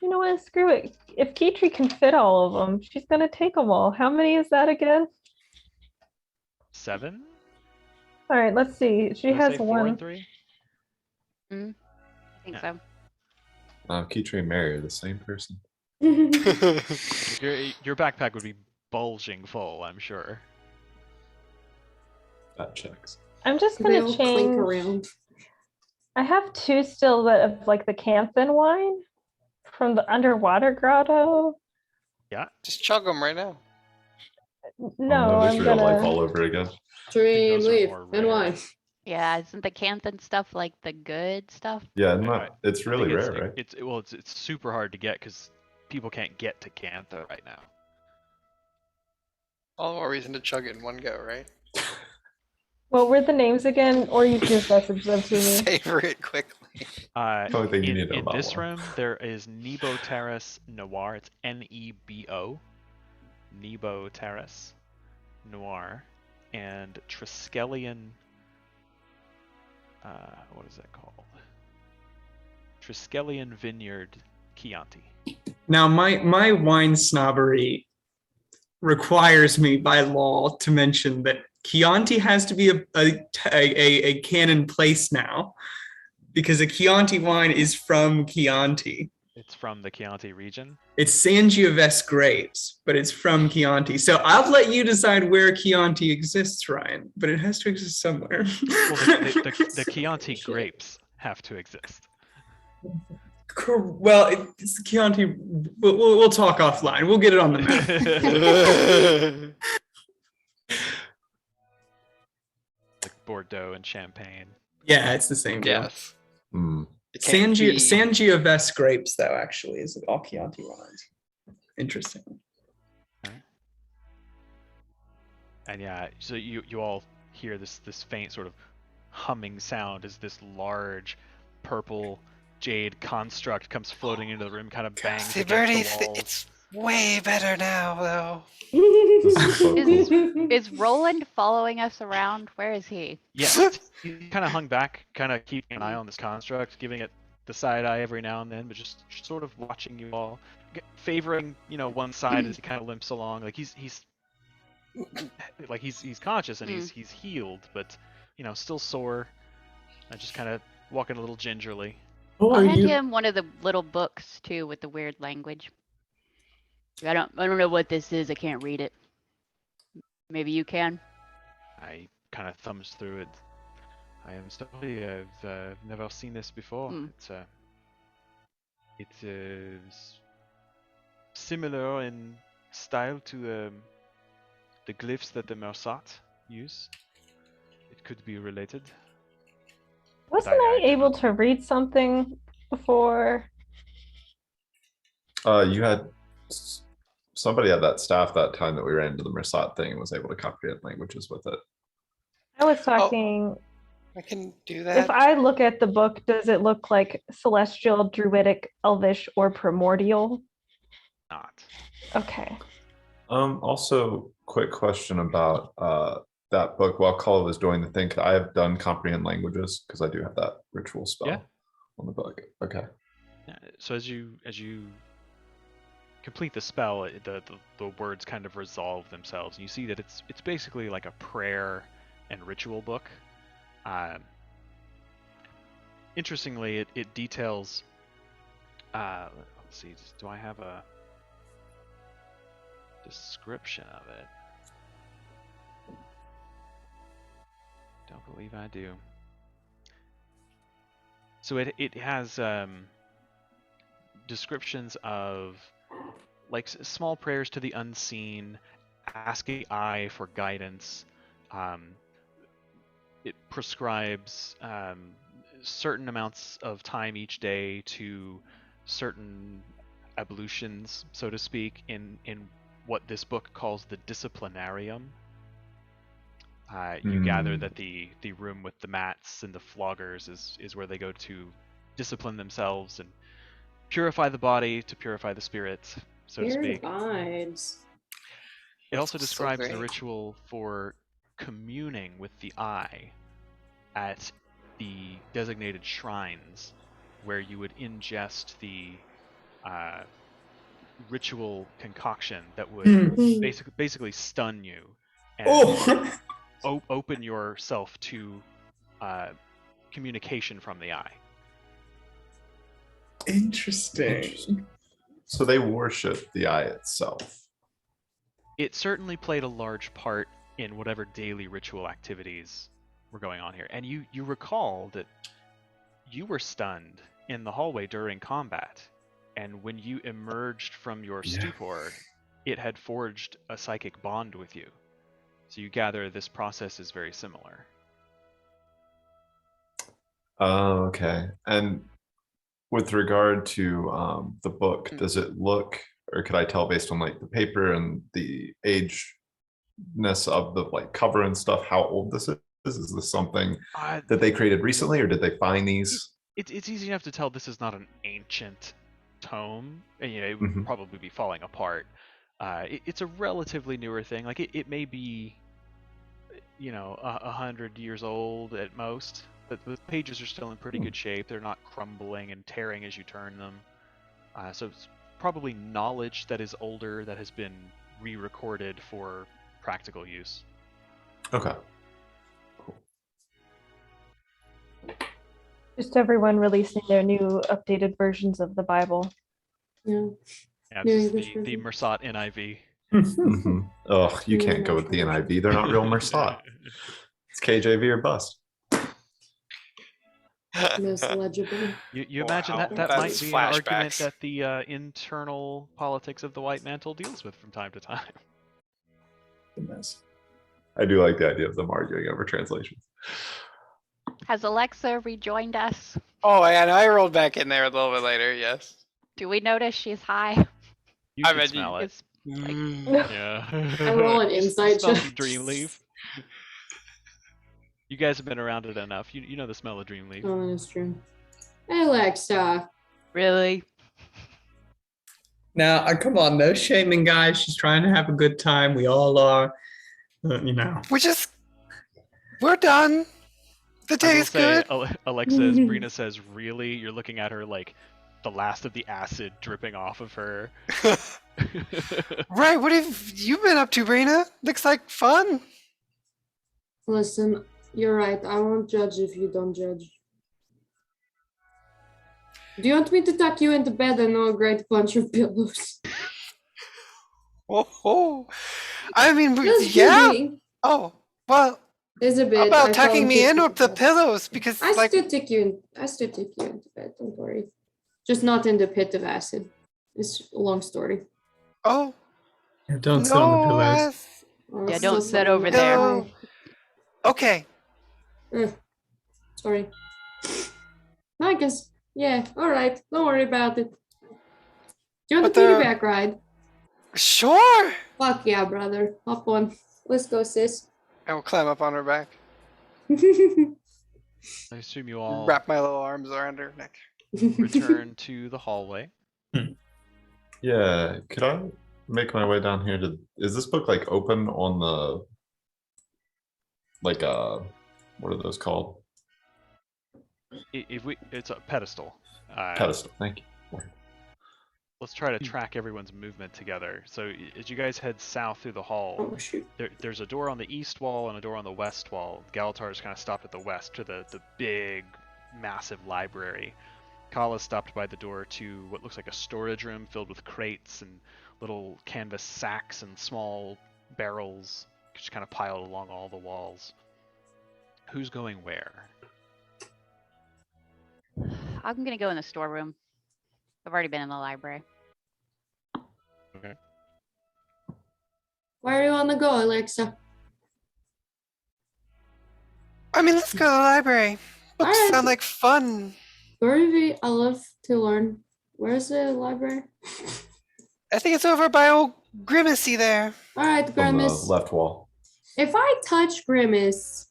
You know what? Screw it. If Kitri can fit all of them, she's gonna take them all. How many is that again? 7? All right, let's see. She Did I has say 4 one. and 3? I think Yeah. so. Kitri and Mary are the same person. Your backpack would be bulging full, I'm sure. That checks. I'm just They gonna all clink change. around. I have 2 still that of like the Canthan wine from the underwater grotto. Yeah. Just chug them right now. No, there's I'm real life gonna. all over again. Dream, those are leaf, more and rare. wine. Yeah, isn't the Canthan stuff like the good stuff? Yeah, Right. it's I really think rare, right? It's super hard to get because people can't get to Cantha right now. All the more reason to chug it in one go, right? What were the names again? Or you can just message them to me. Savor it quickly. The only thing you need to know In about this wine. room, there is Nebo Terrace Noir. It's Nebo. Nebo Terrace Noir. And Triskelion. What is that called? Triskelion Vineyard Chianti. Now, my wine snobbery requires me by law to mention that Chianti has to be a canon place now, because a Chianti wine is from Chianti. It's from the Chianti region. It's Sangiovese grapes, but it's from Chianti. So I'll let you decide where Chianti exists, Ryan, but it has to exist somewhere. Well, the Chianti grapes have to exist. Well, it's Chianti. We'll talk offline. We'll get it on the map. Like Bordeaux and Champagne. Yeah, it's the same deal. Yes. Mm. Sangiovese grapes, though, actually, is all Chianti wines. Interesting. And yeah, so you all hear this faint sort of humming sound as this large purple jade construct comes floating into the room, kind of bangs See, against Birdie, the walls. it's way better now, though. This is so cool. Is Roland following us around? Where is he? Yes, he kind of hung back, kind of keeping an eye on this construct, giving it the side eye every now and then, but just sort of watching you all, favoring one side as he kind of limps along. Like he's conscious and he's healed, but still sore. And just kind of walking a little gingerly. I'll hand him one of the little books too with the weird language. I don't know what this is. I can't read it. Maybe you can. I kind of thumbs through it. I am sorry, I've never seen this before. It's similar in style to the glyphs that the Mersat use. It could be related. Wasn't I able to read something before? You had somebody at that staff that time that we ran into the Mersat thing and was able to comprehend languages with it. I was talking. I can do that. If I look at the book, does it look like celestial, druidic, elvish, or primordial? Not. Okay. Also, quick question about that book. While Kala was doing the thing, could I have done comprehend languages? Because I do have that ritual spell on the book. Okay. Yeah, so as you complete the spell, the words kind of resolve themselves. And you see that it's basically like a prayer and ritual book. Interestingly, it details. Let's see. Do I have a description of it? Don't believe I do. So it has descriptions of like small prayers to the unseen, asking I for guidance. It prescribes certain amounts of time each day to certain ablutions, so to speak, in what this book calls the disciplinarium. You gather that the room with the mats and the floggers is where they go to discipline themselves and purify the body to purify the spirit, so to speak. Vibes. It also That's so describes the great. ritual for communing with the eye at the designated shrines where you would ingest the ritual concoction that would Mm. basically stun you and Oh, open yourself to communication from the eye. interesting. So they worship the eye itself. It certainly played a large part in whatever daily ritual activities were going on here. And you recall that you were stunned in the hallway during combat, and when you emerged from your stupor, it had forged a psychic bond with you. So you gather this process is very similar. Oh, okay. And with regard to the book, does it look, or could I tell based on like the paper and the ageness of the like cover and stuff how old this is? Is this something that they created recently, or did they find these? It's easy enough to tell this is not an ancient tome, and it would probably be falling apart. It's a relatively newer thing. Like it may be, 100 years old at most, but the pages are still in pretty good shape. They're not crumbling and tearing as you turn them. So it's probably knowledge that is older that has been re-recorded for practical use. Okay. Just everyone releasing their new updated versions of the Bible. Yeah. Yeah, New it's English the version. Mersat NIV. Oh, you can't go with the NIV. They're not real Mersat. It's KJV or bust. Most legible. You imagine Wow, that might that's be an argument flashbacks. that the internal politics of the White Mantle deals with from time to time. Goodness. I do like the idea of them arguing over translations. Has Alexa rejoined us? Oh, and I rolled back in there a little bit later. Yes. Do we notice she's high? You I can bet smell it. It's Yeah. I roll an insight Smell check. some dream leaf. You guys have been around it enough. You know the smell of dream leaf. Oh, that's true. Hey, Alexa. really. Now, come on, no shaming, guys. She's trying to have a good time. We all are. We're done. The day is good. Alexa, as Brina says, really? You're looking at her like the last of the acid dripping off of her. Right, what have you been up to, Brina? Looks like fun. Listen, you're right. I won't judge if you don't judge. Do you want me to tuck you into bed and know a great bunch of pillows? Oh. I mean, Just yeah. kidding. Oh, well, There's a bit. how about I tucking me in volunteered with to the do that. pillows? Because, I like, still take you into bed. Don't worry. Just not in the pit of acid. It's a long story. oh, Don't sit on the no, pillows. Oh, Yeah, it's don't still sit something over that- there. No. Okay. Sorry. No, I guess. Yeah, alright. Don't worry about it. Do you want But a piggyback ride? Sure. Fuck yeah, brother. Hop on. Let's go, sis. I will climb up on her back, I assume you all wrap my little arms around her neck. return to the hallway. Yeah, could I make my way down here to? Is this book like open on the like what are those called? It's a pedestal. Pedestal. Thank you. Let's try to track everyone's movement together. So as you guys head south through the hall, Oh, shoot. there's a door on the east wall and a door on the west wall. Galatar's kind of stopped at the west to the big, massive library. Kala's stopped by the door to what looks like a storage room filled with crates and little canvas sacks and small barrels just kind of piled along all the walls. Who's going where? I'm gonna go in the storeroom. I've already been in the library. Okay. Where do you want to go, Alexa? I mean, let's go to the library. Books Alright. sound like fun. Groovy. I love to learn. Where's the library? I think it's over by old Grimacy there. Alright, From the Grimace. left wall. If I touch Grimace,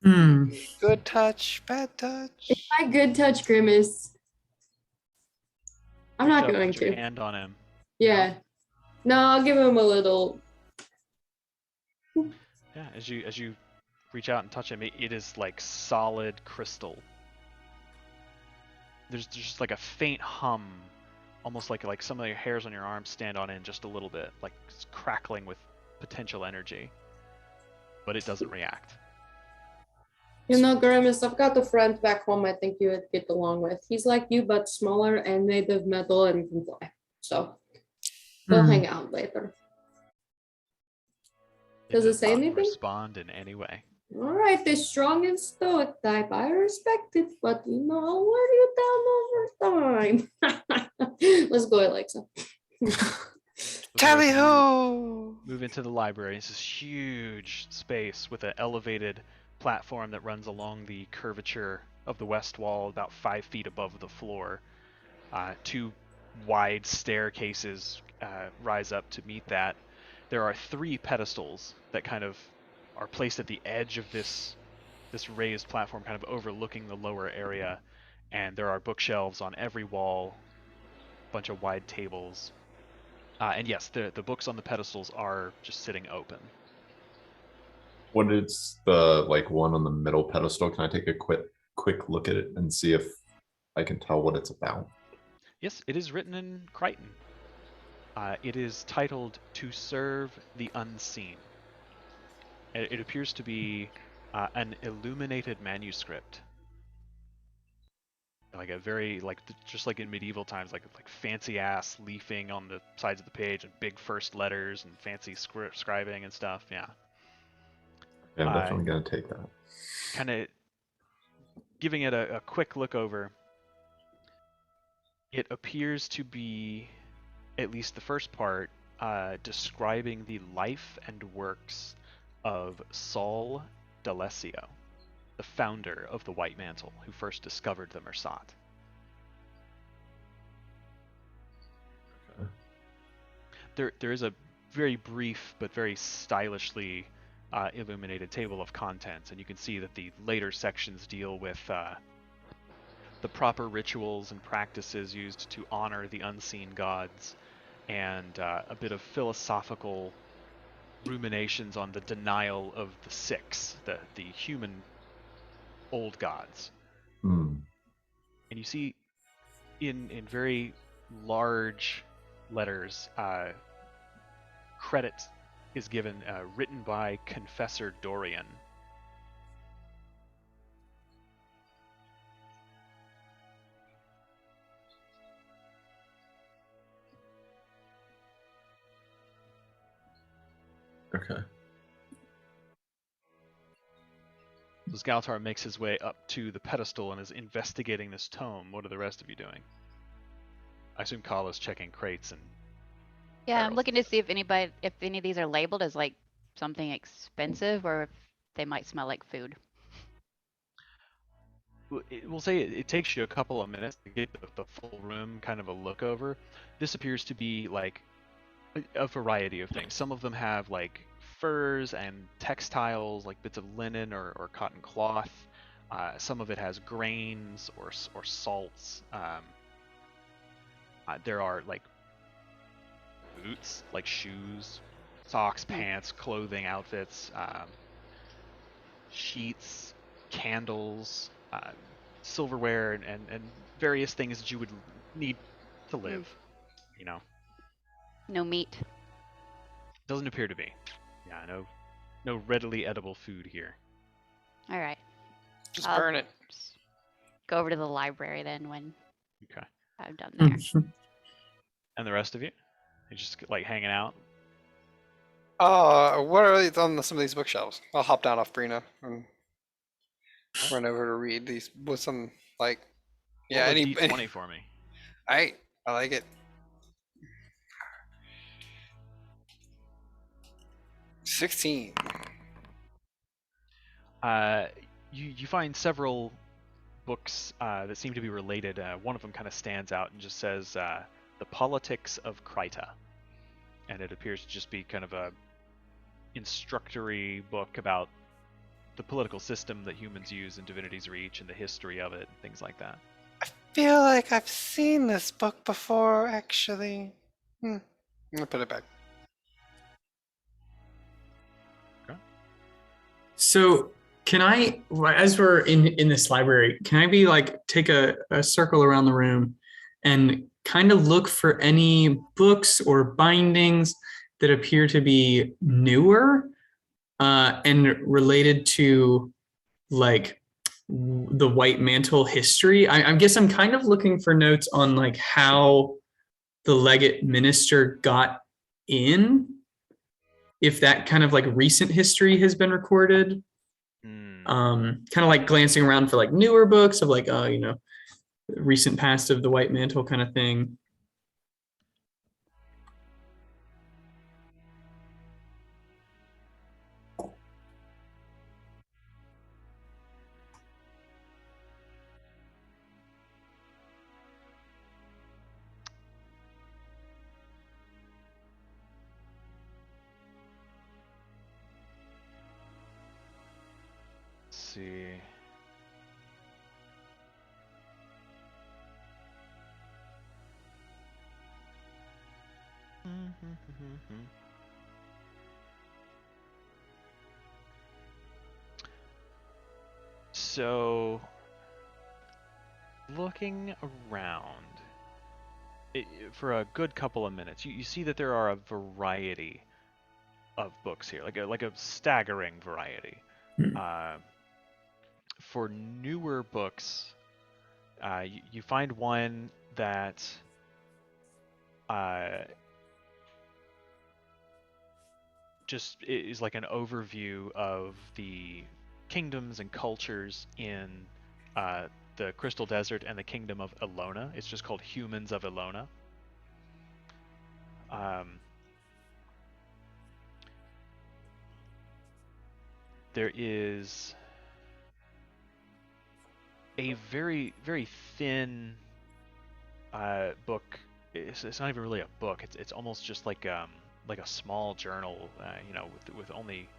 Good touch, bad touch. if I good touch Grimace, I'm not Don't going put your to. hand on him. Yeah. No, I'll give him a little. Yeah, as you reach out and touch him, it is like solid crystal. there's just like a faint hum, almost like some of your hairs on your arms stand on end just a little bit, like it's crackling with potential energy, but it doesn't react. You know, Grimace, I've got a friend back home I think you would get along with. He's like you, but smaller and made of metal and can fly. So we'll hang out later. Does it say anything? Respond in any way. All right, the strong and stoic type. I respect it, but you know, I'll wear you down over time. Let's go, Alexa. Tally ho! Move into the library. It's this huge space with an elevated platform that runs along the curvature of the west wall, about 5 feet above the floor. 2 wide staircases rise up to meet that. There are 3 pedestals that kind of are placed at the edge of this raised platform, kind of overlooking the lower area, and there are bookshelves on every wall, a bunch of wide tables. And yes, the books on the pedestals are just sitting open. What is the one on the middle pedestal? Can I take a quick look at it and see if I can tell what it's about? Yes, it is written in Crichton. It is titled "To Serve the Unseen." It appears to be an illuminated manuscript, like a very just like in medieval times, like fancy ass leafing on the sides of the page and big first letters and fancy scribing and stuff. Yeah. Yeah, I'm definitely gonna take that. Kind of giving it a quick look over. It appears to be, at least the first part, describing the life and works of Saul D'Alessio, the founder of the White Mantle, who first discovered the Mersat. Okay. There is a very brief but very stylishly illuminated table of contents, and you can see that the later sections deal with the proper rituals and practices used to honor the unseen gods, and a bit of philosophical ruminations on the denial of the Six, the human old gods. Mm. And you see in very large letters, credit is given, written by Confessor Dorian. Okay. So Skaltar makes his way up to the pedestal and is investigating this tome. What are the rest of you doing? I assume Kala's checking crates and Yeah, I'm barrels. looking to see if any of these are labeled as like something expensive or if they might smell like food. We'll say it takes you a couple of minutes to get the full room kind of a look over. This appears to be like a variety of things. Some of them have like furs and textiles, like bits of linen or cotton cloth. Some of it has grains or salts. There are like boots, like shoes, socks, pants, clothing, outfits, sheets, candles, silverware, and various things that you would need to live. You know. No meat. Doesn't appear to be. Yeah, no readily edible food here. All right. Just burn it. Go over to the library then when Okay. I'm done there. And the rest of you? You just like hanging out? What are these on some of these bookshelves? I'll hop down off Brina and run over to read these with some like. Yeah, roll a D20 for me. I like it. 16. You find several books that seem to be related. One of them kind of stands out and just says "The Politics of Krita," and it appears to just be kind of a instructory book about the political system that humans use in Divinity's Reach and the history of it and things like that. I feel like I've seen this book before, actually. I'm gonna put it back. So, Can I, as we're in this library, can I be like take a circle around the room and kind of look for any books or bindings that appear to be newer and related to like the White Mantle history? I guess I'm kind of looking for notes on like how the legate minister got in, if that kind of like recent history has been recorded. Kind of like glancing around for like newer books of like, recent past of the White Mantle kind of thing. See. So, looking around for a good couple of minutes, you see that there are a variety of books here, like a staggering variety. For newer books, you find one that just is like an overview of the kingdoms and cultures in the Crystal Desert and the Kingdom of Elona. It's just called Humans of Elona. There is a very, very thin book. It's not even really a book. It's almost just like a small journal, with only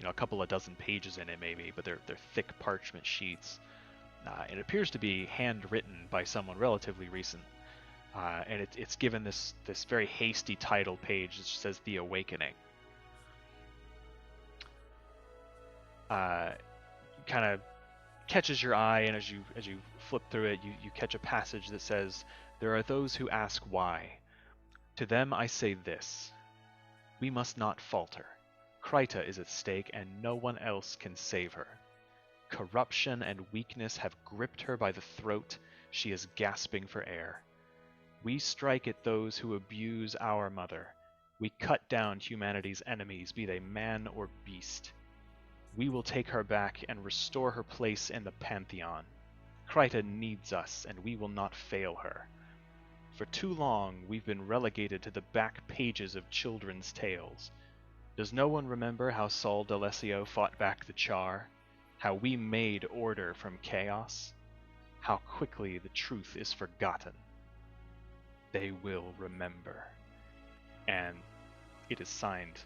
a couple of dozen pages in it maybe, but they're thick parchment sheets. It appears to be handwritten by someone relatively recent, and it's given this very hasty title page that says "The Awakening." Kind of catches your eye, and as you flip through it, you catch a passage that says, "There are those who ask why. To them I say this: we must not falter. Kryta is at stake, and no one else can save her. Corruption and weakness have gripped her by the throat. She is gasping for air. We strike at those who abuse our mother. We cut down humanity's enemies, be they man or beast. We will take her back and restore her place in the pantheon. Kryta needs us, and we will not fail her. For too long, we've been relegated to the back pages of children's tales. Does no one remember how Saul D'Alessio fought back the Char? How we made order from chaos? How quickly the truth is forgotten? They will remember." And it is signed,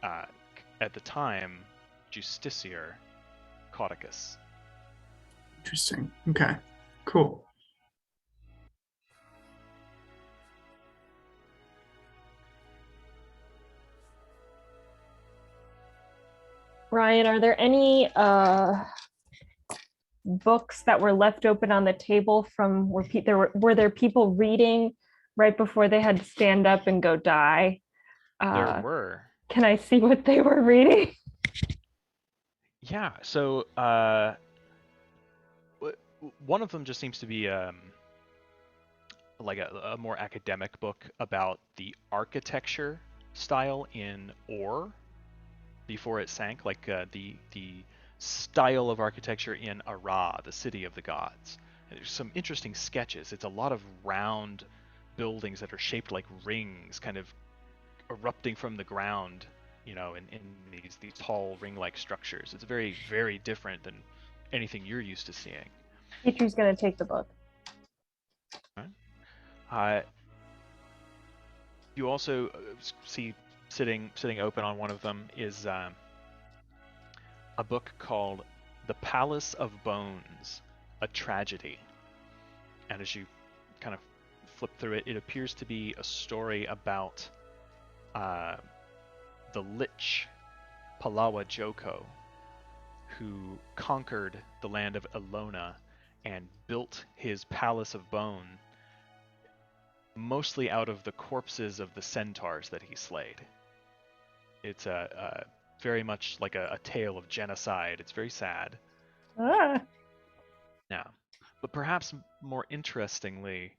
at the time, Justiciar Caudecus. Interesting. Okay, cool. Ryan, are there any books that were left open on the table from were there people reading right before they had to stand up and go die? There were. Can I see what they were reading? Yeah, so one of them just seems to be like a more academic book about the architecture style in Ore before it sank, like the style of architecture in Ara, the city of the gods. And there's some interesting sketches. It's a lot of round buildings that are shaped like rings, kind of erupting from the ground, in these tall ring-like structures. It's very, very different than anything you're used to seeing. Teacher's gonna take the book. You also see sitting open on one of them is a book called The Palace of Bones, A Tragedy. And as you kind of flip through it, it appears to be a story about the Lich Palawa Joko, who conquered the land of Elona and built his palace of bone mostly out of the corpses of the centaurs that he slayed. It's a very much like a tale of genocide. It's very sad. Ah. Yeah. But perhaps more interestingly,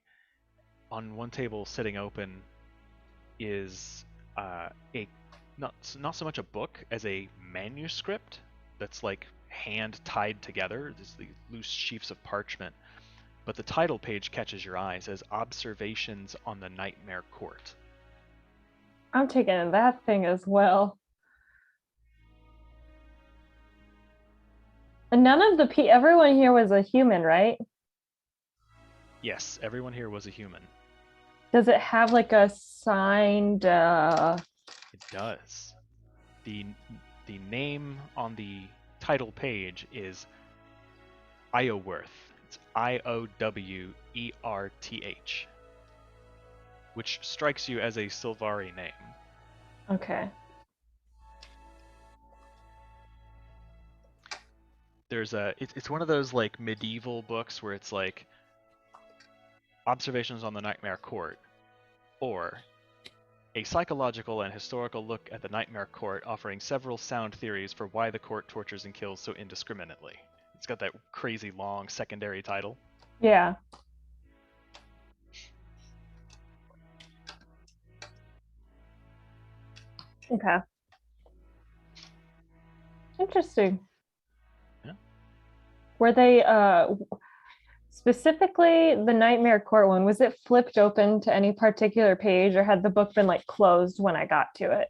on one table sitting open is not so much a book as a manuscript that's like hand tied together. There's these loose sheafs of parchment. But the title page catches your eye. It says Observations on the Nightmare Court. I'm taking that thing as well. And none of the everyone here was a human, right? Yes, everyone here was a human. Does it have like a signed It does. The name on the title page is Ioworth. It's Iowwerth, which strikes you as a Sylvari name. Okay. There's it's one of those like medieval books where it's like Observations on the Nightmare Court, or a psychological and historical look at the Nightmare Court, offering several sound theories for why the court tortures and kills so indiscriminately. It's got that crazy long secondary title. Yeah. Okay. Interesting. Yeah. Were they specifically the Nightmare Court one, was it flipped open to any particular page, or had the book been like closed when I got to it?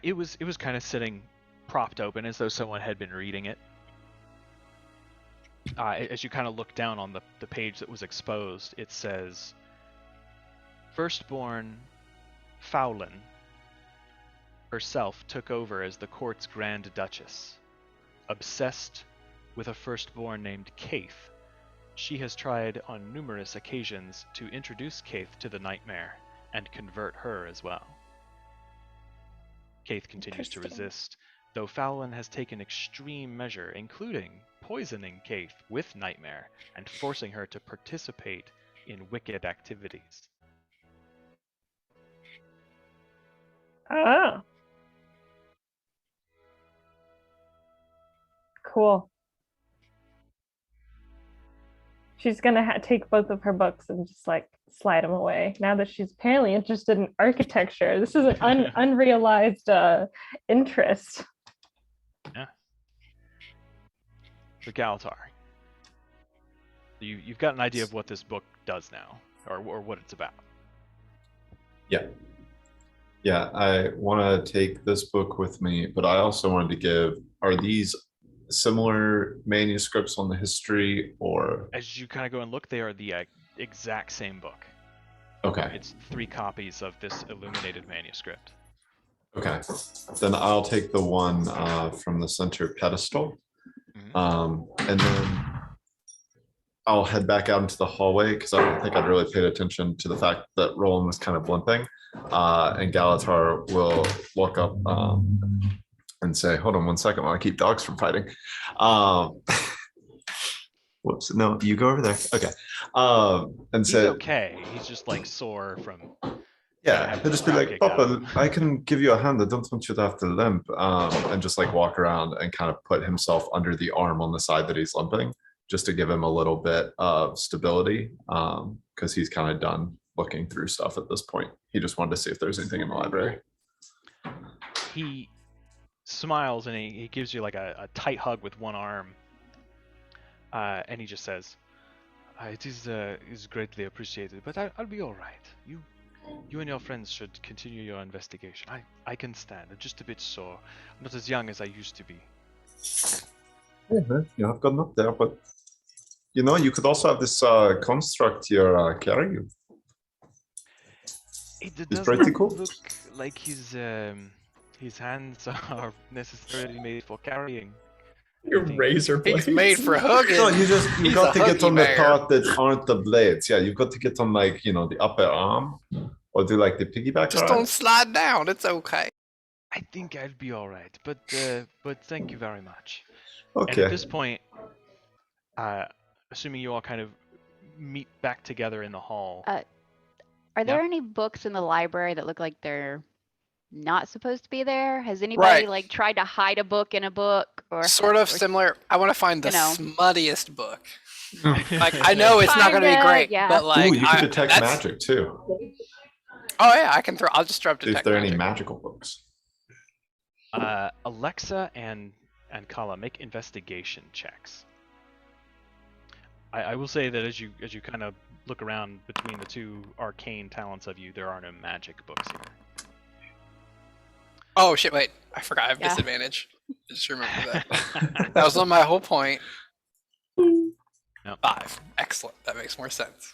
It was kind of sitting propped open as though someone had been reading it. As you kind of look down on the page that was exposed, it says, Firstborn Fowlin herself took over as the court's Grand Duchess. Obsessed with a firstborn named Kaith, she has tried on numerous occasions to introduce Kaith to the nightmare and convert her as well. Kaith continues to resist, though Fowlin has taken extreme measure, including poisoning Kaith with nightmare and forcing her to participate in wicked activities. Oh. Cool. She's gonna take both of her books and just like slide them away now that she's apparently interested in architecture. This is an unrealized interest. Yeah. So Galatar, you've got an idea of what this book does now, or what it's about. Yeah. Yeah, I want to take this book with me, but I also wanted to give, are these similar manuscripts on the history, or? As you kind of go and look, they are the exact same book. Okay. It's 3 copies of this illuminated manuscript. Okay. Then I'll take the one from the center pedestal. And then I'll head back out into the hallway because I don't think I'd really paid attention to the fact that Roland was kind of limping. And Galatar will look up and say, hold on one second while I keep dogs from fighting. Whoops, no, you go over there. Okay. And He's say, okay. He's just like sore from. Yeah, he'll just be like, Papa, I can give you a hand. I don't want you to have to limp. And just like walk around and kind of put himself under the arm on the side that he's limping, just to give him a little bit of stability, because he's kind of done looking through stuff at this point. He just wanted to see if there's anything in the library. He smiles and he gives you like a tight hug with one arm, and he just says, "It is greatly appreciated, but I'll be all right. You and your friends should continue your investigation. I can stand. I'm just a bit sore. I'm not as young as I used to be." Yeah, man, you have gotten up there, but you know, you could also have this construct here carry you. It It's pretty doesn't cool. look like his hands are necessarily made for carrying. Your razor blades. He's made for hugging. No, you He's got a to get huggy on the bear. part that aren't the blades. Yeah, you've got to get on like, you know, the upper arm, or do like the piggyback. Just ride. don't slide down. It's okay. I think I'd be all right, but thank you very much. And Okay. at this point, assuming you all kind of meet back together in the hall. Are there any books in the library that look like they're not supposed to be there? Has anybody like tried to hide a book in a book or sort of similar? I want to find the smuttiest book. Like I know it's not going to be great, but like you can detect magic too. Oh yeah, I can throw. I'll just throw up detect. See if there are any magical books. Alexa and Kala, make investigation checks. I will say that as you kind of look around between the two arcane talents of you, there are no magic books here. Oh shit! Wait, I forgot. I have disadvantage. I just remember that. That was on my whole point. Nope. 5. Excellent. That makes more sense.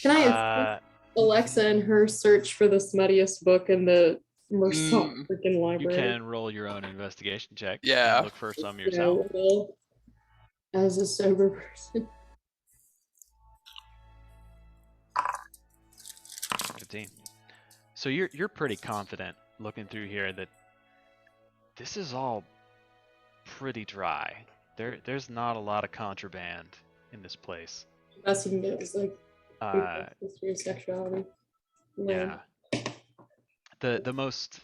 Can I Alexa and her search for the smuttiest book in the Mersault freaking library? You can roll your own investigation check. Yeah. And look for some yourself. As a sober person. 15. So you're pretty confident looking through here that this is all pretty dry. There's not a lot of contraband in this place. Best you can get is like history of sexuality. Yeah. The most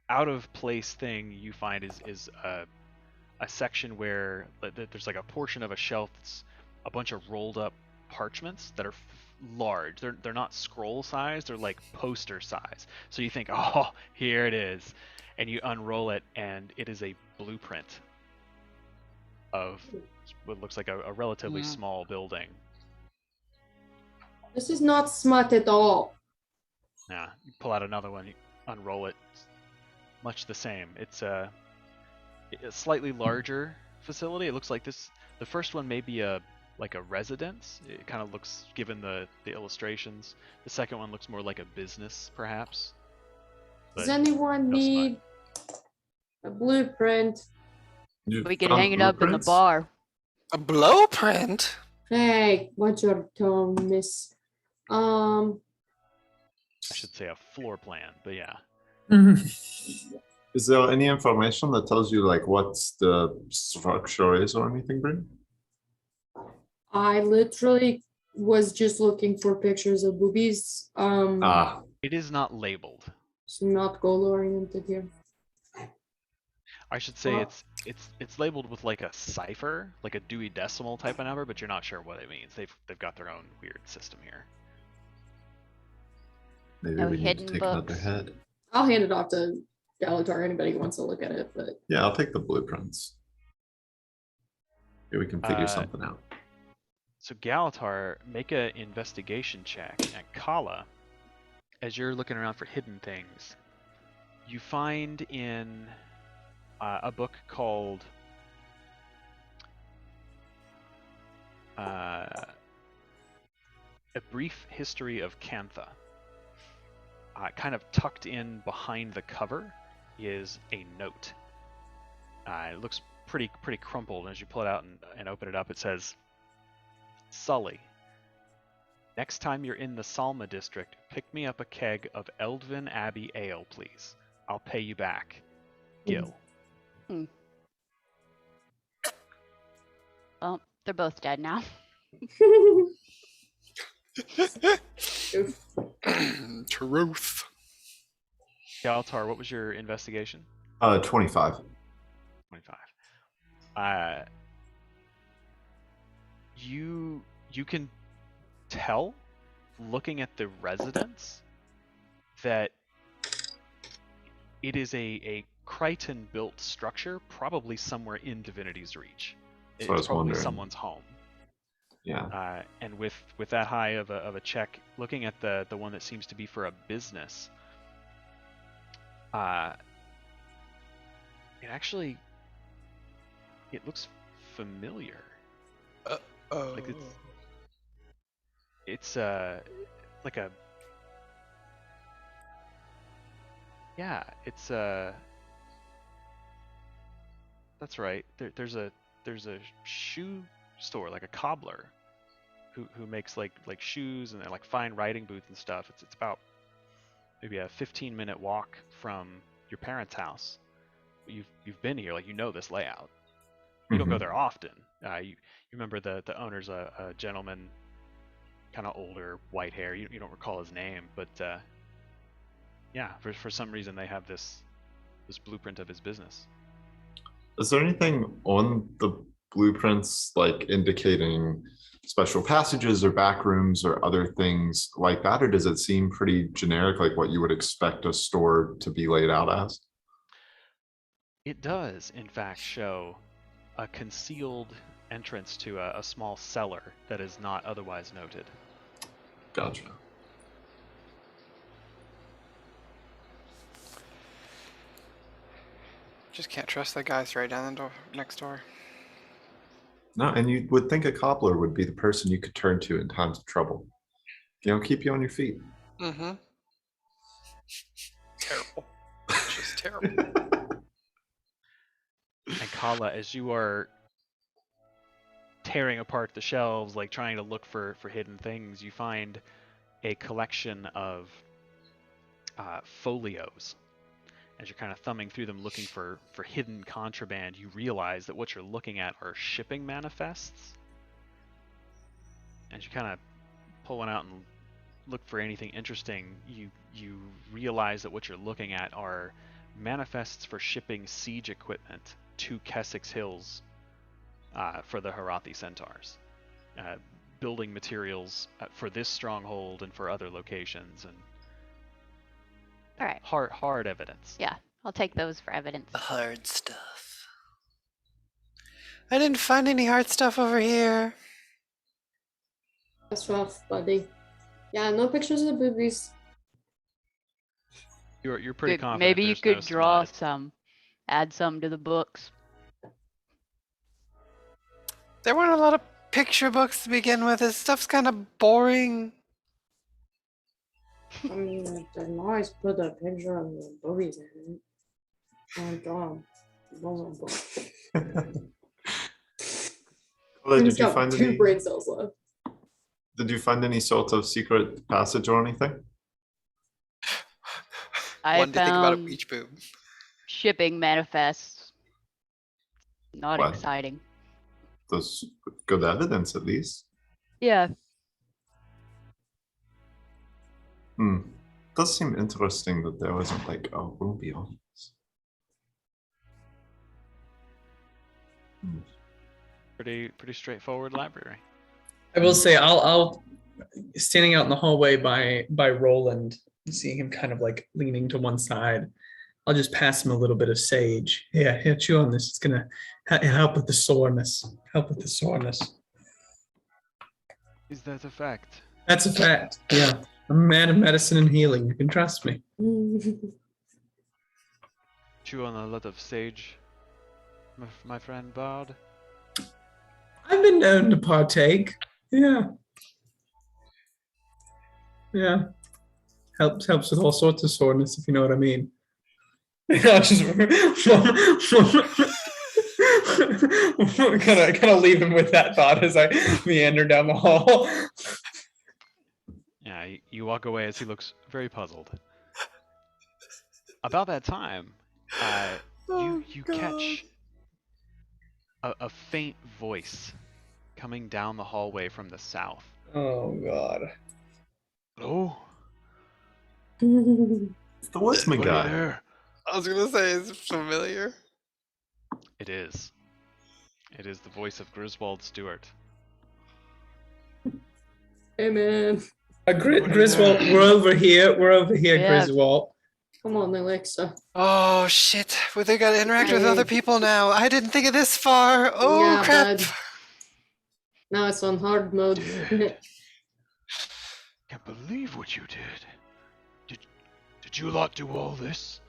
out of place thing you find is a section where there's like a portion of a shelf that's a bunch of rolled up parchments that are large. They're not scroll size, they're like poster size. So you think, oh, here it is. And you unroll it and it is a blueprint of what looks like a relatively small building. This is not smut at all. Yeah, you pull out another one, you unroll it, much the same. It's a slightly larger facility. It looks like the first one may be like a residence. It kind of looks, given the illustrations. The second one looks more like a business, perhaps. Does anyone need a blueprint? We can hang it up in the bar. A blueprint? Hey, what's your tone, miss? I should say a floor plan, but yeah. Is there any information that tells you like what the structure is or anything, Bryn? I literally was just looking for pictures of boobies. It is not labeled. It's not goal oriented here. I should say it's labeled with like a cipher, like a Dewey Decimal type of number, but you're not sure what it means. They've got their own weird system here. Maybe we need to take another head. I'll hand it off to Galatar, anybody who wants to look at it, but yeah, I'll take the blueprints. Maybe we can figure something out. So Galatar, make an investigation check. And Kala, as you're looking around for hidden things, you find in a book called A Brief History of Cantha. Kind of tucked in behind the cover is a note. It looks pretty crumpled, and as you pull it out and open it up, it says, Sully, next time you're in the Salma district, pick me up a keg of Eldvin Abbey ale, please. I'll pay you back. Gil. Well, they're both dead now. Truth. Galatar, what was your investigation? 25. 25. You can tell, looking at the residence, that it is a Crichton-built structure, probably somewhere in Divinity's Reach. It's probably someone's home. Yeah. And with that high of a check, looking at the one that seems to be for a business, it looks familiar. Like it's like a it's that's right. There's a shoe store, like a cobbler, who makes like shoes and like fine writing booth and stuff. It's about maybe a 15-minute walk from your parents' house. You've been here, like you know this layout. You don't go there often. You remember the owner's a gentleman, kind of older, white hair. You don't recall his name, but yeah, for some reason they have this blueprint of his business. Is there anything on the blueprints like indicating special passages or back rooms or other things like that, or does it seem pretty generic, like what you would expect a store to be laid out as? It does, in fact, show a concealed entrance to a small cellar that is not otherwise noted. Gotcha. Just can't trust the guys right down the door next door. No, and you would think a cobbler would be the person you could turn to in times of trouble. You know, keep you on your feet. Mm-hmm. Terrible. Just terrible. And Kala, as you are tearing apart the shelves, like trying to look for hidden things, you find a collection of folios. As you're kind of thumbing through them looking for hidden contraband, you realize that what you're looking at are shipping manifests. As you kind of pull one out and look for anything interesting, you realize that what you're looking at are manifests for shipping siege equipment to Kessex Hills for the Harathi Centaurs. Building materials for this stronghold and for other locations, and All right. hard evidence. Yeah, I'll take those for evidence. Hard stuff. I didn't find any hard stuff over here. That's rough, buddy. Yeah, no pictures of boobies. You're pretty Good. confident. Maybe you there's no could draw smut. some, add some to the books. There weren't a lot of picture books to begin with. This stuff's kind of boring. I mean, they always put a picture of the boobies in it. And draw them. Well, did you find two any? brain cells left. Did you find any sort of secret passage or anything? I One to think about a found beach boob. shipping manifests. Not What? exciting. There's good evidence, at least. Yeah. Does seem interesting that there wasn't like a room beyond this. Pretty straightforward library. I will say, I'll standing out in the hallway by Roland, seeing him kind of like leaning to one side. I'll just pass him a little bit of sage. Yeah, chew on this. It's gonna help with the soreness. Is that a fact? That's a fact. Yeah, I'm a man of medicine and healing. You can trust me. Chew on a lot of sage, my friend Bard. I've been known to partake. Yeah. Helps with all sorts of soreness, if you know what I mean. I just kind of leave him with that thought as I meander down the hall. Yeah, you walk away as he looks very puzzled. About that time, you catch a faint voice coming down the hallway from the south. Oh God. Hello? It's the woodsman Anybody guy. there? I was gonna say, is it familiar? It is. It is the voice of Griswold Stewart. Hey man, Griswold, we're over here. Yeah. Griswold. come on, Alexa. Oh shit! Well, they gotta interact with other people now. I didn't think of this far. Oh Yeah, crap! bud. Now it's on hard mode. Can't believe what you did. Did you lot do all this?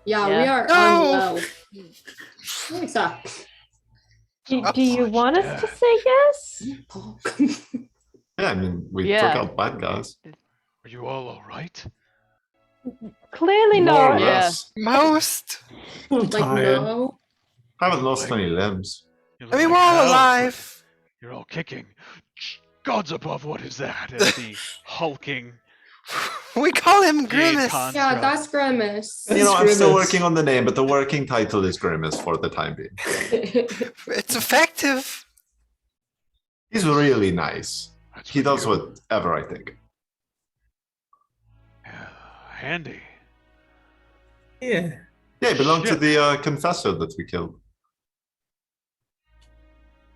Yeah, Yeah. we are No! unwell. Alexa. Do you want us to say yes? Yeah, I mean, we Yeah. took out bad guys. Are you all right? Clearly More or not. Yeah. less. Most. Like, Tired. no. Haven't lost any limbs. You I look mean, like we're all hell, but alive. You're all kicking. Gods above, what is that? As the hulking We call him Big Grimace. con- Yeah, that's Grimace. You know, I'm still Grimace. working on the name, but the working title is Grimace for the time being. It's effective. He's really nice. That's He what does you- whatever, I think. Yeah, handy. Yeah. Yeah, he belonged to Shit. the confessor that we killed.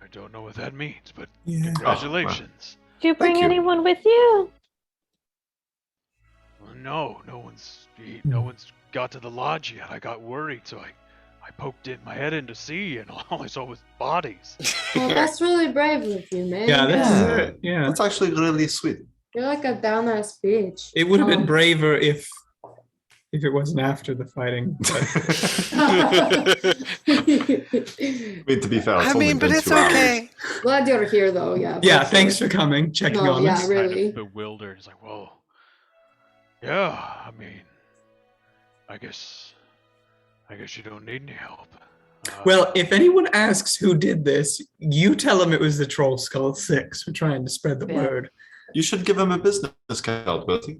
I don't know what that means, but Yeah. congratulations. Did you bring you. anyone with you? Well, no one's got to the lodge yet. I got worried, so I poked my head in to see, and all I saw was bodies. Well, that's really brave of you, man. Yeah, that's Yeah. it. Yeah. That's actually really sweet. You're like a down ass bitch. It would have been Oh. braver if it wasn't after the fighting. But I mean, to be fair, it's I only mean, but been it's 2 hours. okay. Glad you're here though, yeah. yeah, for thanks sure. for coming, checking No, on yeah, us. really. Kind of bewildered. It's like, whoa. Yeah, I mean, I guess you don't need any help. Well, if anyone asks who did this, you tell them it was the Trollskull Six. We're trying to spread the Yeah. word. You should give him a business card, Bertie.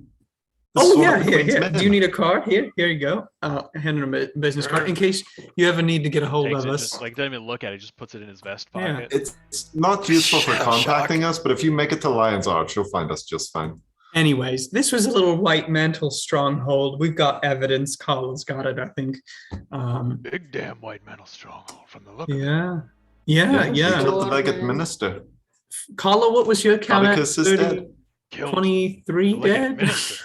Oh This is yeah, one of the here, Queen's here. men. Do you need a card? Here you go. Hand him a business card in case you ever need to get a hold takes of it, us. just like doesn't even look at it, just puts it in his vest Yeah. pocket. It's not useful for Shell contacting shock. us, but if you make it to Lion's Arch, you'll find us just fine. Anyways, this was a little white mantle stronghold. We've got evidence. Carl's got it, I think. Big damn white metal stronghold from the look of it. Yeah. You killed the Lord, Legate man. Minister. Carla, what was your count? at? Caudecus is 30, dead. Killed 23 the Legate dead? minister.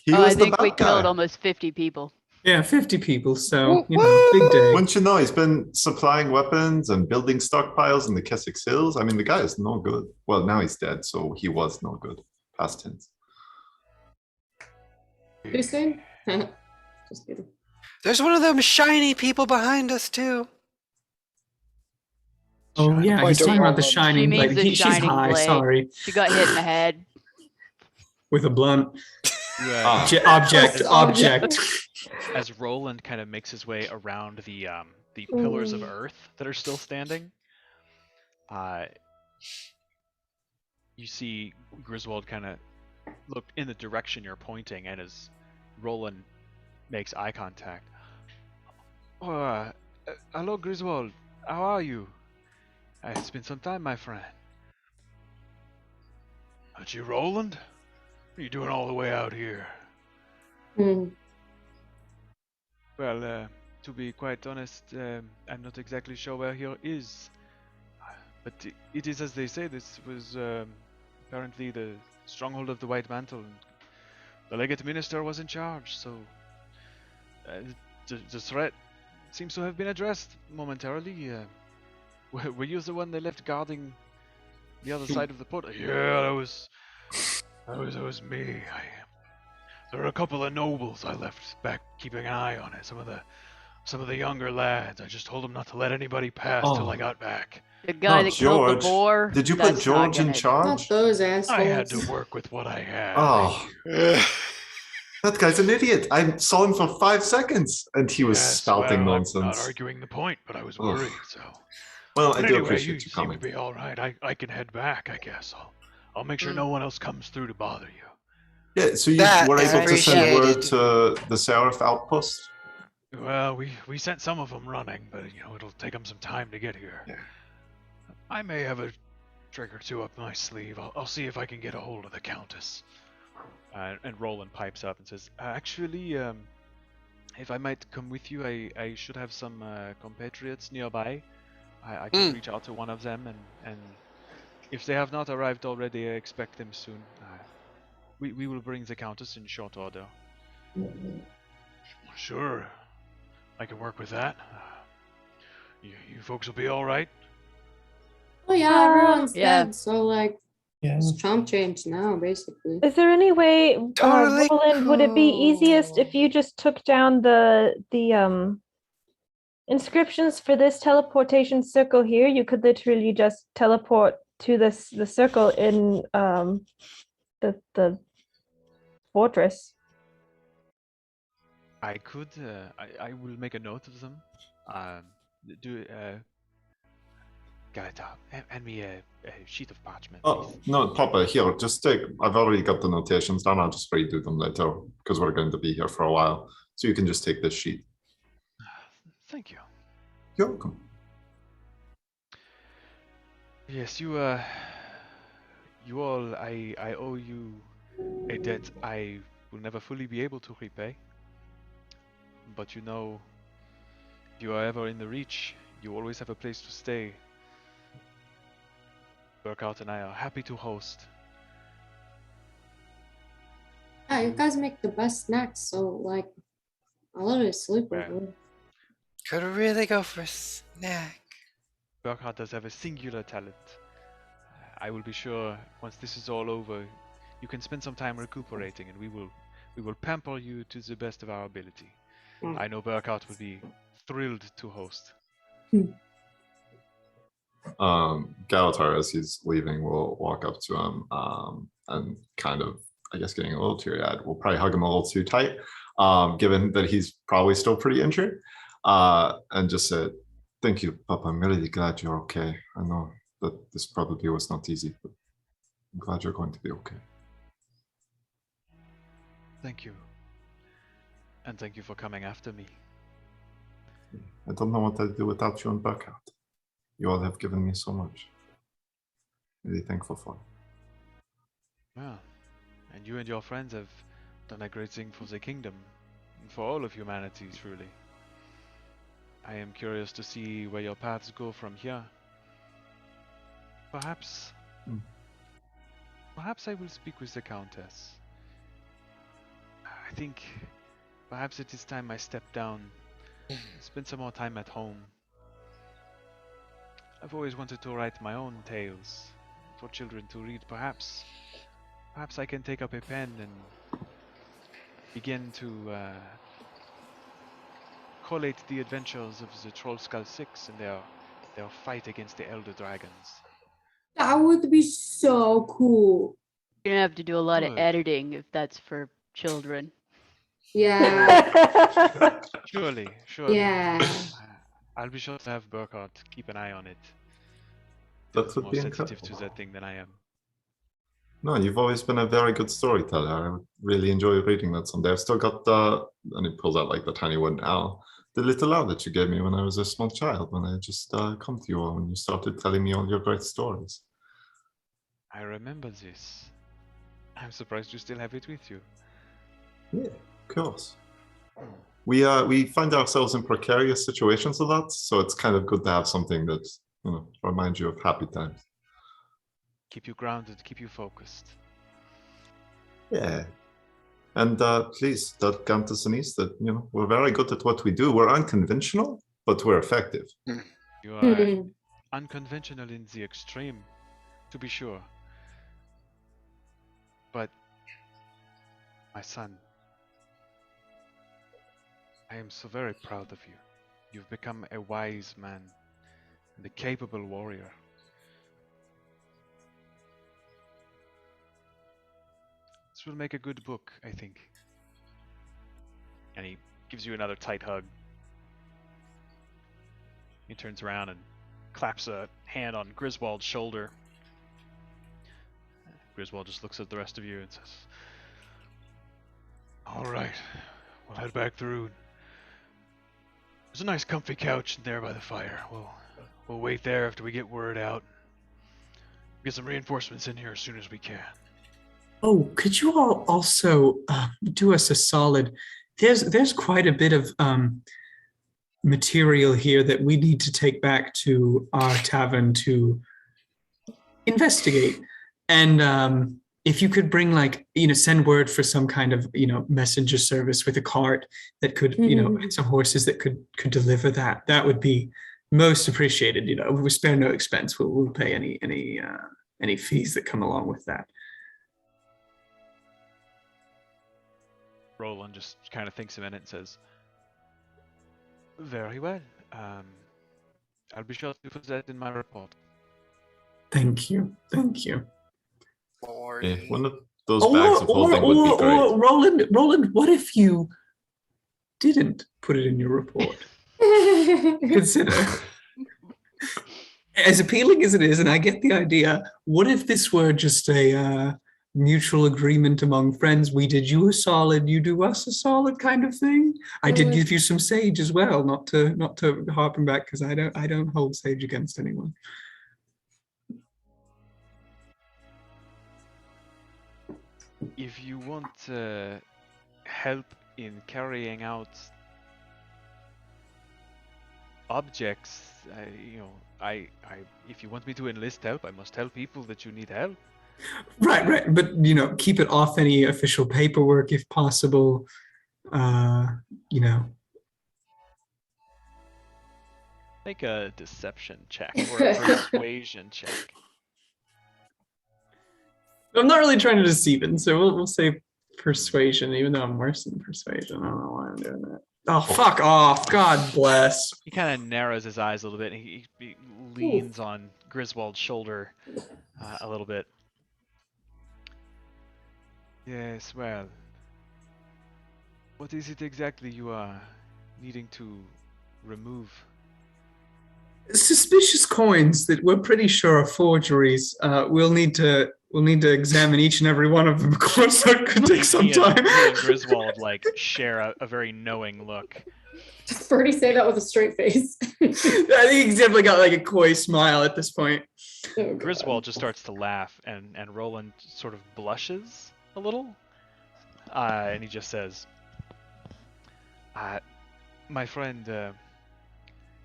He Oh, I was the think we bad guy. killed almost 50 people. Yeah, 50 people. So, Woo, big day. Wouldn't you know, he's been supplying weapons and building stockpiles in the Kessex Hills. I mean, the guy is no good. Well, now he's dead, so he was no good. Past tense. Too soon? Just kidding. There's one of them shiny people behind us too. Oh, yeah, Point he's to talking about the Roland. shining She means blade. the She's shining high, blade. sorry. She got hit in the head. With a blunt. Ah. Object. As Roland kind of makes his way around the pillars of Ooh. earth that are still standing, you see Griswold kind of look in the direction you're pointing, and as Roland makes eye contact, hello Griswold, how are you? It's been some time, my friend. Aren't you Roland? What are you doing all the way out here? Hmm. Well, to be quite honest, I'm not exactly sure where here is. But it is as they say, this was apparently the stronghold of the White Mantle, and the Legate Minister was in charge, so the threat seems to have been addressed momentarily. Were you the one they left guarding the other side of the portal? Yeah, that was me. There were a couple of nobles I left back keeping an eye on it. Some of the younger lads. I just told them not to let anybody pass till I got back. The guy Not that killed the George. boar. Did you put that's not George in gonna- Not charge? those assholes. I had to work with what I had. Oh, that guy's an idiot. I saw him for 5 seconds and he was Yes, spouting well, nonsense. I'm not arguing the point, but I was Ugh. worried. So, Well, I but do anyway, appreciate you you seem coming. to be all right. I can head back, I guess. I'll make sure no one else comes through to bother you. Yeah, so you That were is able to send word appreciated. to the Seraph outpost? Well, we sent some of them running, but it'll take them some time to get here. Yeah. I may have a trick or two up my sleeve. I'll see if I can get a hold of the Countess. And Roland pipes up and says, actually, if I might come with you, I should have some compatriots nearby. I could reach out to one of them, and if they have not arrived already, I expect them soon. We will bring the Countess in short order. Sure, I can work with that. You folks will be all right. Oh yeah, everyone's Yeah. dead. So like, Yeah. it's chump change now, basically. Is there any way, Totally Roland, would it be easiest cool. if you just took down the inscriptions for this teleportation circle here? You could literally just teleport to the circle in the fortress. I could. I will make a note of them. Galata, hand me a sheet of parchment, Oh, please. no, Papa, here, just take, I've already got the notations down. I'll just redo them later because we're going to be here for a while. So you can just take this sheet. Thank you. You're welcome. Yes, you all, I owe you a debt I will never fully be able to repay. But you know, if you are ever in the Reach, you always have a place to stay. Burkhardt and I are happy to host. Yeah, you guys make the best snacks, so like, I'll literally sleep with Right. you. Could really go for a snack. Burkhardt does have a singular talent. I will be sure once this is all over, you can spend some time recuperating, and we will pamper you to the best of our ability. Mm. I know Burkhardt would be thrilled to host. Galatar, as he's leaving, will walk up to him and kind of, I guess, getting a little teary-eyed. We'll probably hug him a little too tight, given that he's probably still pretty injured, and just say, "Thank you, Papa. I'm really glad you're okay. I know that this probably was not easy, but I'm glad you're going to be okay." Thank you. And thank you for coming after me. I don't know what I'd do without you and Burkhardt. You all have given me so much. Really thankful for it. Yeah. And you and your friends have done a great thing for the kingdom, and for all of humanity, truly. I am curious to see where your paths go from here. Perhaps I will speak with the Countess. I think perhaps it is time I step down, spend some more time at home. I've always wanted to write my own tales for children to read. Perhaps I can take up a pen and begin to collate the adventures of the Trollskull Six and their fight against the Elder Dragons. That would be so cool. You're gonna have to do a lot of Good. editing if that's for children. Yeah. Surely. Yeah. I'll be sure to have Burkhardt keep an eye on it. That He's would more be sensitive incredible. to that thing than I am. No, you've always been a very good storyteller. I really enjoy reading that someday. I've still got and he pulls out like the tiny wooden owl, the little owl that you gave me when I was a small child, when I just come to you all when you started telling me all your great stories. I remember this. I'm surprised you still have it with you. Yeah, of course. We find ourselves in precarious situations a lot, so it's kind of good to have something that, you know, reminds you of happy times. Keep you grounded, keep you focused. Yeah. And please tell Countess Anise that, you know, we're very good at what we do. We're unconventional, but we're effective. You are unconventional in the extreme, to be sure. But, my son, I am so very proud of you. You've become a wise man and a capable warrior. This will make a good book, I think. And he gives you another tight hug. He turns around and claps a hand on Griswold's shoulder. Griswold just looks at the rest of you and says, "All right, we'll head back through. There's a nice comfy couch in there by the fire. We'll wait there after we get word out. Get some reinforcements in here as soon as we can." Oh, could you all also do us a solid? There's quite a bit of material here that we need to take back to our tavern to investigate. And if you could bring, like, you know, send word for some kind of, you know, messenger service with a cart that could, you know, and some horses that could deliver that would be most appreciated. You know, we spare no expense. We'll pay any fees that come along with that. Roland just kind of thinks a minute and says, "Very well. I'll be sure to put that in my report." Thank you. Lord. Yeah, one of those bags of holding would be great. Or Roland, what if you didn't put it in your report? Consider. as appealing as it is, and I get the idea, what if this were just a mutual agreement among friends? We did you a solid, you do us a solid kind of thing. I did give you some sage as well, not to harpen back, because I don't hold sage against anyone. If you want help in carrying out objects, if you want me to enlist help, I must tell people that you need help. Right. But keep it off any official paperwork if possible. Make a deception check or a persuasion check. I'm not really trying to deceive him, so we'll say persuasion, even though I'm worse than persuasion. I don't know why I'm doing that. Oh, fuck off. God bless. He kind of narrows his eyes a little bit, and he leans on Griswold's shoulder a little bit. Yes, well, what is it exactly you are needing to remove? Suspicious coins that we're pretty sure are forgeries. We'll need to examine each and every one of them. Of course, that could take some time. He and Griswold share a very knowing look. Does Birdie say that with a straight face? I think he's definitely got a coy smile at this point. Oh, Griswold just starts to laugh, and Roland sort of blushes a little, and he just says, "My friend,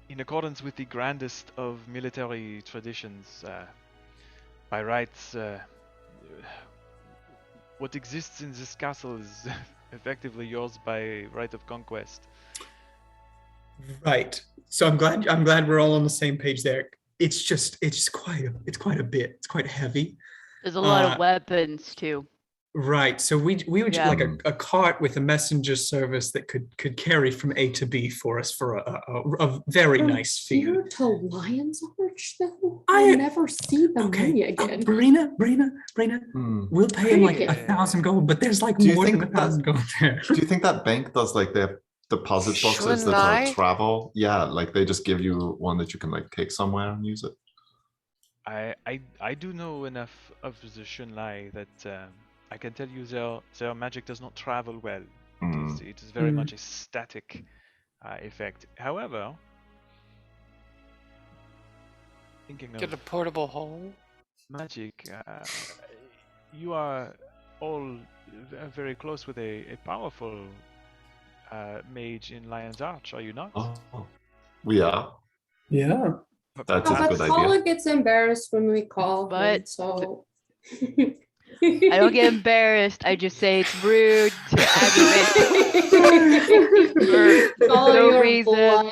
in accordance with the grandest of military traditions, by rights, what exists in this castle is effectively yours by right of conquest." Right. So I'm glad we're all on the same page there. It's quite a bit. It's quite heavy. There's a lot of weapons too. Right. So we would just like a cart with a messenger service that could carry from A to B for us for a very nice fee. Here to Lion's Arch though? I'll never see the money again. Brina, we'll pay him 1,000 gold, but there's more than 1,000 gold there. Do you think that bank does they have deposit boxes that are travel? Yeah, they just give you one that you can take somewhere and use it. I do know enough of the Shunlai that I can tell you their magic does not travel well. It is very much a static effect. However, thinking Get a of portable hole. magic, you are all very close with a powerful mage in Lion's Arch, are you not? Oh, we are. Yeah. That's a good Paula idea. gets embarrassed when we call him, so... I don't get embarrassed. I just say it's rude to aggravate for no reason.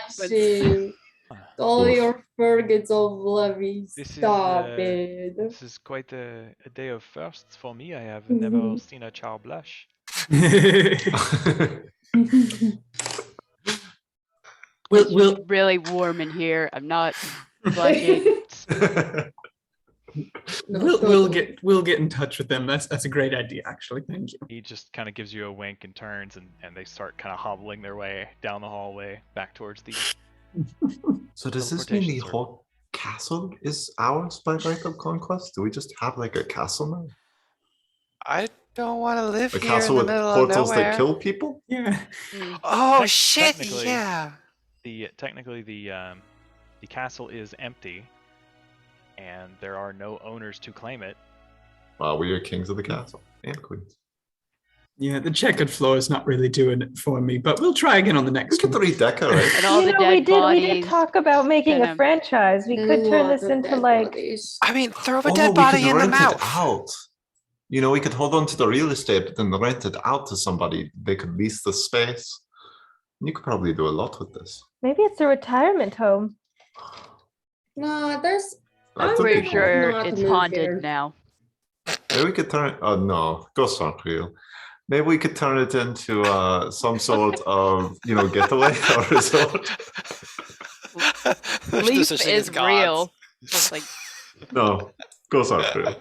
All your fur gets all fluffy. Stop it. This is quite a day of firsts for me. I have never seen a char blush. It's really warm in here. I'm not blushing. We'll get in touch with them. That's a great idea, actually. Thank you. He just kind of gives you a wink and turns, and they start kind of hobbling their way down the hallway back towards the. So does this mean the whole castle is ours by right of conquest? Do we just have a castle now? I don't want to live A here castle in the with middle portals of nowhere. that kill people? Yeah. Oh shit! Technically, Yeah. Technically the castle is empty, and there are no owners to claim it. Well, we are kings of the castle and queens. Yeah, the checkered floor is not really doing it for me, but we'll try again on the next We could one. redecorate. And all the dead we bodies. did talk about making a franchise. We could turn this into I mean, throw a Oh, dead we body could in the rent it mouth. out. We could hold on to the real estate, but then rent it out to somebody. They could lease the space. You could probably do a lot with this. maybe it's a retirement home. No, there's... That's I'm a pretty big sure not it's to move haunted here. now. Maybe we could turn. Oh no, ghosts aren't real. Maybe we could turn it into some sort of getaway or resort. There's no Leaf such thing as is gods. real. Just like No, ghosts aren't real.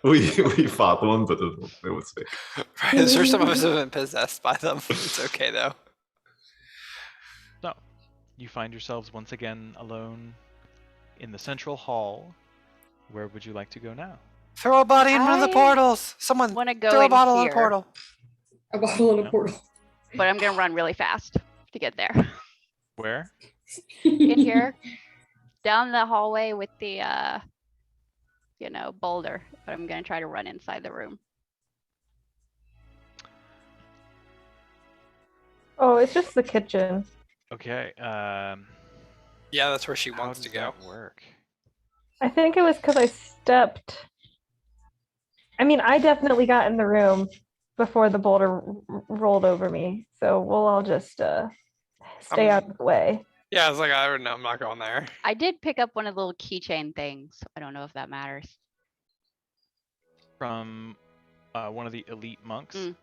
We fought one, but it was fake. Right, I'm sure some of us have been possessed by them. It's okay though. So, you find yourselves once again alone in the central hall. Where would you like to go now? Throw a body in one of the I portals. Someone want to go throw a in bottle in here, a portal. A bottle in a Yeah. portal. but I'm gonna run really fast to get there. Where? In here, down the hallway with the boulder. But I'm gonna try to run inside the room. Oh, it's just the kitchen. Okay. Yeah, that's where she How wants does to go. that work? I think it was because I stepped. I mean, I definitely got in the room before the boulder rolled over me. So we'll all just stay out of the way. Yeah, I was like, I don't know, I'm not going there. I did pick up one of the little keychain things. I don't know if that matters. From one of the elite monks. Mm.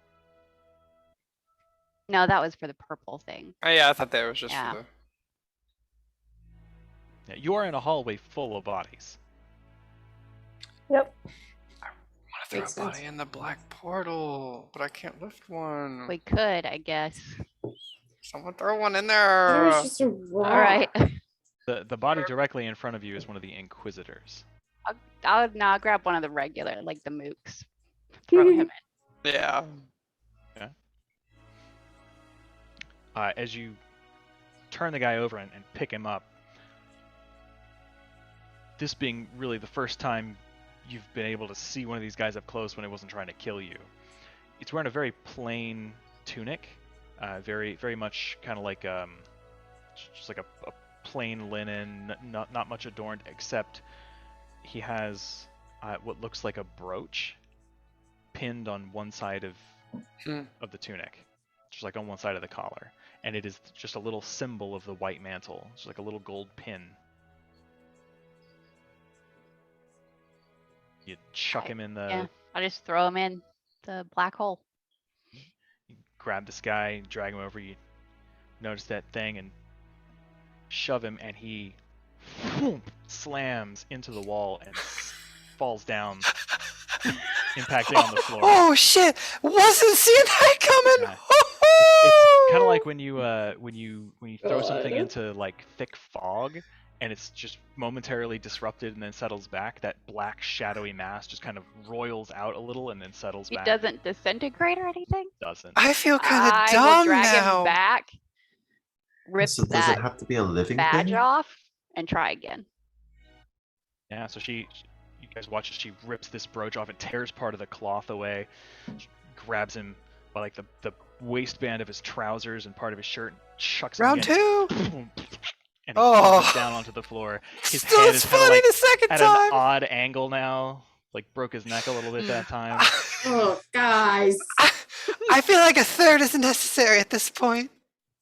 No, that was for the purple thing. Oh yeah, I thought that was just Yeah. for the. Yeah, you are in a hallway full of bodies. Yep. I want to throw Makes a body sense. in the black portal, but I can't lift one. We could, I guess. Someone throw one in It there. was just a rock. All right. The body directly in front of you is one of the Inquisitors. I'll grab one of the regular, like the mooks. Throw him in. Yeah. As you turn the guy over and pick him up, this being really the first time you've been able to see one of these guys up close when it wasn't trying to kill you. It's wearing a very plain tunic, very much kind of like just like a plain linen, not much adorned, except he has what looks like a brooch pinned on one side of the tunic, just like on one side of the collar, and it is just a little symbol of the white mantle, just like a little gold pin. You chuck him in the. Yeah, I'll just throw him in the black hole. You grab this guy, drag him over. You notice that thing and shove him, and he slams into the wall and falls down, impacting on the floor. Oh shit! Wasn't seeing that coming. Yeah. It's kind of like when you throw something into like thick fog, and it's just momentarily disrupted and then settles back. That black shadowy mass just kind of roils out a little and then settles He back. doesn't disintegrate or anything? Doesn't. I feel kind of I will dumb drag now. him back, rip So does that it have to be a living badge thing? off, and try again. Yeah, so you guys watch as she rips this brooch off and tears part of the cloth away. She grabs him by like the waistband of his trousers and part of his shirt, and chucks him Round again, two. and he Oh. tumbles down onto the floor. His Still, head it's is kind of funny like the second at an time. odd angle now, like broke his neck a little bit that time. Oh, guys. I feel like a third isn't necessary at this point.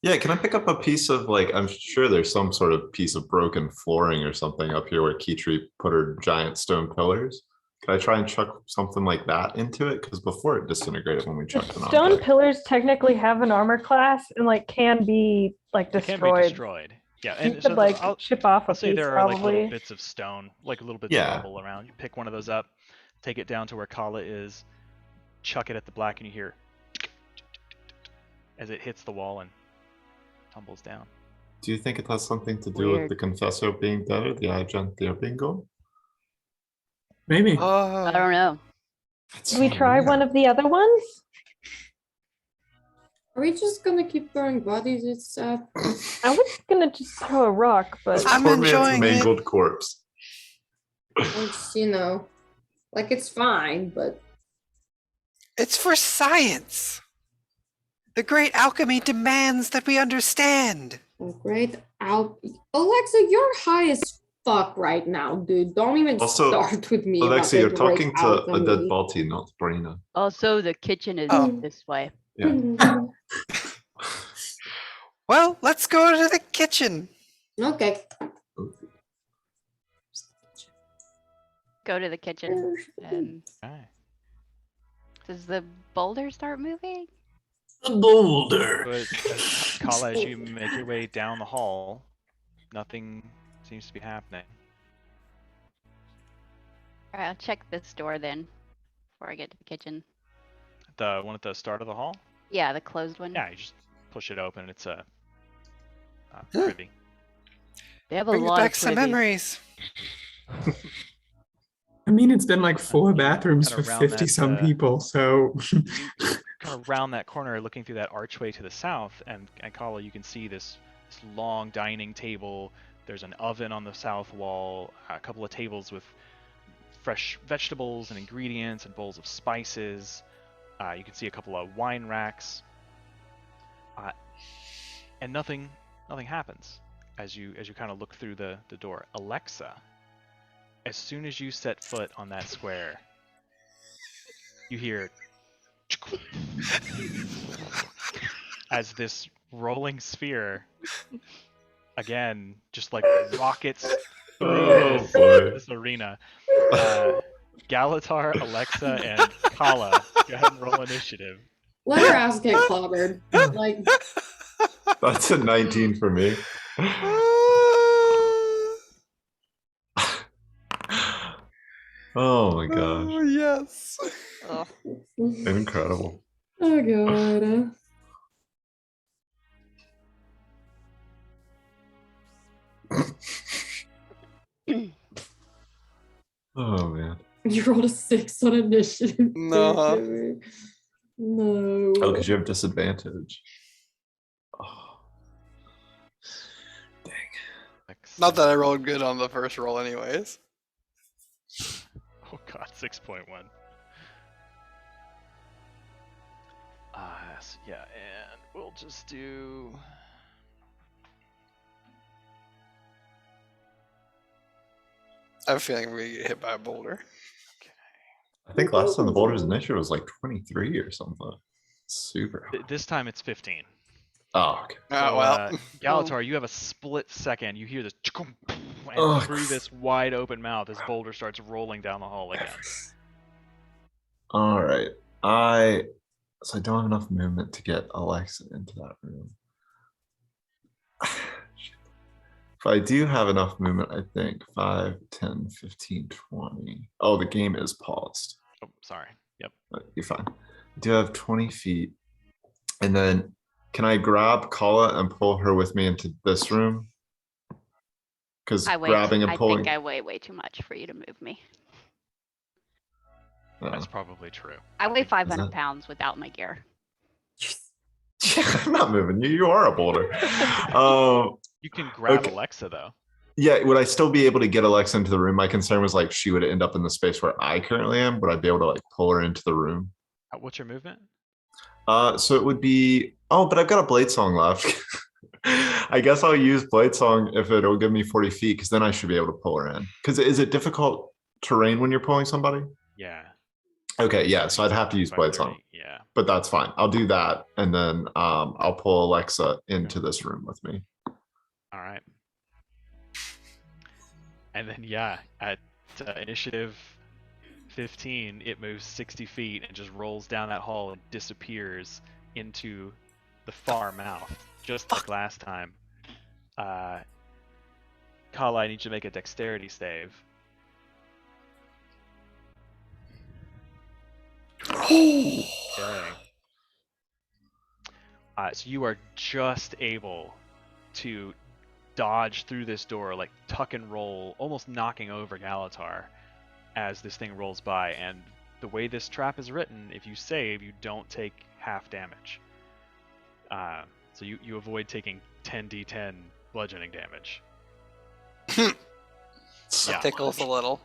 Yeah, can I pick up a piece of like, I'm sure there's some sort of piece of broken flooring or something up here where Kitri put her giant stone pillars. Can I try and chuck something like that into it? Because before it disintegrated when we chucked an Stone object. pillars technically have an armor class and like can be like It can destroyed. be destroyed. Yeah, You and could like I'll chip off a say piece there are like probably. little bits of stone, like little bits Yeah. of rubble around. You pick one of those up, take it down to where Kala is, chuck it at the black, and you hear as it hits the wall and tumbles down. Do you think it has something to do Weird. with the Confessor being dead or the Agent bingo? Maybe. I Oh, don't know. Should we try one of the other ones? Are we just gonna keep throwing bodies and stuff? I was gonna just throw a rock, but I'm Poor man's enjoying it. mangled corpse. It's, like it's fine, but it's for science. The great alchemy demands that we understand. great out. Alexa, you're high as fuck right now, dude. Don't even Also, start with me. Alexa, about you're the talking great to a alchemy. dead body, not Brina. Also, the kitchen is Oh. this way. Yeah. Well, let's go to the kitchen. Okay. Go to the kitchen. And Okay. does the boulder start moving? The boulder. But Kala, as you make your way down the hall, nothing seems to be happening. All right, I'll check this door then before I get to the kitchen. The one at the start of the hall? Yeah, the closed one. Yeah, you just push it open. It's a privy. They have a Brings lot back of some Twibbies. memories. I mean, it's been like 4 bathrooms Kinda for round 50 that, some people, so kind of round that corner, looking through that archway to the south, and Kala, you can see this long dining table. There's an oven on the south wall, a couple of tables with fresh vegetables and ingredients and bowls of spices. You can see a couple of wine racks, and nothing happens as you kind of look through the door. Alexa, as soon as you set foot on that square, you hear as this rolling sphere again just like rockets through this arena. Galatar, Alexa, and Kala, go ahead and roll initiative. Let her ass get clobbered. Like, That's a 19 for me. Oh my gosh. Oh, yes. Ugh. Incredible. oh god. Oh man. You rolled a 6 on initiative. No. No. Oh, because you have disadvantage. Oh. Not that I rolled good on the first roll, anyways. Oh god, 6.1. Yeah, and we'll just do... I have a feeling we get hit by a boulder. I think last time the Boulders initiative was like 23 or something. Super high. This time it's 15. Oh, okay. Oh, well. Galatar, you have a split second. You hear this, and Ugh. through this wide open mouth, this boulder starts rolling down the hall again. All right. So I don't have enough movement to get Alexa into that room. If I do have enough movement, I think 5, 10, 15, 20. Oh, the game is paused. Oh, sorry. Yep. But you're fine. I do have 20 feet. And then can I grab Kala and pull her with me into this room? Because grabbing and pulling. I think I weigh way too much for you to move me. That's probably true. I weigh 500 that- pounds without my gear. I'm not moving you. You are a boulder. You can grab Okay. Alexa, though. Yeah, would I still be able to get Alexa into the room? My concern was like she would end up in the space where I currently am. Would I be able to like pull her into the room? What's your movement? So it would be. Oh, but I've got a blade song left. I guess I'll use blade song if it'll give me 40 feet, because then I should be able to pull her in. Because is it difficult terrain when you're pulling somebody? Yeah. Okay, yeah. So I'd have to use blade song, Yeah. but that's fine. I'll do that, and then I'll pull Alexa into this room with me. All right. And then, yeah, at initiative 15, it moves 60 feet and just rolls down that hall and disappears into the far mouth, just like last time. Kala, I need you to make a dexterity save. Okay. So you are just able to dodge through this door, like tuck and roll, almost knocking over Galatar as this thing rolls by. And the way this trap is written, if you save, you don't take half damage. So you avoid taking 10d10 bludgeoning damage. Yeah. Tickles a little.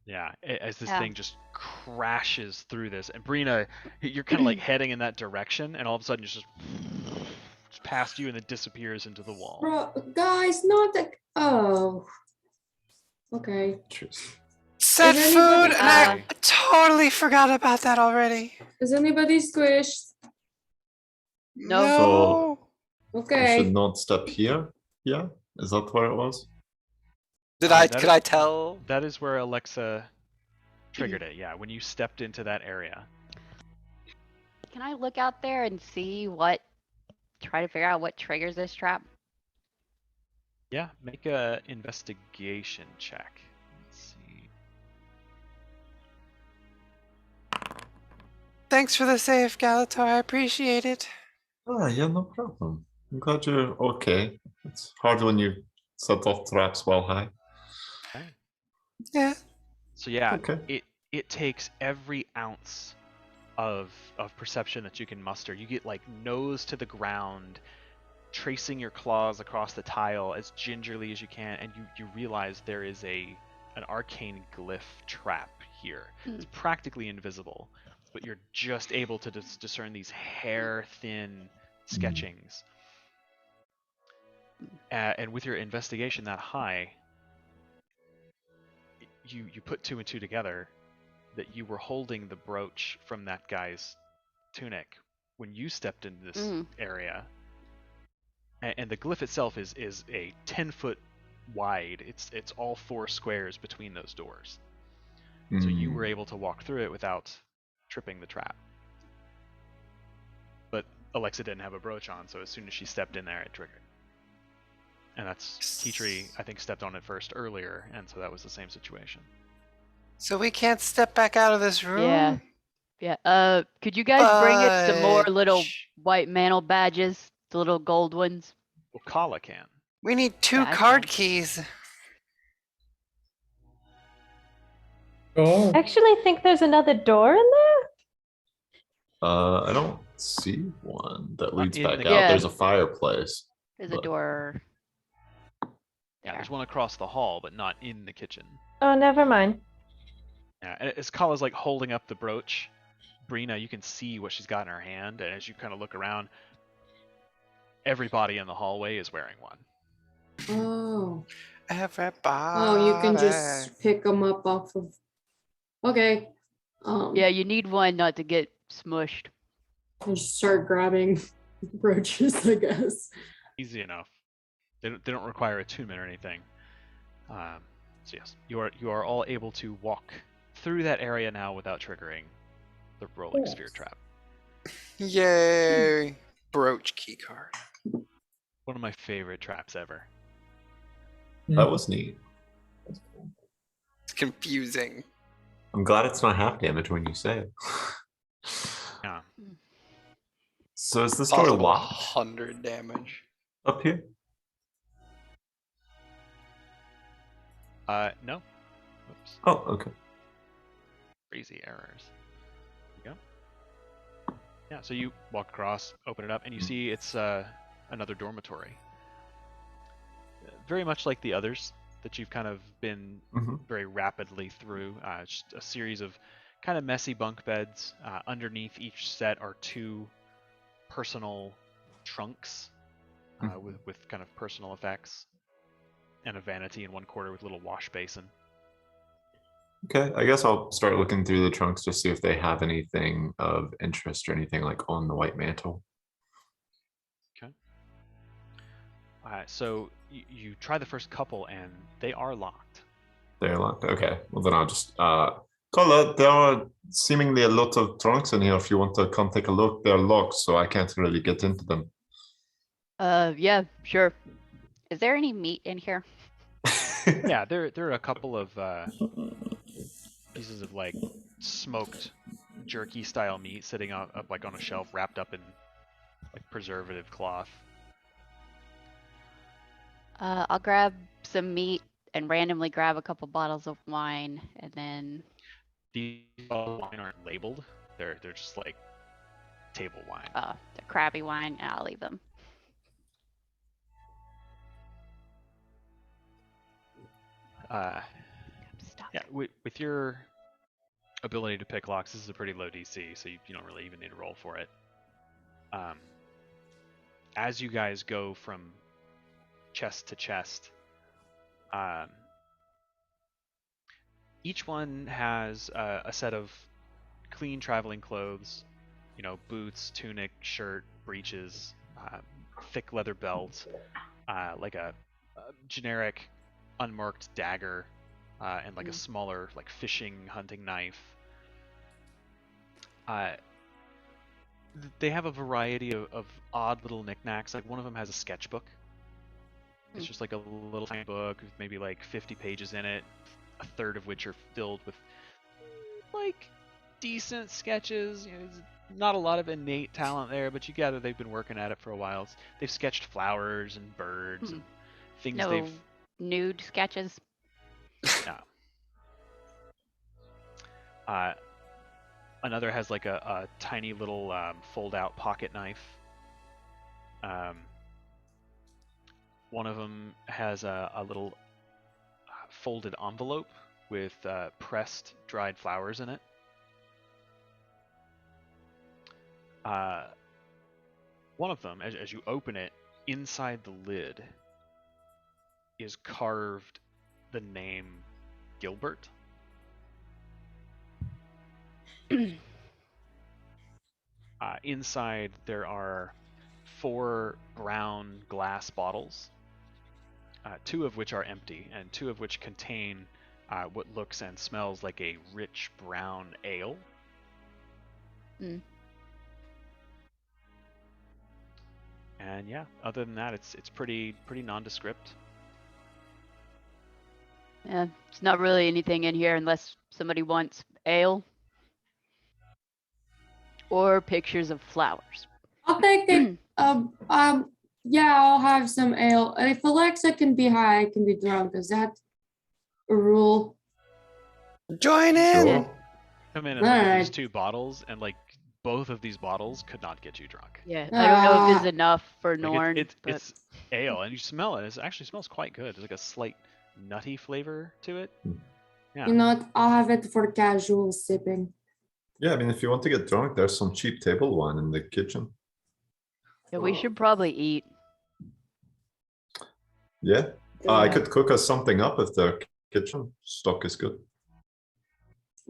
Yeah, as this thing just crashes through this. And Brina, you're kind of like heading in that direction, and all of a sudden it's just past you and it disappears into the wall. Bro, guys, not that. Oh. Okay. Set Is food, anybody- and I totally forgot about that already. Is anybody squished? No. I Okay. should not step here. Yeah, is that where it was? Could that I is- tell? That is where Alexa triggered it, yeah, when you stepped into that area. Can I look out there and see try to figure out what triggers this trap? Yeah, make a investigation check. Let's see. Thanks for the save, Galatar. I appreciate it. Ah, yeah, no problem. I'm glad you're okay. It's hard when you set off traps while high. Okay. Yeah. So yeah, Okay. it takes every ounce of perception that you can muster. You get like nose to the ground, tracing your claws across the tile as gingerly as you can, and you realize there is an arcane glyph trap here. It's practically invisible, but you're just able to discern these hair-thin sketchings. And with your investigation that high, you put two and two together that you were holding the brooch from that guy's tunic when you stepped into this area. And the glyph itself is a 10-foot wide. It's all 4 squares between those doors. So you were able to walk through it without tripping the trap. But Alexa didn't have a brooch on, so as soon as she stepped in there, it triggered. And that's Teetri, I think, stepped on it first earlier, and so that was the same situation. So we can't step back out of this room? Yeah. Could you guys bring us some more little white mantle badges? The little gold ones? Well, Kala can. We need 2 Yeah, I card can. keys. Oh. I actually think there's another door in there. I don't see one that leads in back the- out. Yeah. There's a fireplace. There's a But- door. Yeah, there's one across the hall, but not in the kitchen. Oh, never mind. Yeah, and as Kala's like holding up the brooch, Brina, you can see what she's got in her hand, and as you kind of look around, everybody in the hallway is wearing one. Oh. Everybody. Oh, you can just pick them up off of. Okay. Yeah, you need one not to get smushed. Just start grabbing brooches, I guess. Easy enough. They don't require attunement or anything. So yes, you are all able to walk through that area now without triggering the rolling sphere trap. Yay! Brooch key card. One of my favorite traps ever. That was neat. It's confusing. I'm glad it's not half damage when you say it. Yeah. So is this door Also locked 100 damage. up here? No. Whoops. Oh, okay. Crazy errors. There we go. Yeah, so you walk across, open it up, and you see it's another dormitory. Very much like the others that you've kind of been very rapidly through. Just a series of kind of messy bunk beds. Underneath each set are 2 personal trunks with kind of personal effects, and a vanity in one corner with a little wash basin. Okay, I guess I'll start looking through the trunks to see if they have anything of interest or anything like on the white mantle. Okay. So you try the first couple, and they are locked. They're locked. Okay, well then I'll just Kola, there are seemingly a lot of trunks in here. If you want to come take a look, they're locked, so I can't really get into them. Yeah, sure. Is there any meat in here? Yeah, there are a couple of pieces of like smoked jerky style meat sitting up like on a shelf, wrapped up in like preservative cloth. I'll grab some meat and randomly grab a couple bottles of wine, and then These bottles of wine aren't labeled. They're just like table wine. the crabby wine, and I'll leave them. Yeah, with your ability to pick locks, this is a pretty low DC, so you don't really even need to roll for it. As you guys go from chest to chest, each one has a set of clean traveling clothes, boots, tunic, shirt, breeches, thick leather belt, like a generic unmarked dagger, and like a smaller like fishing hunting knife. They have a variety of odd little knickknacks. Like one of them has a sketchbook. It's just like a little tiny book with maybe like 50 pages in it, a third of which are filled with like decent sketches. There's not a lot of innate talent there, but you gather they've been working at it for a while. They've sketched flowers and birds and things No they've nude sketches? No. Another has like a tiny little fold-out pocket knife. One of them has a little folded envelope with pressed dried flowers in it. One of them, as you open it, inside the lid is carved the name Gilbert. Inside there are 4 brown glass bottles, 2 of which are empty, and 2 of which contain what looks and smells like a rich brown ale. Mm. And yeah, other than that, it's pretty nondescript. Yeah, it's not really anything in here unless somebody wants ale or pictures of flowers. I'll take it. Yeah, I'll have some ale. If Alexa can be high, I can be drunk. Is that a rule? Join in. Sure. Come in and look at these Alright. 2 bottles, and like both of these bottles could not get you drunk. Yeah, I don't know if Ah. it's enough for Like, Norn, it's but ale, and you smell it. It actually smells quite good. There's like a slight nutty flavor to it. Yeah. You know what? I'll have it for casual sipping. Yeah, I mean, if you want to get drunk, there's some cheap table wine in the kitchen. yeah, we should probably eat. Yeah. I could cook us something up if the kitchen stock is good.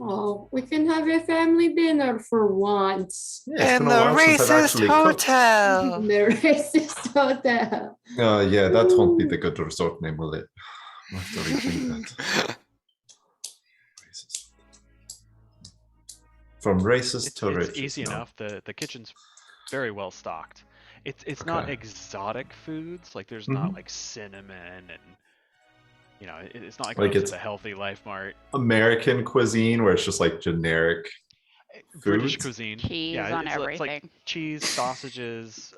Oh, we can have a family dinner for once. Yeah, it's In been a the while since I've racist actually cooked. hotel. The racist hotel. Yeah, that won't be the good resort name, will it? We'll have to rethink that. Racist. From racist to It's racist. easy no. enough. The kitchen's very well stocked. It's not Okay. exotic foods. Like there's Mhm. not like cinnamon and it's not like, Like going it's- to the Healthy Life Mart. American cuisine where it's just like generic. British Foods? cuisine. Cheese yeah, on it's everything. like cheese, sausages,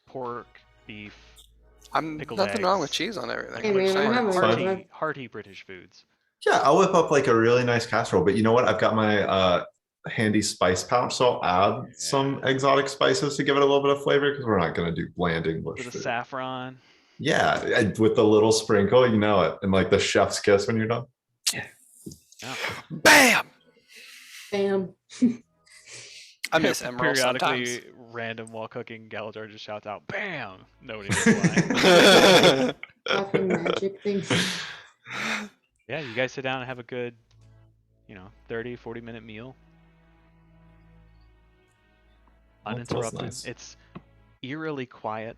pork, beef, I'm Pickled nothing wrong with eggs. cheese on everything. Hey, man, I haven't hearty, tried- hearty British foods. Yeah, I'll whip up like a really nice casserole. But you know what? I've got my handy spice pouch, so I'll add some exotic spices to give it a little bit of flavor because we're not going to do bland English With the food. saffron. Yeah, with the little sprinkle, you know it, and like the chef's kiss when you're done. Yeah. Bam! Bam. I miss Emerald Periodically, sometimes. random while cooking, Galador just shouts out, "Bam!" Nobody knows why. Fucking magic things. Yeah, you guys sit down and have a good, 30, 40-minute meal. Oh, that feels Uninterrupted. nice. It's eerily quiet.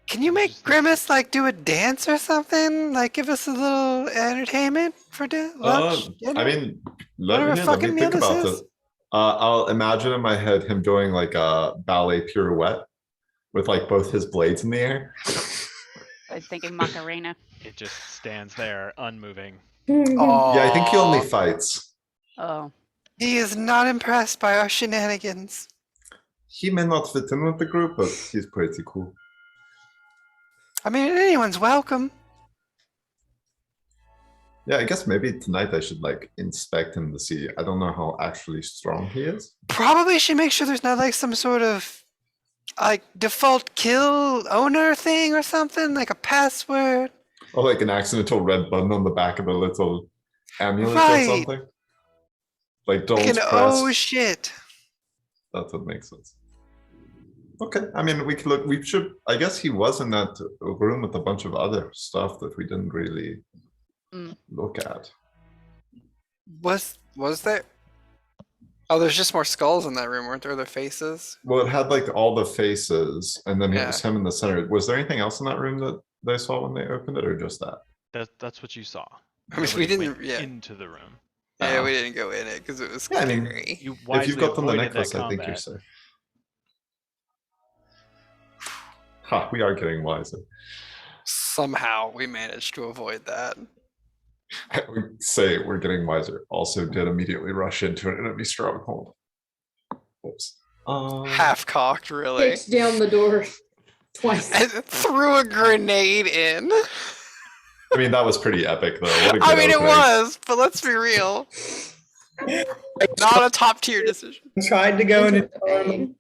Can you make Grimace like do a dance or something? Like give us a little entertainment for lunch? I mean, Whatever let me fucking meal think this about is. it. I'll imagine in my head him doing like a ballet pirouette with like both his blades in the air. I was thinking Macarena. It just stands there, unmoving. Oh, Yeah, I think he only fights. Oh, he is not impressed by our shenanigans. He may not fit in with the group, but he's pretty cool. I mean, anyone's welcome. Yeah, I guess maybe tonight I should like inspect him to see. I don't know how actually strong he is. Probably should make sure there's not like some sort of like default kill owner thing or something, like a password. Or like an accidental red button on the back of a little amulet Right. or something. Like don't Like an press. oh shit. That would make sense. Okay, I mean we could look. We should. I guess he was in that room with a bunch of other stuff that we didn't really look at. Was there? Oh, there's just more skulls in that room, weren't there? Their faces. Well, it had like all the faces, and then it Yeah. was him in the center. Was there anything else in that room that they saw when they opened it, or just that? That's what you saw. I mean, we Nobody didn't. went Yeah, into the room. yeah, we didn't go in it because it was Yeah, I mean, scary. You If wisely you've got them the avoided that necklace, I think you're combat. safe. Ha, we are getting wiser. Somehow we managed to avoid that. We say we're getting wiser. Also, did immediately rush into an enemy stronghold. Whoops. Half cocked, really. Kicks down the door. Twice. And threw a grenade in. I mean, that was pretty epic, though. What a good I mean, it opening. was, but let's be real. Not a top tier decision. Tried to go into Entertaining.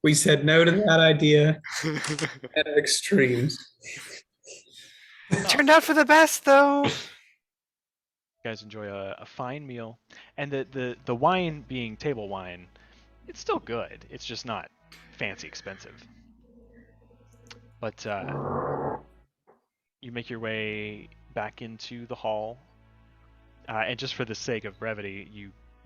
We said no to that idea at extremes. Turned out for the best, though. You guys enjoy a fine meal, and the wine being table wine, it's still good. It's just not fancy expensive. But you make your way back into the hall, and just for the sake of brevity,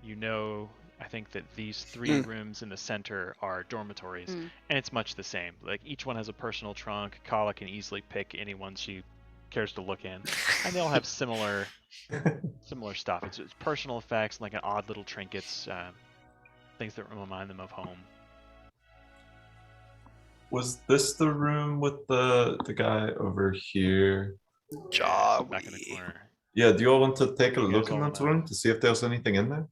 you know, I think that these three rooms in the center are dormitories, and it's much the same. Like each one has a personal trunk. Kala can easily pick any one she cares to look in, and they all have similar stuff. It's personal effects, like an odd little trinkets, things that remind them of home. Was this the room with the guy over here? Job. Back in the corner. Yeah, do you all want to take a You guys look in all that know. room to see if there's anything in there?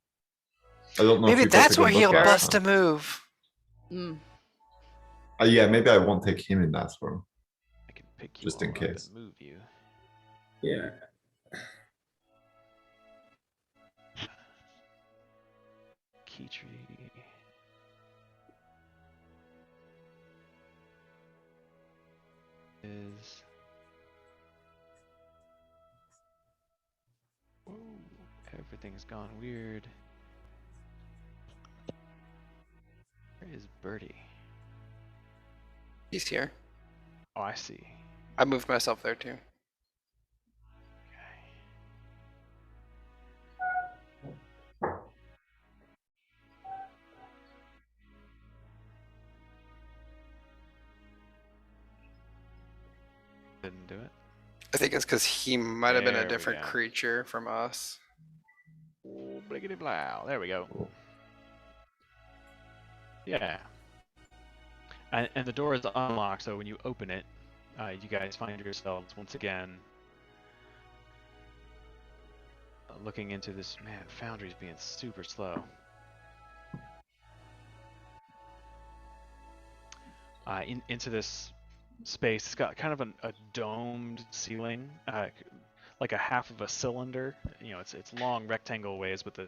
I don't know if Maybe you both that's took a where he'll look last bust a time. move. Yeah, maybe I won't take him in that room. I can pick you Just all in up case. and move you. Yeah. Key tree. Is whoa, everything's gone weird. Where is Birdie? He's here. Oh, I see. I moved myself there too. Didn't do it. I think it's because he might have been There a we different go. creature from us. Oh, bliggity blow. There we go. Yeah. And the door is unlocked, so when you open it, you guys find yourselves once again looking into this. Man, Foundry's being super slow. Into this space. It's got kind of a domed ceiling, like a half of a cylinder. You know, it's long rectangle ways, but the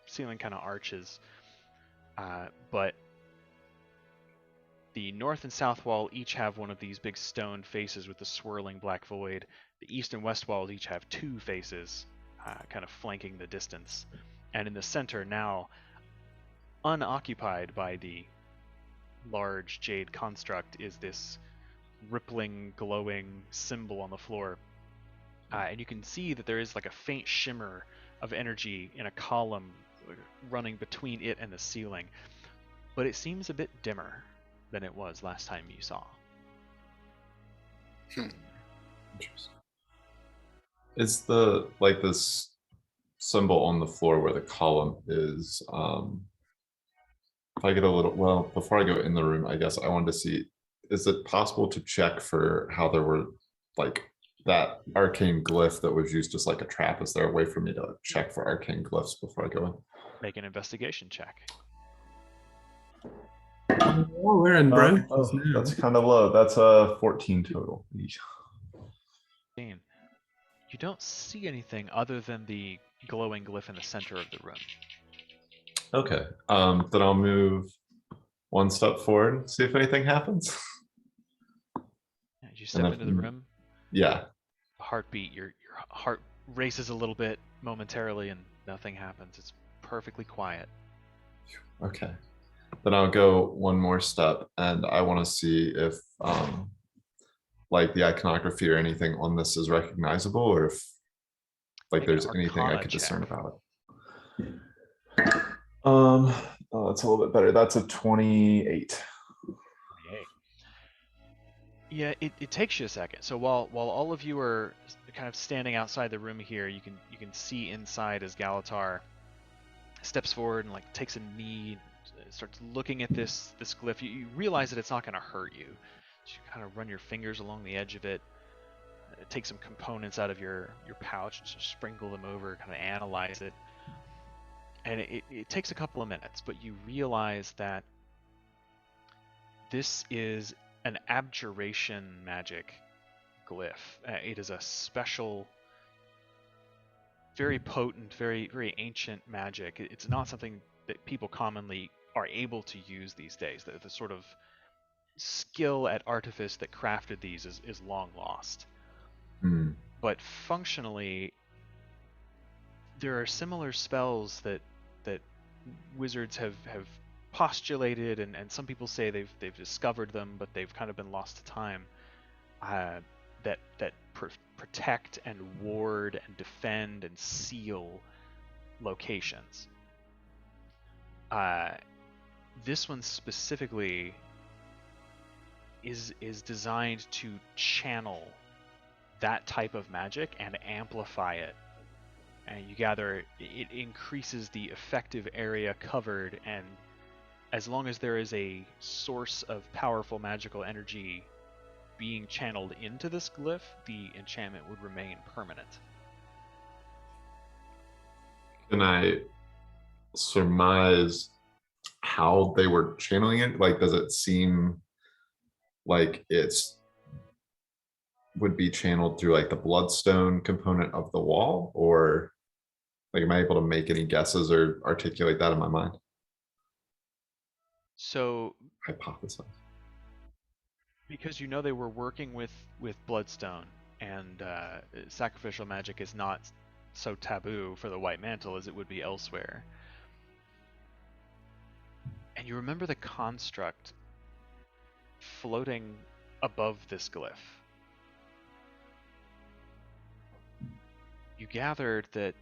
ceiling kind of arches. But the north and south wall each have one of these big stone faces with the swirling black void. The east and west walls each have two faces, kind of flanking the distance. And in the center now, unoccupied by the large jade construct, is this rippling, glowing symbol on the floor. And you can see that there is like a faint shimmer of energy in a column running between it and the ceiling. But it seems a bit dimmer than it was last time you saw. Interesting. Is the like this symbol on the floor where the column is? If I get a little well before I go in the room, I guess I wanted to see. Is it possible to check for how there were like that arcane glyph that was used as like a trap? Is there a way for me to check for arcane glyphs before I go in? Make an investigation check. Oh, we're in bro. That's kind of low. That's a 14 total. Eesh. You don't see anything other than the glowing glyph in the center of the room. Okay. Then I'll move one step forward, see if anything happens. As you step into the room, Yeah. heartbeat, your heart races a little bit momentarily and nothing happens. It's perfectly quiet. Okay. Then I'll go one more step and I want to see if like the iconography or anything on this is recognizable, or if like Make there's an anything I Arcana could check. discern about it. Oh, that's a little bit better. That's a 28. Yeah, it takes you a second. So while all of you are kind of standing outside the room here, you can see inside as Galatar steps forward and like takes a knee, starts looking at this glyph. You realize that it's not going to hurt you. So you kind of run your fingers along the edge of it, take some components out of your pouch, and just sprinkle them over, kind of analyze it. And it takes a couple of minutes, but you realize that this is an abjuration magic glyph. It is a special, very potent, very, very ancient magic. It's not something that people commonly are able to use these days. The sort of skill at artifice that crafted these is long lost. But functionally, there are similar spells that wizards have postulated, and some people say they've discovered them, but they've kind of been lost to time. That protect and ward and defend and seal locations. This one specifically is designed to channel that type of magic and amplify it. And you gather it increases the effective area covered, and as long as there is a source of powerful magical energy being channeled into this glyph, the enchantment would remain permanent. Can I surmise how they were channeling it? Like, does it seem like it's would be channeled through like the bloodstone component of the wall, or like, am I able to make any guesses or articulate that in my mind? So, Hypothesize. because you know they were working with bloodstone, and sacrificial magic is not so taboo for the White Mantle as it would be elsewhere. And you remember the construct floating above this glyph. You gathered that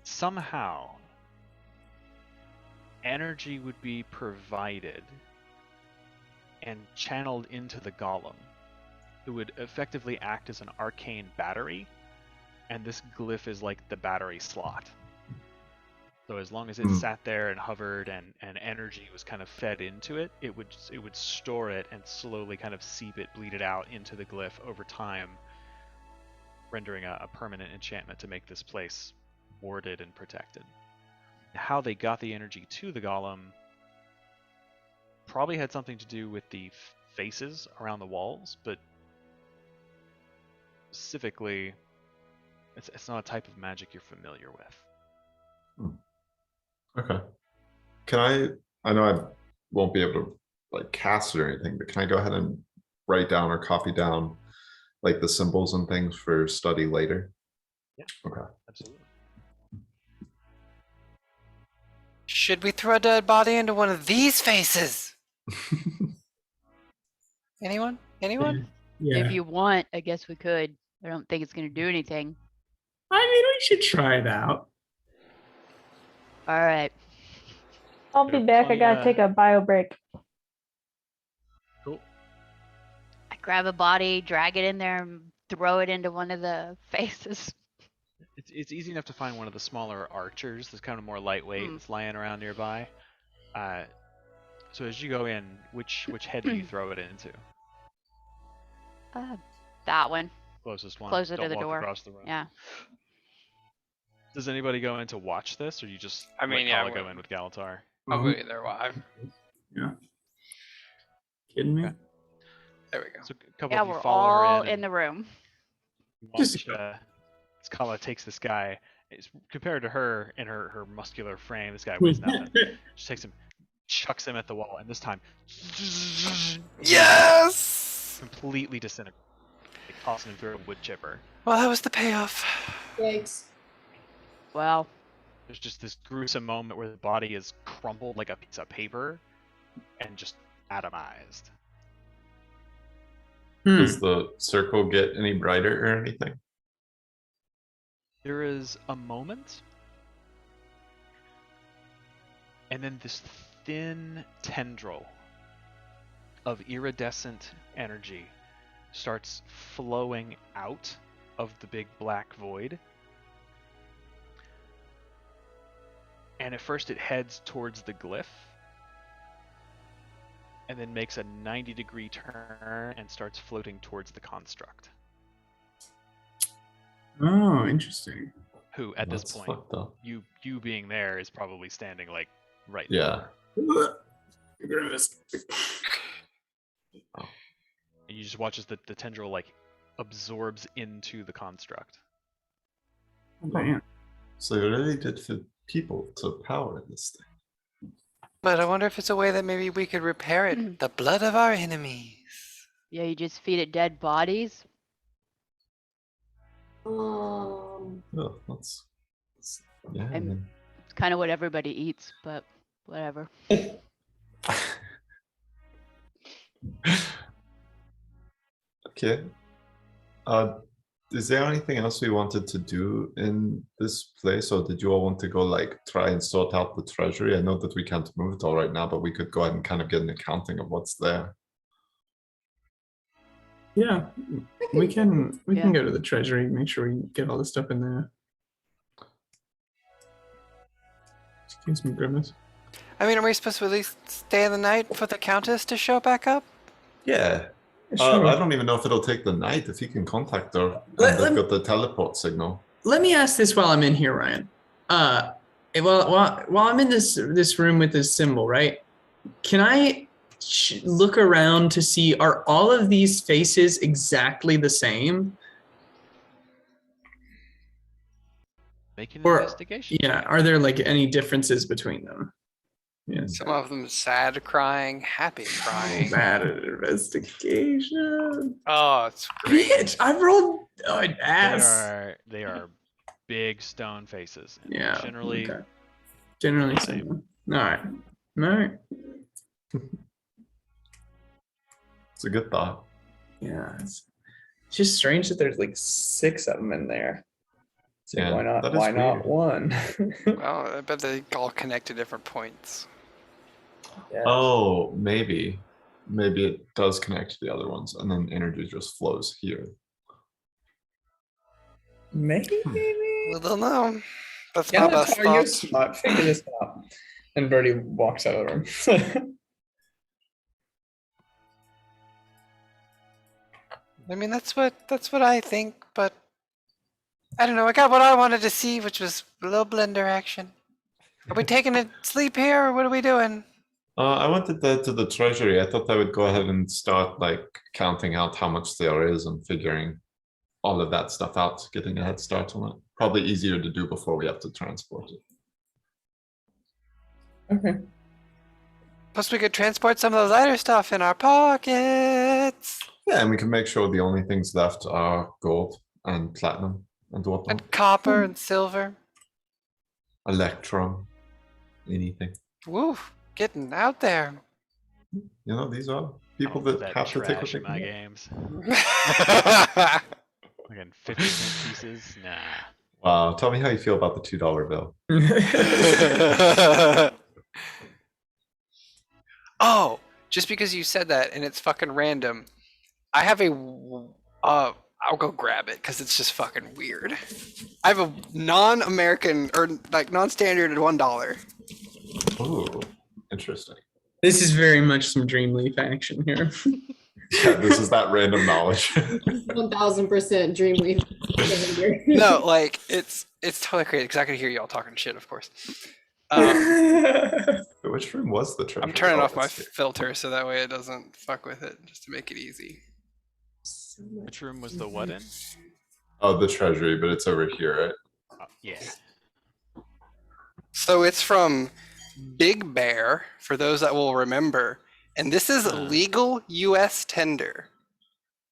somehow energy would be provided and channeled into the golem. It would effectively act as an arcane battery, and this glyph is like the battery slot. So as long as it sat there and hovered and energy was kind of fed into it, it would store it and slowly kind of seep it, bleed it out into the glyph over time, rendering a permanent enchantment to make this place warded and protected. How they got the energy to the golem probably had something to do with the faces around the walls, but specifically, it's not a type of magic you're familiar with. Okay. Can I know I won't be able to like cast it or anything, but can I go ahead and write down or copy down like the symbols and things for study later? Yeah. Okay. Absolutely. Should we throw a dead body into one of these faces? Anyone? Anyone? Yeah. If you want, I guess we could. I don't think it's going to do anything. I mean, we should try it out. All right. I'll be back. I gotta take a bio break. Cool. I grab a body, drag it in there, and throw it into one of the faces. It's easy enough to find one of the smaller archers that's kind of more lightweight that's lying around nearby. So as you go in, which head do you throw it into? That one. Closest one. Closer Don't to the walk door. across the room. Yeah. Does anybody go in to watch this, or you just I mean, yeah, go in with Galatar? I'll go either way. Yeah. Kidding me? Okay. There we go. So a couple Yeah, of you we're follow her all in. in the room. Just- Skala takes this guy. Compared to her in her muscular frame, this guy weighs nothing. She takes him, chucks him at the wall, and this time, Yes! completely disintegrates. They toss him through a wood chipper. Well, that was the payoff. Yikes. Well, There's just this gruesome moment where the body is crumpled like a piece of paper and just atomized. Does the circle get any brighter or anything? There is a moment, and then this thin tendril of iridescent energy starts flowing out of the big black void. And at first it heads towards the glyph, and then makes a 90-degree turn and starts floating towards the construct, Oh, interesting. who at That's this point, fucked up. you being there, is probably standing like right Yeah. there. And you just watch as the tendril like absorbs into the construct. Man. So you really did fit people to power this thing. But I wonder if it's a way that maybe we could repair it. The blood of our enemies. Yeah, you just feed it dead bodies. Oh, that's yeah. I And- mean, It's kind of what everybody eats, but whatever. okay. Is there anything else we wanted to do in this place, or did you all want to go like try and sort out the treasury? I know that we can't move it all right now, but we could go ahead and kind of get an accounting of what's there. Yeah, we can Yeah. go to the treasury, make sure we get all the stuff in there. Excuse me, Grimace. I mean, are we supposed to at least stay the night for the Countess to show back up? Yeah. Sure. I don't even know if it'll take the night if you can contact her. And they've got the teleport signal. Let me ask this while I'm in here, Ryan. While I'm in this room with this symbol, right? Can I look around to see, are all of these faces exactly the same? Make an Or- investigation. Yeah, are there like any differences between them? Yes. Some of them sad crying, happy crying. Bad at investigation. Oh, it's great. Bitch, I rolled an ass. They are big stone faces. And Yeah. Generally, okay. Generally same. All right. All right. It's a good thought. Yeah. It's just strange that there's like 6 of them in there. So Yeah, why not? that is Why not weird. one? Well, I bet they all connect to different points. Yes. Oh, maybe. Maybe it does connect to the other ones, and then energy just flows here. Maybe. We don't know. That's Yeah, my that's best how you're thought. smart. Figure this out. And Birdie walks out of the room. I mean, that's what I think, but I don't know. I got what I wanted to see, which was a little blender action. Are we taking a sleep here, or what are we doing? I wanted that to the treasury. I thought I would go ahead and start like counting out how much there is and figuring all of that stuff out, getting a head start on it. Probably easier to do before we have to transport it. Okay. Plus, we could transport some of the lighter stuff in our pockets. Yeah, and we can make sure the only things left are gold and platinum and whatnot. And copper and silver. Electrum, anything. Woo, getting out there. You know, these are I people don't put that that have to take what trash they in can my get. games. Again, 50 cent pieces. Nah. Wow, tell me how you feel about the $2 bill. Oh, just because you said that and it's fucking random, I have a. I'll go grab it because it's just fucking weird. I have a non-American or like non-standard $1. Ooh, interesting. This is very much some Dreamleaf action here. Yeah, this is that random knowledge. 1000% Dreamweaver. behavior. No, like it's totally crazy because I could hear y'all talking shit, of course. Which room was the treasure? I'm turning Oh, off my it's here. filter so that way it doesn't fuck with it, just to make it easy. So much Which room was the what in? Oh, the treasury, but it's over here, right? Yeah. So it's from Big Bear, for those that will remember, and this is legal U.S. tender,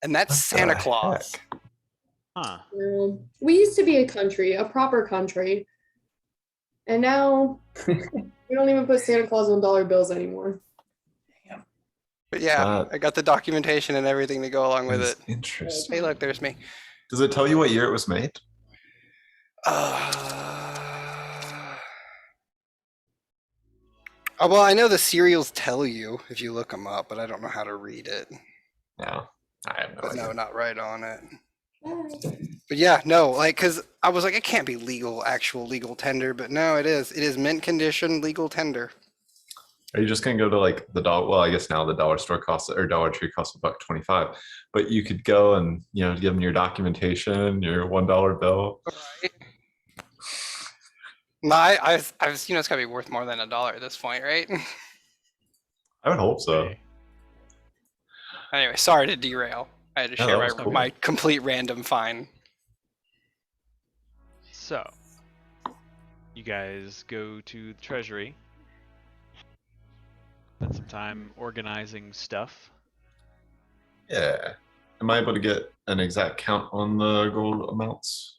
and that's What Santa the Claus. heck? Huh. We used to be a country, a proper country. And now we don't even put Santa Claus on dollar bills anymore. But yeah, That I got the documentation and everything to go along with is it. interesting. Hey, look, there's me. Does it tell you what year it was made? Well, I know the serials tell you if you look them up, but I don't know how to read it. No, I have no But idea. no, not right on it. But yeah, no, like, because I was like, it can't be legal, actual legal tender, but no, it is. It is mint condition legal tender. Are you just gonna go to like the dollar? Well, I guess now the dollar store costs or Dollar Tree costs $1.25, but you could go and give them your documentation, your $1 bill. Right. No, I've it's got to be worth more than $1 at this point, right? I would hope so. Okay. Anyway, sorry to derail. I had to No, share that was cool. my complete random find. So, you guys go to the treasury. Spend some time organizing stuff. Yeah. Am I able to get an exact count on the gold amounts?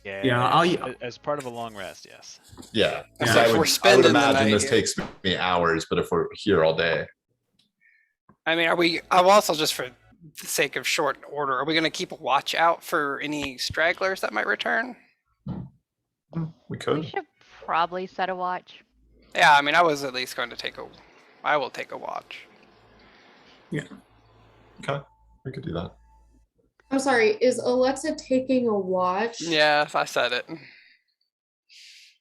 Yeah, as part of a long rest, yes. Yeah. Yeah. So If we're I would spending the imagine night this here. takes me hours, but if we're here all day. I mean, I'm also just for the sake of short order, are we going to keep a watch out for any stragglers that might return? We We could. should probably set a watch. Yeah, I mean, I was at least going to I will take a watch. Okay. We could do that. I'm sorry, is Alexa taking a watch? Yeah, I said it.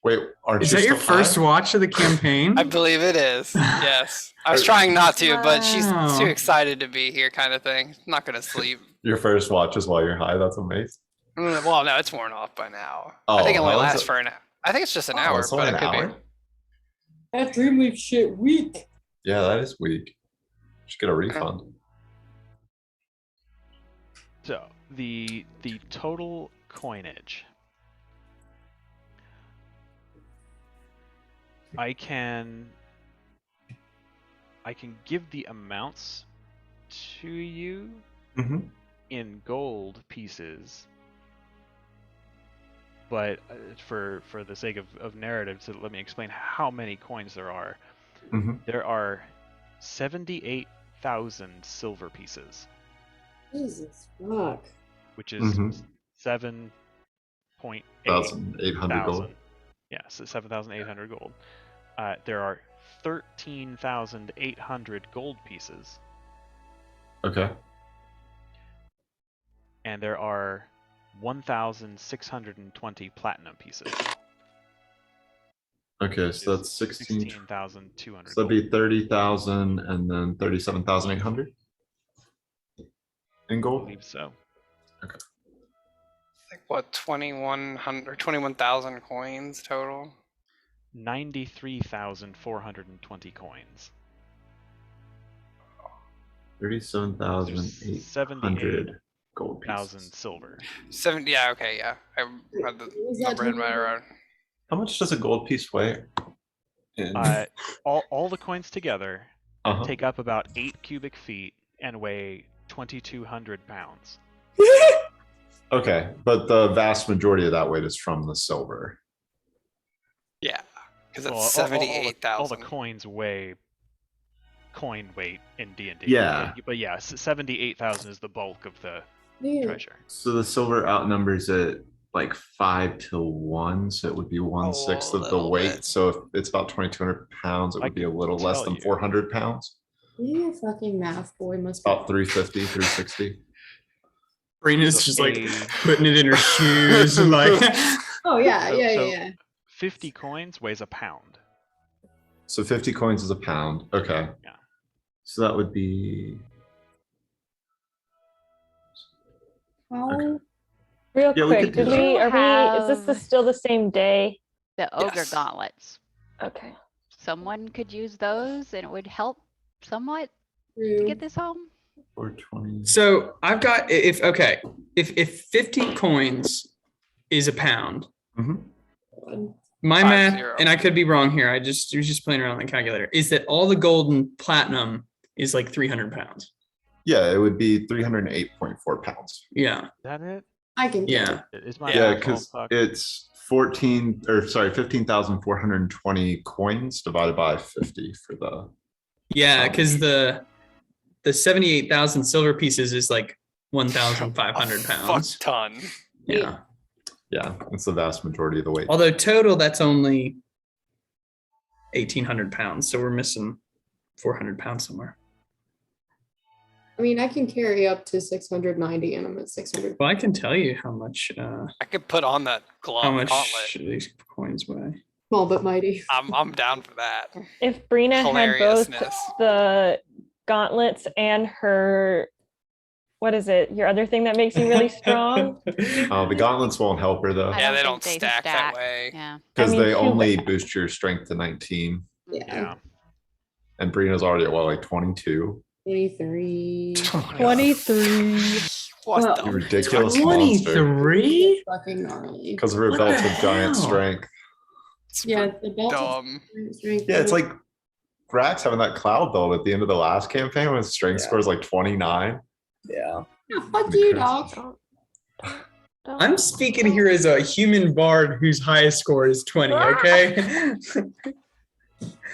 Wait, aren't Is you that your still first high? watch of the campaign? I believe it is. Yes. I was trying not to, but she's Wow. too excited to be here kind of thing. Not going to sleep. Your first watch is while you're high. That's amazing. Well, no, it's worn off by now. Oh, I think it only how is lasts it? for an hour. I think it's just an Oh, hour, it's but only it an could hour? be. That Dreamweave shit weak. Yeah, that is weak. Should get a refund. So, the total coinage. I can give the amounts to you Mm-hmm. in gold pieces, but for the sake of narrative, so let me explain how many coins there are. Mm-hmm. There are 78,000 silver pieces, Jesus fuck. which is Mhm. 7.8 1,800 gold. thousand. Yeah, so 7,800 gold. There are 13,800 gold pieces, Okay. and there are 1,620 platinum pieces. Okay, which so is that's 16. 16,200 So that'd gold. be 30,000 and then 37,800 in I gold. believe so. Like what, 2,100 or 21,000 coins total? 93,420 coins. 37,800 78,000 gold pieces. silver. 70. Yeah. Okay. Yeah. I had the Was that number in my total? around. How much does a gold piece weigh? All the coins together Uh-huh. take up about 8 cubic feet and weigh 2,200 pounds. Okay, but the vast majority of that weight is from the silver. Yeah. Because that's Well, 78,000. all the coins weigh coin weight in D&D. Yeah. But yeah, 78,000 is the bulk of the Yeah. treasure. So the silver outnumbers it like 5-1, so it would be 1/6 of the little weight. bit. So if it's about 2,200 pounds, it I would be a can little less tell than you. 400 pounds. You fucking math boy must be. About 350, 360. Brina's So just like a- putting it in her shoes and like. Oh yeah, So- yeah, so- yeah. 50 coins weighs a pound. So 50 coins is a pound. Okay. Yeah. So that would be How? Okay. Real Yeah, we quick, could do did that. we? Are we? Is this Have- still the same day? The ogre Yes. gauntlets. Okay. Someone could use those and it would help somewhat to True. get this home. 420. So I've got if 50 coins is a pound, Mhm. my 50. math, and I could be wrong here. I was just playing around with the calculator. Is that all the gold and platinum is like 300 pounds? Yeah, it would be 308.4 pounds. Yeah. Is that it? I can. Yeah. Is my Yeah, Yeah, math all because fucked? it's 15,420 coins divided by 50 for the. Yeah, because the 78,000 silver pieces is like 1,500 A pounds. fuck ton. Yeah. Yeah, it's the vast majority of the weight. Although total, that's only 1,800 pounds. So we're missing 400 pounds somewhere. I mean, I can carry up to 690, and I'm at 600. Well, I can tell you how much I could put on that glove how much gauntlet. these coins weigh. Small but mighty. I'm down for that. If Brina had both Hilariousness. the gauntlets and her, what is it? Your other thing that makes you really strong. The gauntlets won't help her though, I Yeah, don't they think don't they stack that stack. way. Yeah. because I mean, they too only bad. boost your strength to 19. Yeah. Yeah. And Brina's already at what, like 22? 23. 23. What Well, the You ridiculous monster. 23? Fucking gnarly. Because of her What belt the of giant hell? strength. Yeah, the belt is dumb. strength. Yeah, it's like Grax having that cloud belt at the end of the last campaign when his strength Yeah. score is like 29. Yeah. Yeah, fuck you, dog. I'm speaking here as a human bard whose highest score is 20, okay?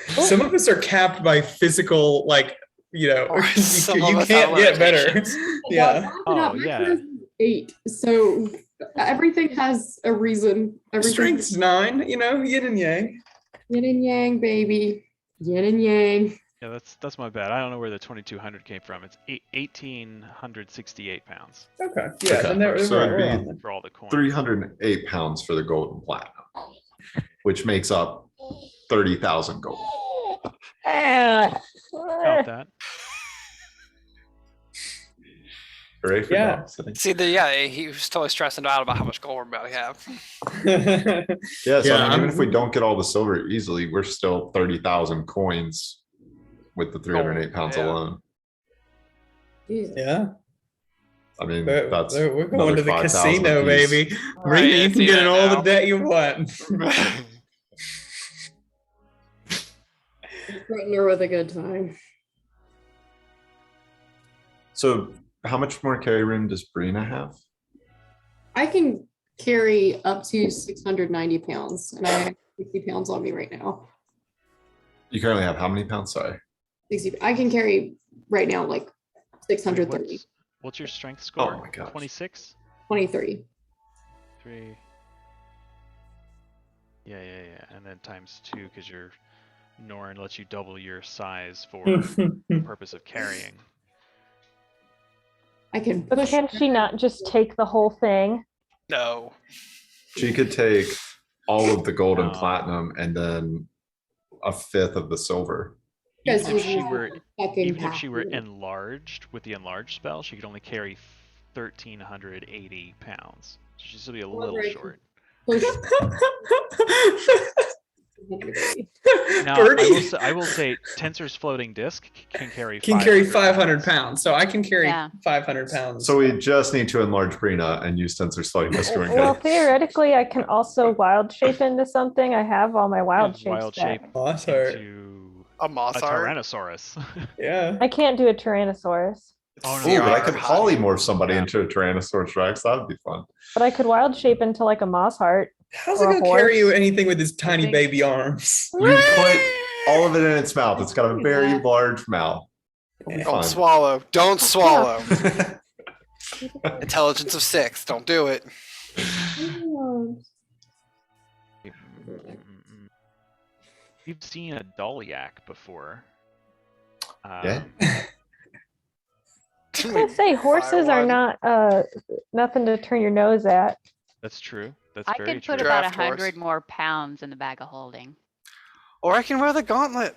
Some of us are capped by physical, like, you know, Or some you of us have can't get better. limitations. Yeah. Oh, yeah. 8. So everything has a reason. Everything. Strength's 9, you know, yin and yang. Yin and yang, baby. Yin and yang. Yeah, that's my bad. I don't know where the 2200 came from. It's 1,868 pounds Okay. Yeah, Okay, then they're so right it'd be around then. for all the coins. 308 pounds for the gold and platinum, which makes up 30,000 gold. About that. Hooray for Yeah. dog sitting. See, he was totally stressing out about how much gold we're about to have. Yeah, so Yeah, I mean, even I'm- if we don't get all the silver easily, we're still 30,000 coins with the 308 pounds yeah. alone. Jesus. Yeah. I mean, We're that's going another to the 5,000 casino, apiece. baby. Right, Really, I you can see get in that all the now. debt you want. Threaten her with a good time. So how much more carry room does Brina have? I can carry up to 690 pounds, and I have 60 pounds on me right now. You currently have how many pounds? Sorry. 60. I can carry right now like Wait, 630. what's your strength score? Oh my gosh. 26? 23. 3. Yeah. And then times 2 because your Norn lets you double your size for the purpose of carrying. I can But push. can she not just take the whole thing? No. She could take all of the gold and No. platinum and then a fifth of the silver. Because Even if you she have were a fucking Even if she were pack. enlarged with the enlarged spell, she could only carry 1,380 pounds. So she'd still be a little Right. short. Push. Now, Birdie I will say, Tensor's floating disc can carry can carry 500 500 pounds. So I can carry Yeah. 500 pounds. So we just need to enlarge Brina and use Tensor's floating disc. Well, theoretically, I can also wild shape into something. I have all my wild shapes Wild shape back. Oh, that's hard. into A a Mossart. Tyrannosaurus. Yeah. I can't do a Tyrannosaurus, Oh, Ooh, but I CR could high. polymorph somebody Yeah. into a Tyrannosaurus Rex. That would be fun. but I could wild shape into like a moss heart. How's Or it a gonna carry you horse. anything with his tiny think- baby arms? You put all of it in its mouth. It's got a very Yeah. large mouth. It'll be Don't fun. swallow. Don't swallow. Intelligence of 6. Don't do it. You've seen a Doliac before. Yeah. I was gonna say horses are not nothing to turn your nose at. That's true. That's I very could true. put about Draft horse. 100 more pounds in the bag of holding. Or I can wear the gauntlet.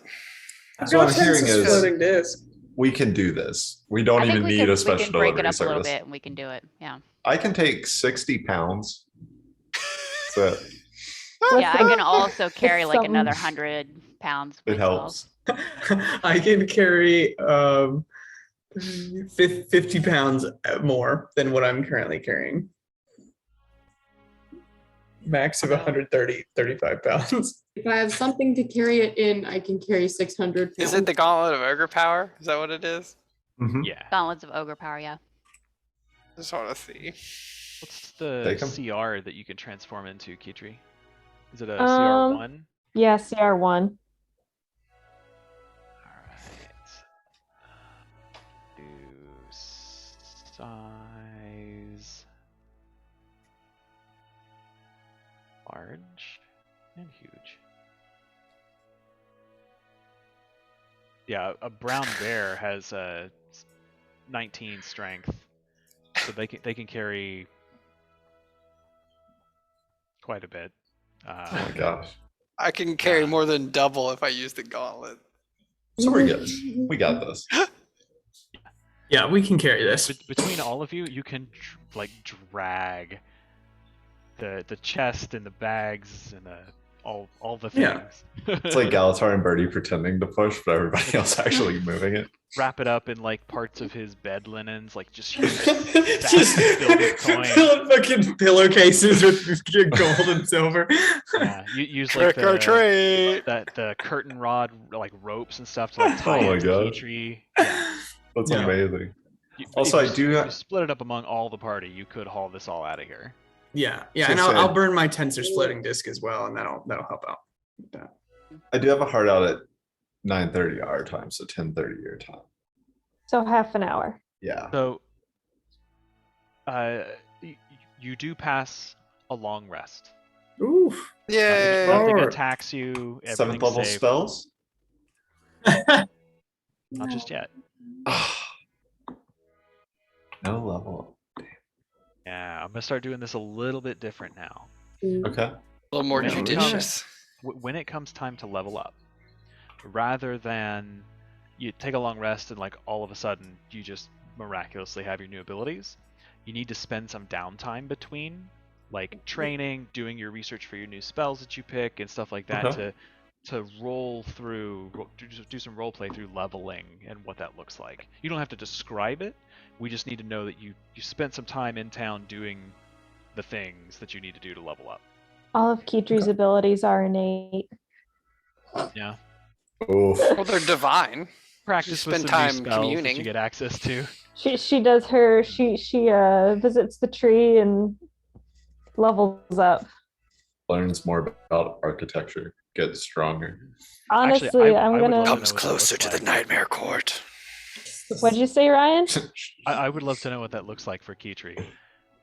So what I'm hearing Tensor's is floating disc. we can do this. We don't I think even we need can, a we special can break it delivery up a little service. bit and we can do it. Yeah. I can take 60 pounds. So Yeah, I can also carry It's like something. another 100 pounds. it myself. helps. I can carry 50 pounds more than what I'm currently carrying. Max of 35 pounds. If I have something to carry it in, I can carry 600 pounds. Is it the gauntlet of ogre power? Is that what it is? Mhm. Yeah. Gauntlets of ogre power, yeah. Just want to see. What's the Take 'em. CR that you can transform into, Kitri? Is it a Um, CR1? Yeah, CR1. Alright. Do size large and huge. Yeah, a brown bear has a 19 strength, so they can carry quite a bit. Oh my gosh. I can carry more than double if I use the gauntlet. So we're good. We got this. Yeah, we can carry this. Between all of you, you can like drag the chest and the bags and all the Yeah. things. It's like Galatar and Birdie pretending to push, but everybody else actually moving it. Wrap it up in like parts of his bed linens, like just huge Just baskets filled with coins. fill fucking pillowcases with gold and silver. Yeah, you use like Trick or treat. the curtain rod like ropes and stuff to like tie Oh my it to gosh. Keytree. Yeah. That's Yeah. amazing. if Also, I you, do- if you split it up among all the party, you could haul this all out of here. Yeah, So and sad. I'll burn my Tensor's floating disk as well, and that'll help out with that. I do have a hard out at 9:30 our time, so 10:30 your time. So half an hour. Yeah. So, you do pass a long rest. Oof. Yay. Nothing Alright. attacks you. 7th Everything's level safe. spells? Not just yet. No level. Yeah, I'm gonna start doing this a little bit different now. Okay. A little more Yeah. judicious. When it comes time to level up, rather than you take a long rest and like all of a sudden you just miraculously have your new abilities, you need to spend some downtime between, like training, doing your research for your new spells that you pick and stuff like that Okay. to roll through, do some role play through leveling and what that looks like. You don't have to describe it. We just need to know that you spent some time in town doing the things that you need to do to level up. All of Keytree's abilities are innate. Yeah. Oof. Well, they're divine. Practice Just with spend some new time spells that communing. you get access to. She does her she visits the tree and levels up. Learns more about architecture, gets stronger. Honestly, I I'm would gonna. love to know Comes what that closer looks to the like. nightmare court. What'd you say, Ryan? I would love to know what that looks like for Keytree.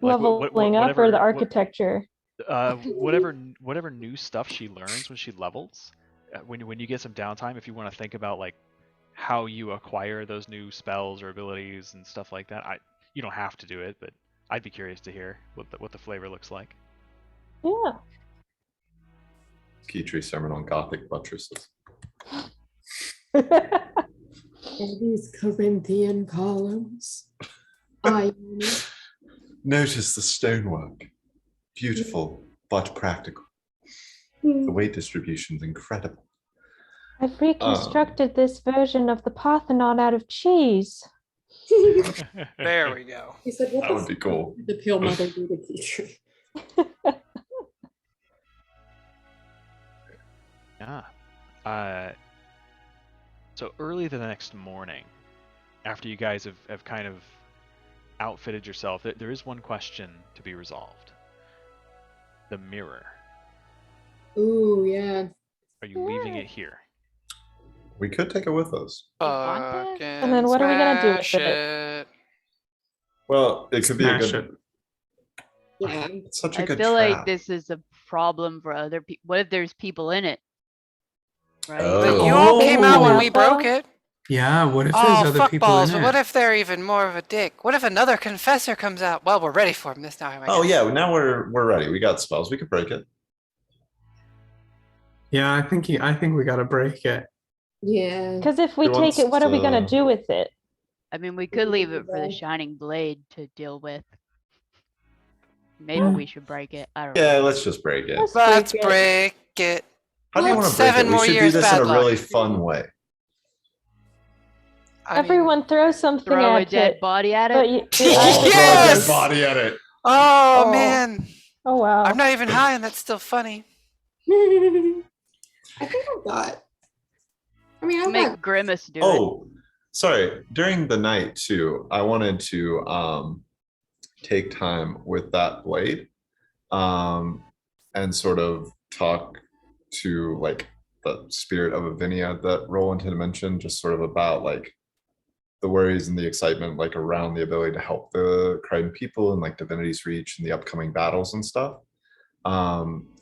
Leveling up or the architecture? Whatever new stuff she learns when she levels, when you get some downtime, if you want to think about like how you acquire those new spells or abilities and stuff like that, you don't have to do it, but I'd be curious to hear what the flavor looks like. Yeah. Keytree sermon on Gothic buttresses. All these Corinthian columns. Notice the stonework. Beautiful, but practical. The weight distribution's incredible. I've reconstructed this version of the Parthenon out of cheese. There we go. He said, That would be cool. the Pale Mother do to Keytree? Yeah. So early the next morning, after you guys have kind of outfitted yourself, there is one question to be resolved. The mirror. Ooh, yeah. Are you leaving it here? We could take it with us. Fucking And then what are we gonna do with smash it? Well, it could be a Smash good. it. Yeah. It's such a I good feel trap. like this is a problem for other people. What if there's people in it? Right? Oh. But you all came out when we Oh. broke it. Yeah, what if there's Oh, other fuck people balls. in But it? what if they're even more of a dick? What if another confessor comes out? Well, we're ready for him this time. I Oh guess. yeah, now we're ready. We got spells. We could break it. Yeah, I think we gotta break it. Yeah. Because if we Who take wants it, what are we gonna to- do with it? I mean, we could leave it for the Right. Shining Blade to deal with. Maybe we should break it. I don't know. Yeah, let's just break it. Let's break it. break it. How do you Well, want to break 7 it? We more should do years this in bad a really luck. fun way. I mean- Everyone throw something Throw a at dead it. body at But it. you, Yes! Body at it. Oh, Oh. man. Oh wow. I'm not even high, and that's still funny. I think I've got. I mean, I've Make got. Grimace do it. Oh, sorry. During the night too, I wanted to take time with that blade, and sort of talk to like the spirit of Avinia that Roland had mentioned, just sort of about like the worries and the excitement like around the ability to help the Crichton people and like Divinity's Reach and the upcoming battles and stuff.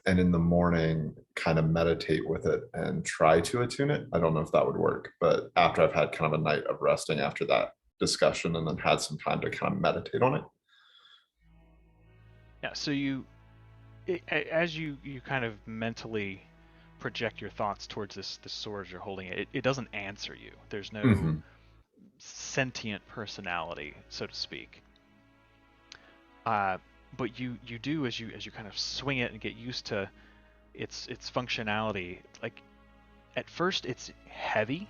And in the morning, kind of meditate with it and try to attune it. I don't know if that would work, but after I've had kind of a night of resting after that discussion and then had some time to kind of meditate on it. Yeah. So as you kind of mentally project your thoughts towards this sword as you're holding it, it doesn't answer you. There's no Mhm. sentient personality, so to speak. But you do as you kind of swing it and get used to its functionality, like at first it's heavy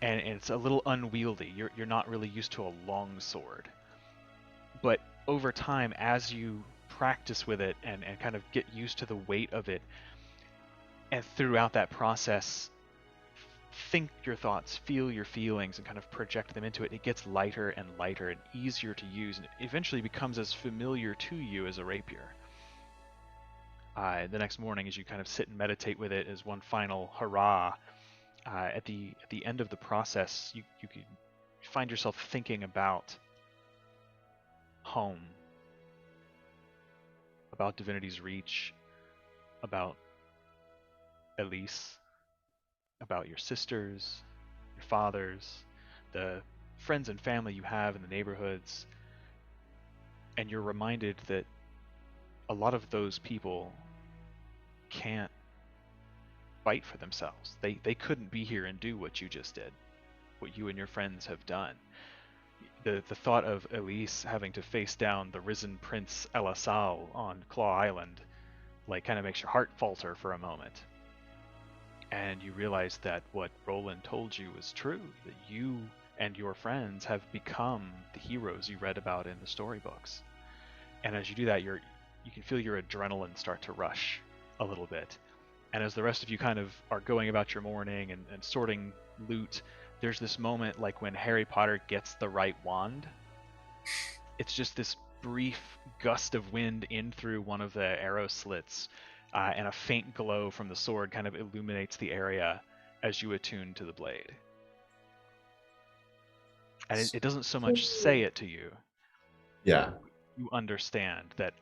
and it's a little unwieldy. You're not really used to a long sword. But over time, as you practice with it and kind of get used to the weight of it, and throughout that process, think your thoughts, feel your feelings, and kind of project them into it, it gets lighter and lighter and easier to use, and it eventually becomes as familiar to you as a rapier. The next morning, as you kind of sit and meditate with it as one final hurrah, at the end of the process, you can find yourself thinking about home, about Divinity's Reach, about Elise, about your sisters, your fathers, the friends and family you have in the neighborhoods, and you're reminded that a lot of those people can't fight for themselves. They couldn't be here and do what you just did, what you and your friends have done. The thought of Elise having to face down the risen Prince Elasal on Claw Island, like, kind of makes your heart falter for a moment. And you realize that what Roland told you was true, that you and your friends have become the heroes you read about in the storybooks. And as you do that, you can feel your adrenaline start to rush a little bit. And as the rest of you kind of are going about your morning and sorting loot, there's this moment like when Harry Potter gets the right wand. It's just this brief gust of wind in through one of the arrow slits, and a faint glow from the sword kind of illuminates the area as you attune to the blade. And it doesn't so much say it to you. Yeah. You understand that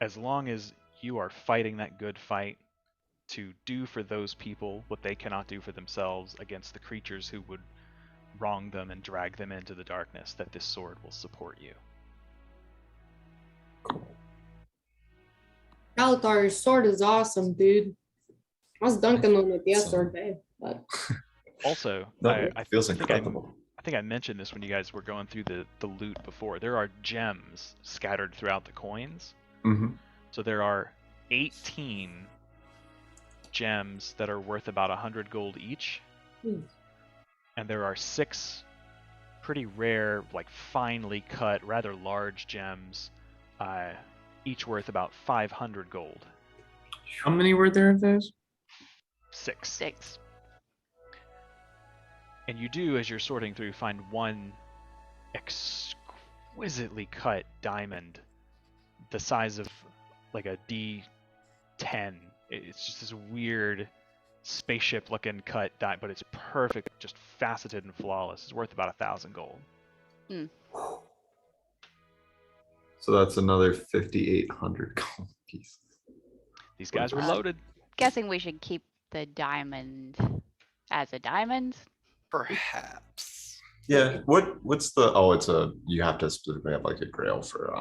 as long as you are fighting that good fight to do for those people what they cannot do for themselves against the creatures who would wrong them and drag them into the darkness, that this sword will support you. Kalatar's sword is awesome, dude. I was dunking on it yesterday, but Also, It feels incredible. I think I mentioned this when you guys were going through the loot before. There are gems scattered throughout the coins. Mm-hmm. So there are 18 gems that are worth about 100 gold each. And there are 6 pretty rare, like finely cut, rather large gems, each worth about 500 gold. How many were there of those? 6. And you do, as you're sorting through, find one exquisitely cut diamond the size of like a D10. It's just this weird spaceship looking cut diamond, but it's perfect, just faceted and flawless. It's worth about 1,000 gold. So that's another 5,800 gold piece. These guys were loaded. Guessing we should keep the diamond as a diamond. Perhaps. Yeah. What's the? Oh, you have to specifically have like a grail for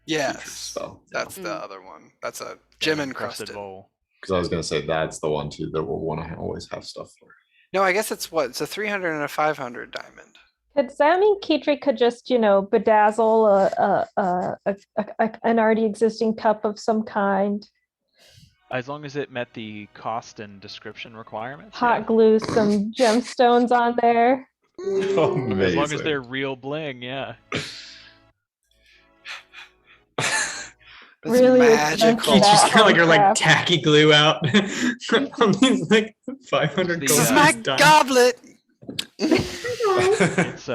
Yes. spell. That's the other one. That's a gem encrusted. bowl. Because I was gonna say that's the one too that we'll want to always have stuff for. No, I guess it's what? It's a 300 and a 500 diamond. Does that mean Kitri could just, bedazzle an already existing cup of some kind? As long as it met the cost and description requirements. Hot glue some gemstones on there. Amazing. As long as they're real bling, yeah. It's Really magical. You just That kind of like are like craft. tacky glue out on these like 500 This gold. is my diamonds. goblet. It's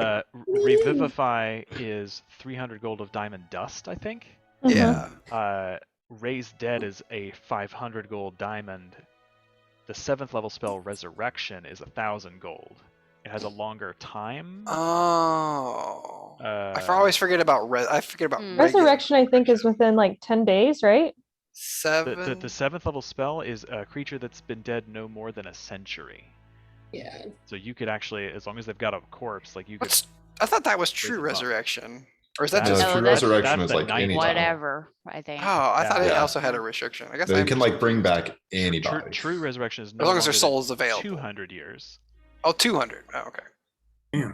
Revivify is 300 gold of diamond dust, I think. Yeah. Raise Dead is a 500 gold diamond. The 7th level spell Resurrection is 1,000 gold. It has a longer time. Oh. I Uh, always forget about regular. Resurrection, I think, is within like 10 days, right? 7. the 7th level spell is a creature that's been dead no more than a century. yeah. So you could actually, as long as they've got a corpse, like you could. I thought that was true Raise it up. resurrection. Or is that No, just No, true that's- resurrection that's is the like ninth any one. time. Whatever, I think. Oh, I thought it Yeah. also had a restriction. I guess They I'm can just like bring confused. back anybody. True resurrection is no As long as their longer soul than is available. 200 years. Oh, 200. Oh, okay. Yeah.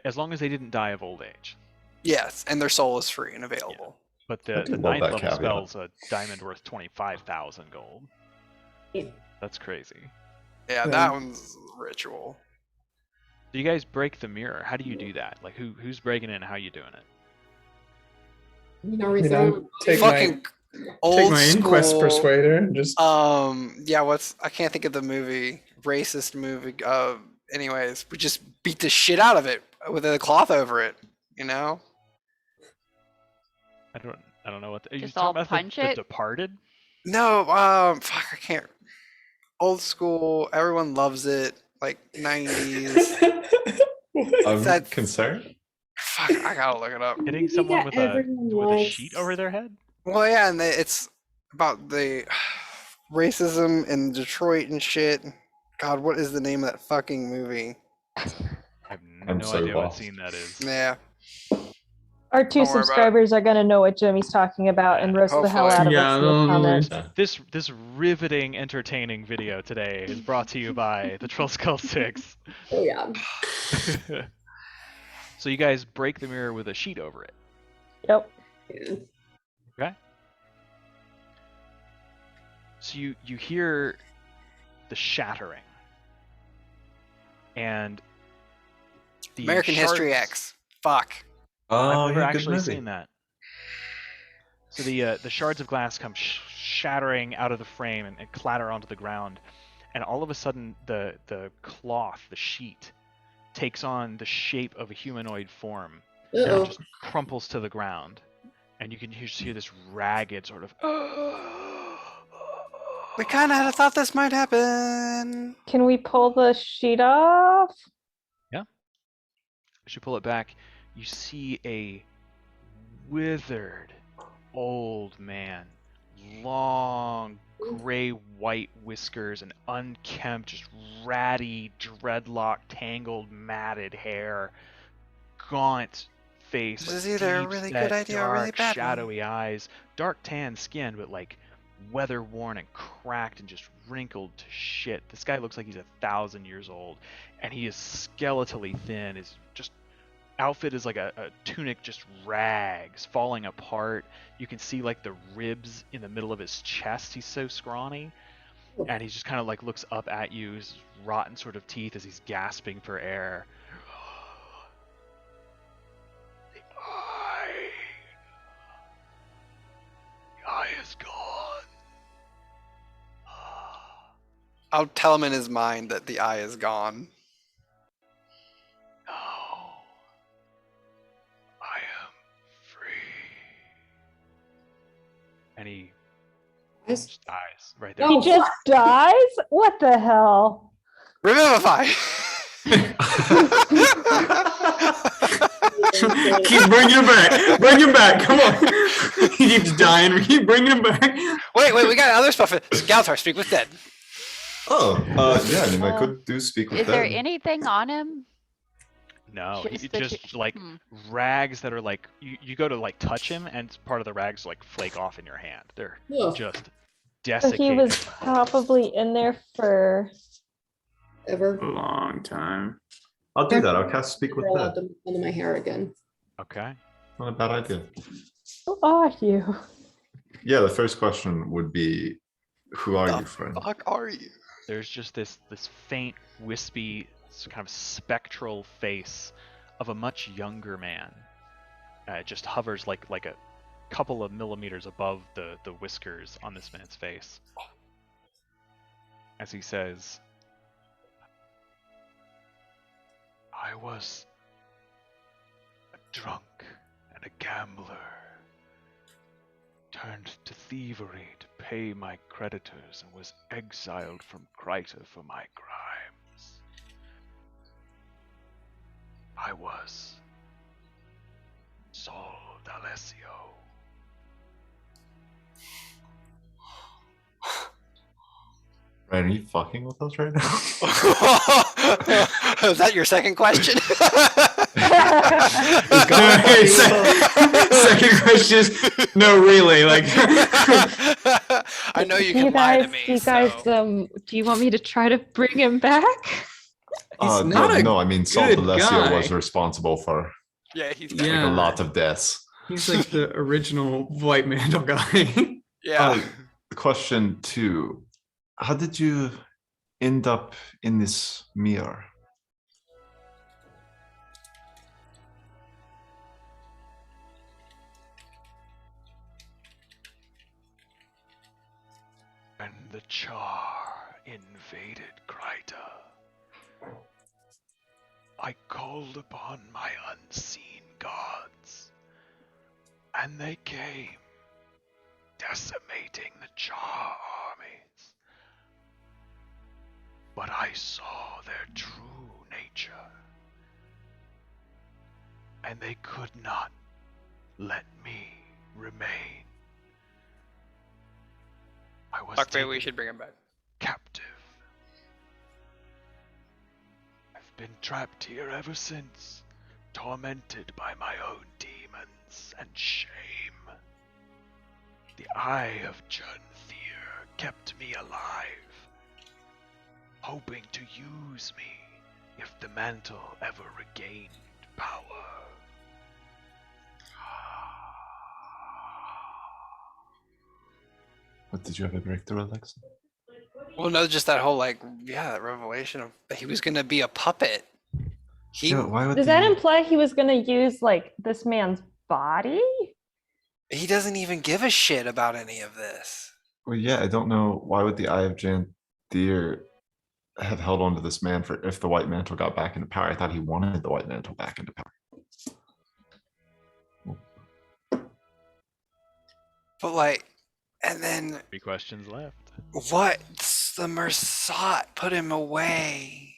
As long as they didn't die of old age. Yes, and their soul is free and available. But I the do love ninth that level caveat. spell's a diamond worth 25,000 gold. Yeah. That's crazy. Yeah, that one's ritual. Do you guys break the mirror? How do you do that? Like, who's breaking it and how you doing it? You know, we You know, throw take Fucking old take my school. inquest persuader and just Yeah, I can't think of the movie, racist movie. Anyways, we just beat the shit out of it with a cloth over it. You know. I don't know what. Are you Just talking all about punch the it? Departed? No, fuck, I can't. Old school, everyone loves it. Like 90s. I'm That's- concerned. Fuck, I gotta look it up. Hitting movie someone that with everyone a likes. sheet over their head? Well, yeah, and it's about the racism in Detroit and shit. God, what is the name of that fucking movie? I have I'm no so idea what lost. scene that is. Yeah. Our 2 Don't worry about it. subscribers are gonna know what Jimmy's talking about and roast the hell out of Hopefully. us in the Yeah, comments. Yeah. This riveting, entertaining video today is brought to you by the Trollskull Six. Oh yeah. So you guys break the mirror with a sheet over it. Yep. Yeah. Okay. So you hear the shattering, and the American History shards- X. Fuck. Oh, I've never yeah, good actually movie. seen that. So the shards of glass come shattering out of the frame and clatter onto the ground, and all of a sudden the cloth, the sheet, takes on the shape of a humanoid form and Uh-oh. just crumples to the ground, and you can just hear this ragged sort of. We kind of thought this might happen. Can we pull the sheet off? As you pull it back, you see a withered old man, long gray-white whiskers and unkempt, just ratty, dreadlock, tangled, matted hair, gaunt face, This is either a deep really set, good idea or a really dark, bad one. shadowy eyes, dark tan skin, but like weather-worn and cracked and just wrinkled to shit. This guy looks like he's 1,000 years old, and he is skeletally thin. His just outfit is like a tunic, just rags falling apart. You can see like the ribs in the middle of his chest. He's so scrawny, and he just kind of like looks up at you, his rotten sort of teeth as he's gasping for air. The eye is gone. I'll tell him in his mind that the eye is gone. Now I am free. And he Yes. just dies right there. He just dies? What the hell? Revivify! keep bringing him back. Bring him back. Come on. He keeps dying. We keep bringing him back. Wait, we got other stuff. Skeletor, speak with dead. Oh, yeah, I mean, I could do speak with Is there them. anything on him? No, he Just the just like Hmm. rags that are like you go to like touch him and part of the rags like flake off in your hand. They're Ugh. just So desiccated. he was probably in there for Ever. A long time. I'll do that. I'll cast speak with Roll out them. the end of my hair again. Okay. Not a bad idea. Who are you? Yeah, the first question would be, who are you, friend? Fuck are you? There's just this faint, wispy, kind of spectral face of a much younger man. It just hovers like a couple of millimeters above the whiskers on this man's face. As he says, I was a drunk and a gambler, turned to thievery to pay my creditors, and was exiled from Kryta for my crimes. I was Sol D'Alessio. Ryan, are you fucking with us right now? Is that your second question? Okay, second question is no, really. Like, I know you Do can lie to me. you guys, so. do you want me to try to bring him back? He's not a no, I mean, Sol good D'Alessio guy. was responsible for Yeah, he's like, Yeah. a lot of deaths. He's like the original white mantle guy. Yeah. Question 2. How did you end up in this mirror? When the Char invaded Kryta, I called upon my unseen gods, and they came, decimating the Char armies. But I saw their true nature, and they could not let me remain. I was Fuck, maybe taken we should bring him back. captive. I've been trapped here ever since, tormented by my own demons and shame. The Eye of Jernthir kept me alive, hoping to use me if the mantle ever regained power. What, did you have a breakthrough, Alexa? Well, no, just that whole that revelation of that he was gonna be a puppet. Why would Does that imply he was gonna use like this man's body? He doesn't even give a shit about any of this. Well, yeah, I don't know. Why would the Eye of Jernthir have held on to this man for if the White Mantle got back into power? I thought he wanted the White Mantle back into power. But and then 3 questions left. what's the Mersat put him away?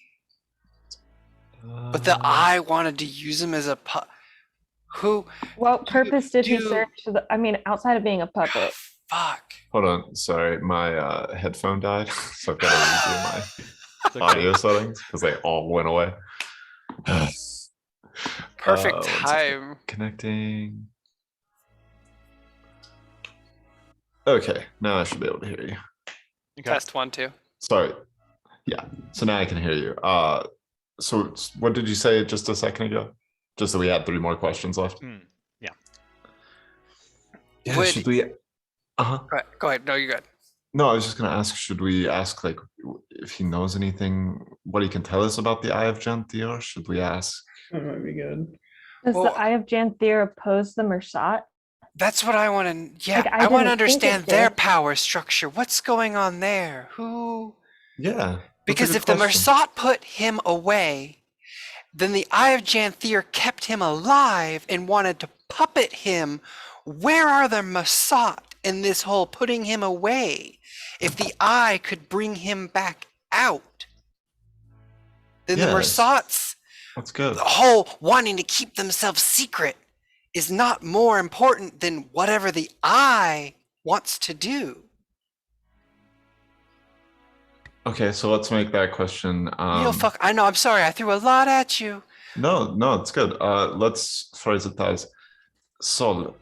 But the Eye wanted to use him as a who? What purpose did he do- serve to the? I mean, outside of being a puppet. Fuck. Hold on, sorry, my headphone died, so I've got to redo my It's okay. audio settings because they all went away. Perfect 1 second. time. Connecting. Okay, now I should be able to hear you. Okay. Test 1, 2. Sorry. Yeah, so now I can hear you. So what did you say just a second ago? Just that we had 3 more questions left. Yeah, Would- should we? Go ahead. No, you're good. No, I was just gonna ask. Should we ask if he knows anything, what he can tell us about the Eye of Jernthir? Should we ask? That might be good. Does Well- the Eye of Jernthir oppose the Mersat? That's what I want to. Yeah, Like, I I want didn't to think it understand their did. power structure. What's going on there? Who? Yeah. that's a Because good if the question. Mersat put him away, then the Eye of Jernthir kept him alive and wanted to puppet him. Where are the Mersat in this whole putting him away? If the Eye could bring him back out, then the Yes. Mersat's That's good. whole wanting to keep themselves secret is not more important than whatever the Eye wants to do. Okay, so let's make that question. Fuck, I know, I'm sorry, I threw a lot at you. No, it's good. Let's phrase it as Sol.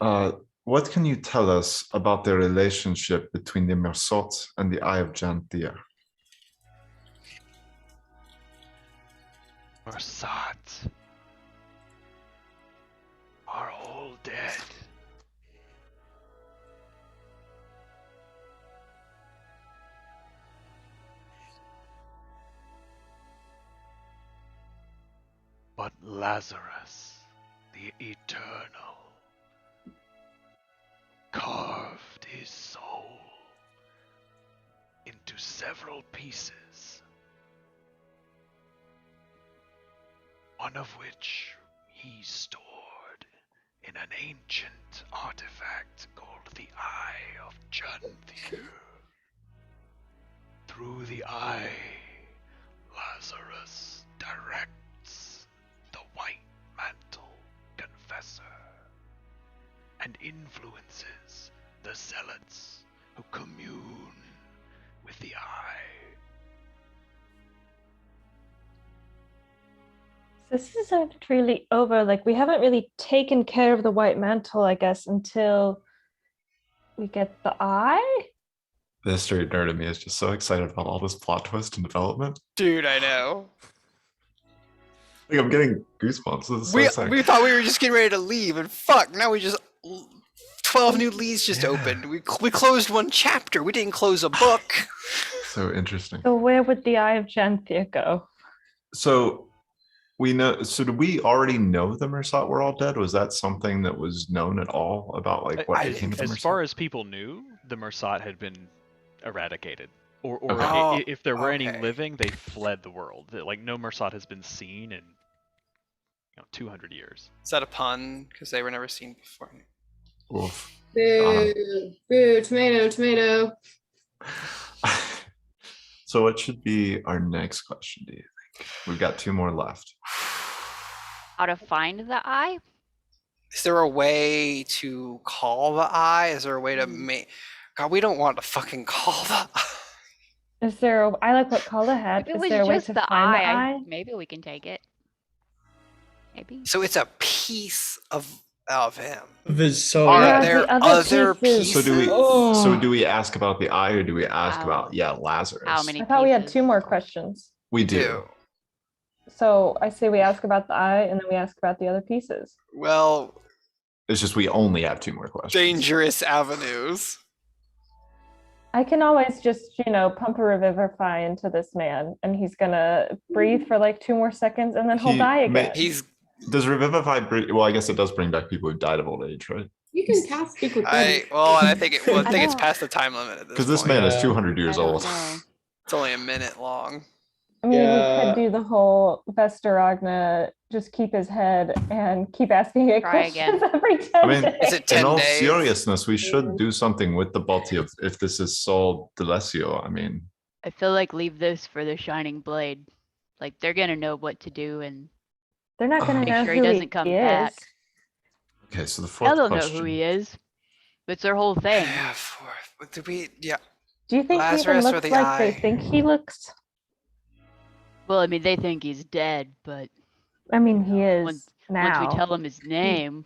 What can you tell us about the relationship between the Mersat and the Eye of Jernthir? Mersat are all dead. But Lazarus, the Eternal, carved his soul into several pieces, one of which he stored in an ancient artifact called the Eye of Jernthir. Through the eye, Lazarus directs the White Mantle Confessor and influences the zealots who commune with the Eye. This isn't really over. Like, we haven't really taken care of the White Mantle, I guess, until we get the Eye. The history nerd in me is just so excited about all this plot twist and development. Dude, I know. Like, I'm getting goosebumps. This is so exciting. We thought we were just getting ready to leave, and fuck, now we just 12 new leads just opened. We closed one chapter. We didn't close a book. So interesting. So where would the Eye of Janthia go? So we know. So did we already know the Mersat were all dead? Was that something that was known at all about like what became of the As Mersat? far as people knew, the Mersat had been eradicated, or Okay. if there were any Okay. living, they fled the world. Like no Mersat has been seen in 200 years. Is that a pun? Because they were never seen before. Oof. Boo, boo, tomato. So what should be our next question, do you think? We've got 2 more left. How to find the eye? Is there a way to call the eye? Is there a way to make? God, we don't want to fucking call the eye. Is there? I like what Kala had. If it Is was there a way just to the find the eye, eye? maybe we can take it. Maybe. So it's a piece of him. Of his soul. Are Yeah, there the other other pieces. pieces? So do we? Oh. So do we ask about the eye, or do we ask Wow. about Lazarus? How many I thought we had pieces? 2 more questions. We do. So I say we ask about the eye, and then we ask about the other pieces. Well, It's just we only have 2 more questions. dangerous avenues. I can always just, pump a revivify into this man, and he's gonna breathe for like 2 more seconds, and then he'll He die may- again. He's. Does Revivify bring? Well, I guess it does bring back people who died of old age, right? You can cast speak with them. I think it. Well, I I think it's don't- past the time limit at this Because this point. man is Yeah. 200 I years don't old. know. It's only a minute long. I mean, Yeah. we could do the whole Vesteragna, just keep his head and keep asking it Try questions again. every 10 I mean, days. Is it 10 In all days? seriousness, we should do something with the Balti of if this is Sol Delesio. I mean, I feel like leave this for the Shining Blade. Like they're gonna know what to do, and They're not gonna Make know sure who he doesn't come back. is. okay, so the now fourth they'll question. know who he is. It's their whole thing. Yeah, fourth. What did we? Yeah. Do you think he even Lazarus or looks the like eye? they think he looks? Well, I mean, they think he's dead, but I mean, he is once now. we tell him his name,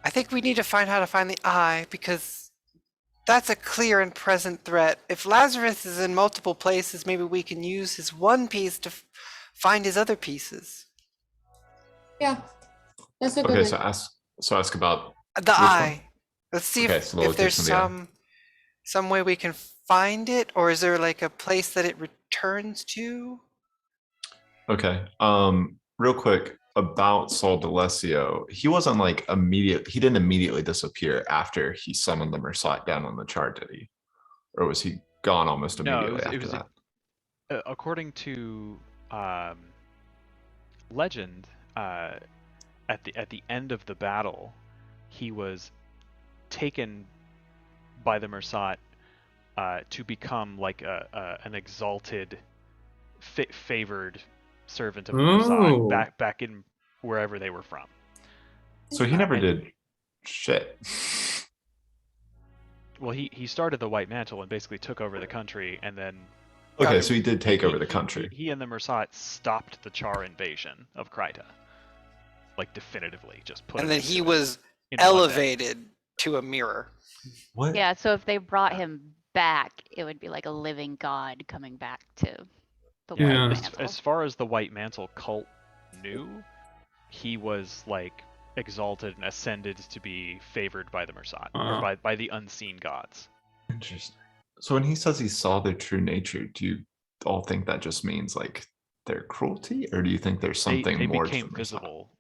I think we need to find how to find the eye because that's a clear and present threat. If Lazarus is in multiple places, maybe we can use his one piece to find his other pieces. Yeah, that's a good Okay, one. so ask about The Which eye. Let's see Okay, so the if there's location of the eye. some way we can find it, or is there like a place that it returns to? okay. Real quick about Sol Delesio. He wasn't like he didn't immediately disappear after he summoned the Mersat down on the chart, did he? Or was he gone almost No, immediately it was after that? according to legend, at the end of the battle, he was taken by the Mersat to become like an exalted, favored servant of the Oh. Mersat back in wherever they were from. So he never and- did shit. Well, he started the White Mantle and basically took over the country, and then Okay, so he did take over the he- country. He and the Mersat stopped the Char invasion of Kryta, like definitively, just put. And him then he into it was in one day. elevated to a mirror. What? yeah. So if they brought him back, it would be like a living god coming back to the Yeah. White As, Mantle. as far as the White Mantle cult knew, he was like exalted and ascended to be favored by the Mersat or by the unseen gods. Interesting. So when he says he saw their true nature, do you all think that just means like their cruelty, or do you think there's something they more became to the Mersat? visible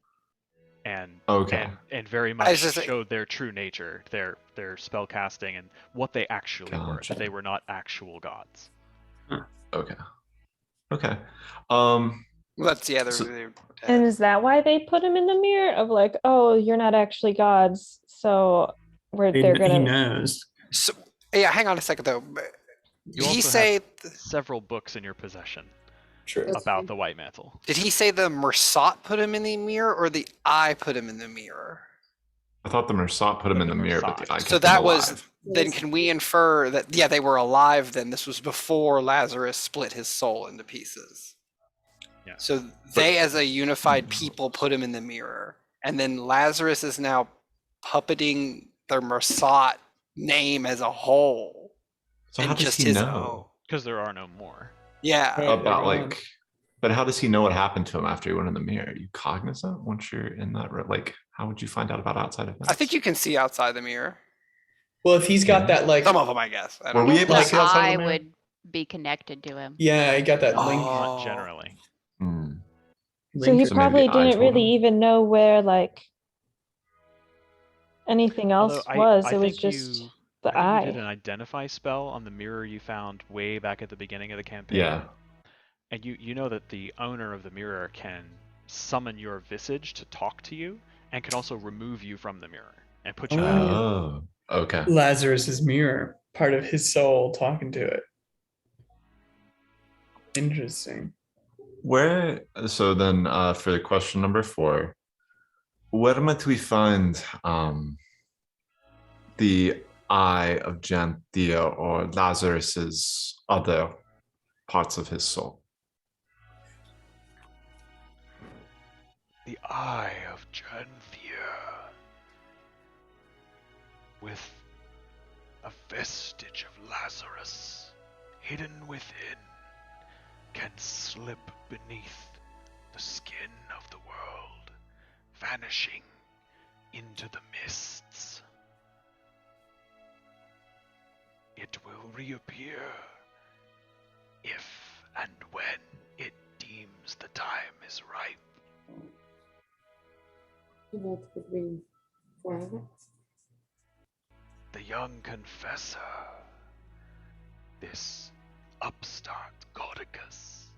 and Okay. and very I much was just- showed their true nature, their spell casting and what they actually were. Gotcha. That they were not actual gods. Okay. Okay. That's the other. So- And is that why they put him in the mirror of like, oh, you're not actually gods, so they're He gonna. knows. So, yeah, hang on a second though. You Did he also say? Several books in your possession True. That's about true. the White Mantle. Did he say the Mersat put him in the mirror, or the eye put him in the mirror? I thought the Mersat put him in The the mirror, but Mersat. the eye So kept him that was. alive. Then can we infer that they were alive? Then this was before Lazarus split his soul into pieces. Yeah. So they, as a unified people, put him in the mirror, and then Lazarus is now puppeting the Mersat name as a whole. So and how does just he his know Because there are no more. Yeah. Right. about they're like? But how does he know what happened to him after he went in the mirror? Are you cognizant once you're in that? Like, How would you find out about outside events? I think you can see outside the mirror. Well, if he's got Yeah. that like, Some of them, I guess. I Were don't we know. able to The see outside of eye the mirror? would be connected to him. yeah, he got that link. Not Oh. generally. Hmm. So he link. So maybe probably the eye didn't told really him? even know where like anything Although else was. I It was think just you, the I think you did eye. an identify spell on the mirror you found way back at the beginning of the campaign. Yeah. And you know that the owner of the mirror can summon your visage to talk to you, and can also remove you from the mirror and put you back in. Oh, okay. Lazarus's mirror, part of his soul talking to it. Interesting. So then for question number 4, where might we find the eye of Janthia or Lazarus's other parts of his soul? The eye of Janthia, with a vestige of Lazarus hidden within, can slip beneath the skin of the world, vanishing into the mists. It will reappear if and when it deems the time is ripe. What would be forever? The young confessor, this upstart Caudecus.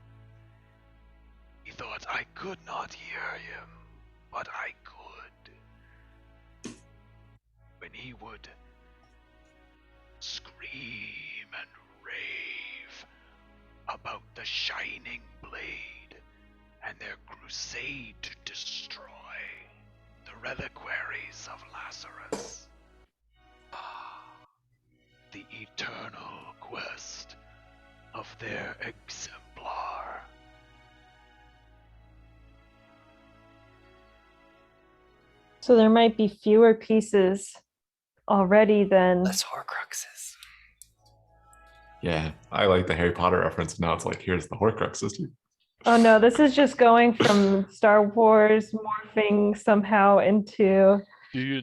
He thought I could not hear him, but I could. When he would scream and rave about the shining blade and their crusade to destroy the reliquaries of Lazarus. The eternal quest of their exemplar. So there might be fewer pieces already than. Less Horcruxes. Yeah, I like the Harry Potter reference. Now it's like, here's the Horcruxes. Oh no, this is just going from Star Wars morphing somehow into.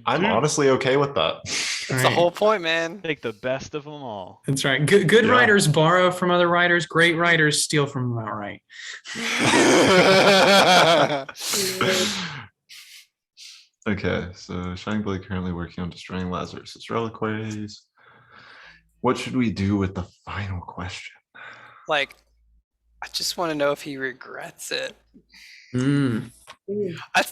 I'm honestly okay with that. That's the whole point, man. Take the best of them all. That's right. Good Yeah. writers borrow from other writers. Great writers steal from them outright. Okay, so Shining Blade currently working on destroying Lazarus' reliquaries. What should we do with the final question? Like, I just want to know if he regrets it. Mm.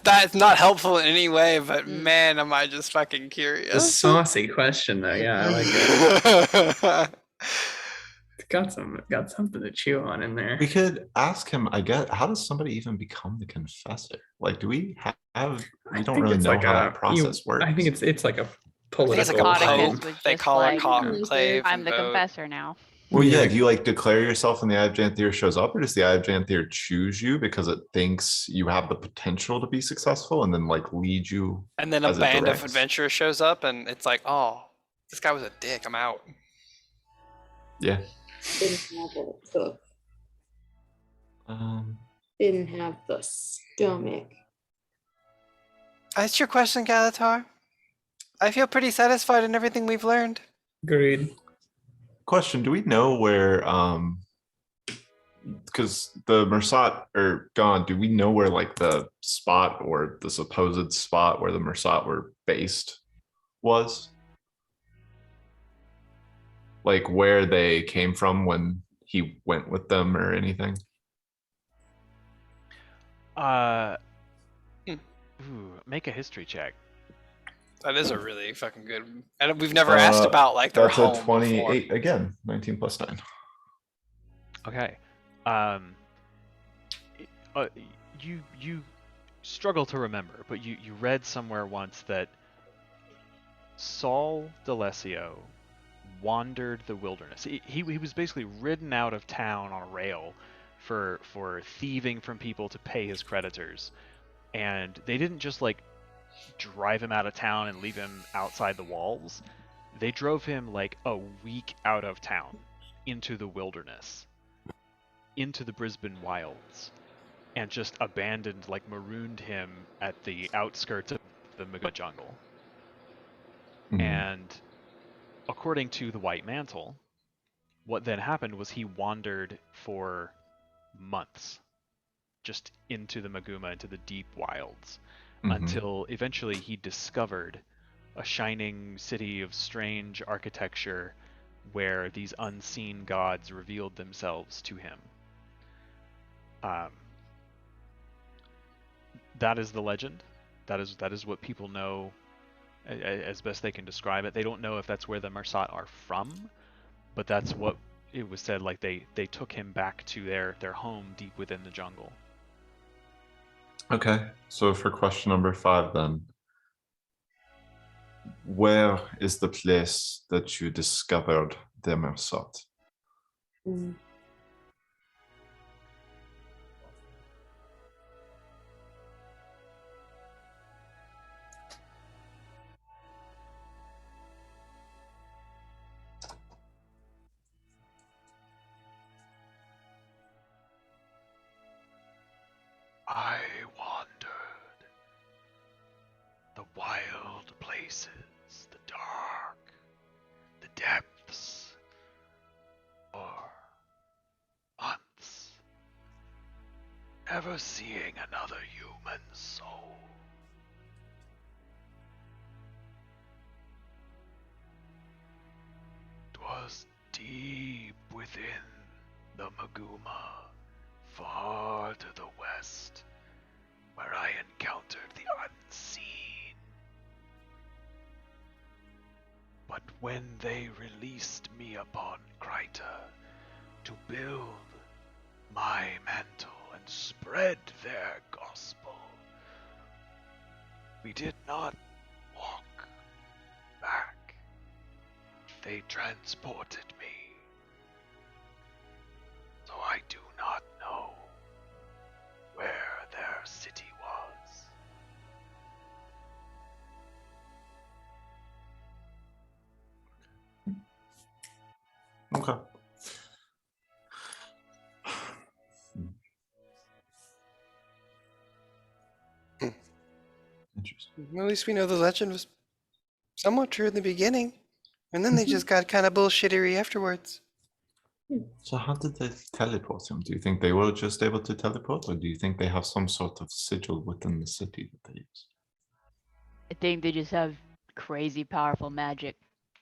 That's not helpful in any way, but man, am I just fucking A curious. saucy question, though. Yeah, I like it. Got something to chew on in there. We could ask him, I guess, how does somebody even become the confessor? Like, do we have, we don't really know how that process works. I think it's like a I think it's like political a Caudecus pope. was They just call it like, conclave. I'm and the vote. confessor now. Well, yeah, do you like declare yourself when the Eye of Janthir shows up, or does the Eye of Janthir choose you because it thinks you have the potential to be successful and then like lead you? And then a as it band of directs? adventurers shows up, and it's like, oh, this guy was a dick. I'm out. Yeah. Didn't have what it took. Didn't have the stomach. That's your question, Galatar. I feel pretty satisfied in everything we've learned. Agreed. Question: do we know where? Because the Mersat are gone. Do we know where like the spot or the supposed spot where the Mersat were based was? Like where they came from when he went with them or anything? Make a history check. That is a really fucking good. And we've never asked about like their That's home a 28 before. again. 19 plus 9. Okay. You struggle to remember, but you read somewhere once that Saul D'Alessio wandered the wilderness. He was basically ridden out of town on a rail for thieving from people to pay his creditors, and they didn't just like drive him out of town and leave him outside the walls. They drove him like a week out of town into the wilderness, into the Brisbane wilds, and just abandoned, like marooned him at the outskirts of the Muga jungle. Mhm. And according to the White Mantle, what then happened was he wandered for months just into the Maguma, into the deep wilds, Mhm. until eventually he discovered a shining city of strange architecture where these unseen gods revealed themselves to him. That is the legend. That is what people know as best they can describe it. They don't know if that's where the Marsat are from, but that's what it was said. Like they took him back to their home deep within the jungle. Okay, so for question number 5 then. Where is the place that you discovered the Mersat? Mm. I wandered the wild places, the dark, the depths, for months, never seeing another human soul. 'Twas deep within the Maguma, far to the west, where I encountered the unseen. But when they released me upon Kryta to build my mantle and spread their gospel, we did not walk back. They transported me. So I do not know where their city was. Okay. Interesting. At least we know the legend was somewhat true in the beginning. And then they just got kind of bullshittery afterwards. So how did they teleport him? Do you think they were just able to teleport, or do you think they have some sort of sigil within the city that they use? I think they just have crazy powerful magic.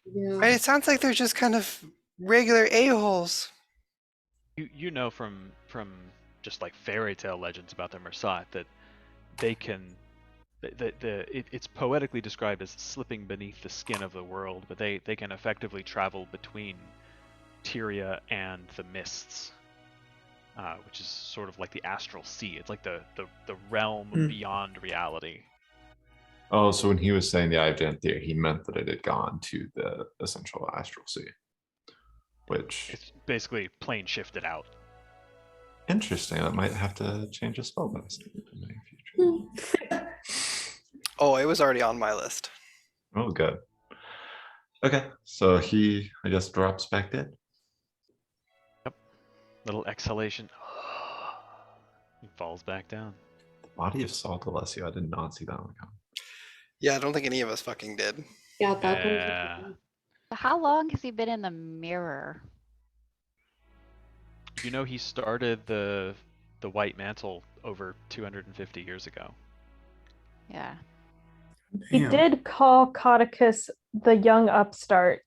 Yeah. Right? It sounds like they're just kind of regular a-holes. You know from just like fairy tale legends about the Mersat that they can it's poetically described as slipping beneath the skin of the world, but they can effectively travel between Tyria and the mists, which is sort of like the astral sea. It's like the realm beyond reality. Oh, so when he was saying the Eye theory, he meant that it had gone to the essential astral sea, which It's basically plane shifted out. interesting. That might have to change a spell list in the near future. Oh, it was already on my list. Oh, good. Okay, so he, I guess, drops back dead. Little exhalation. He falls back down. The body of Salt Alessio. I did not see that one coming. Yeah, I don't think any of us fucking did. Yeah, that Yeah. one. How long has he been in the mirror? You know, he started the White Mantle over 250 years ago. Yeah. He Damn. did call Caudecus the young upstart.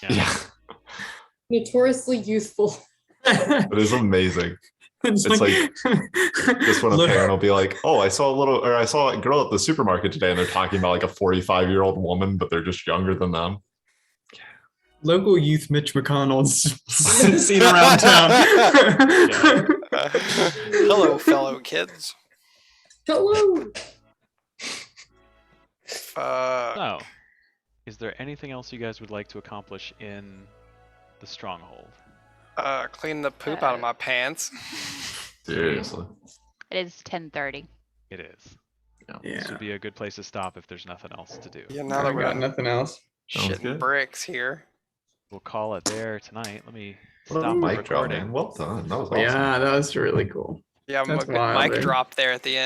Yeah, Notoriously youthful. it is amazing. It's It's like, Just when a Look- parent will be like, "Oh, I saw a girl at the supermarket today," and they're talking about like a 45-year-old woman, but they're just younger than them. local youth Mitch McConnell's seen around town. Hello, fellow kids. Hello. So, is there anything else you guys would like to accomplish in the Stronghold? Clean the poop out of my pants. Seriously. It is 10:30. It is. Yeah. This would be a good place to stop if there's nothing else to do. Yeah, now I that we're got done nothing else. Sounds shitting good. bricks here. We'll call it there tonight. Let me Well, stop the mic drop, recording. man. Well done. That was awesome. Yeah, that was really cool. Yeah, That's mic wild, right? drop there at the end.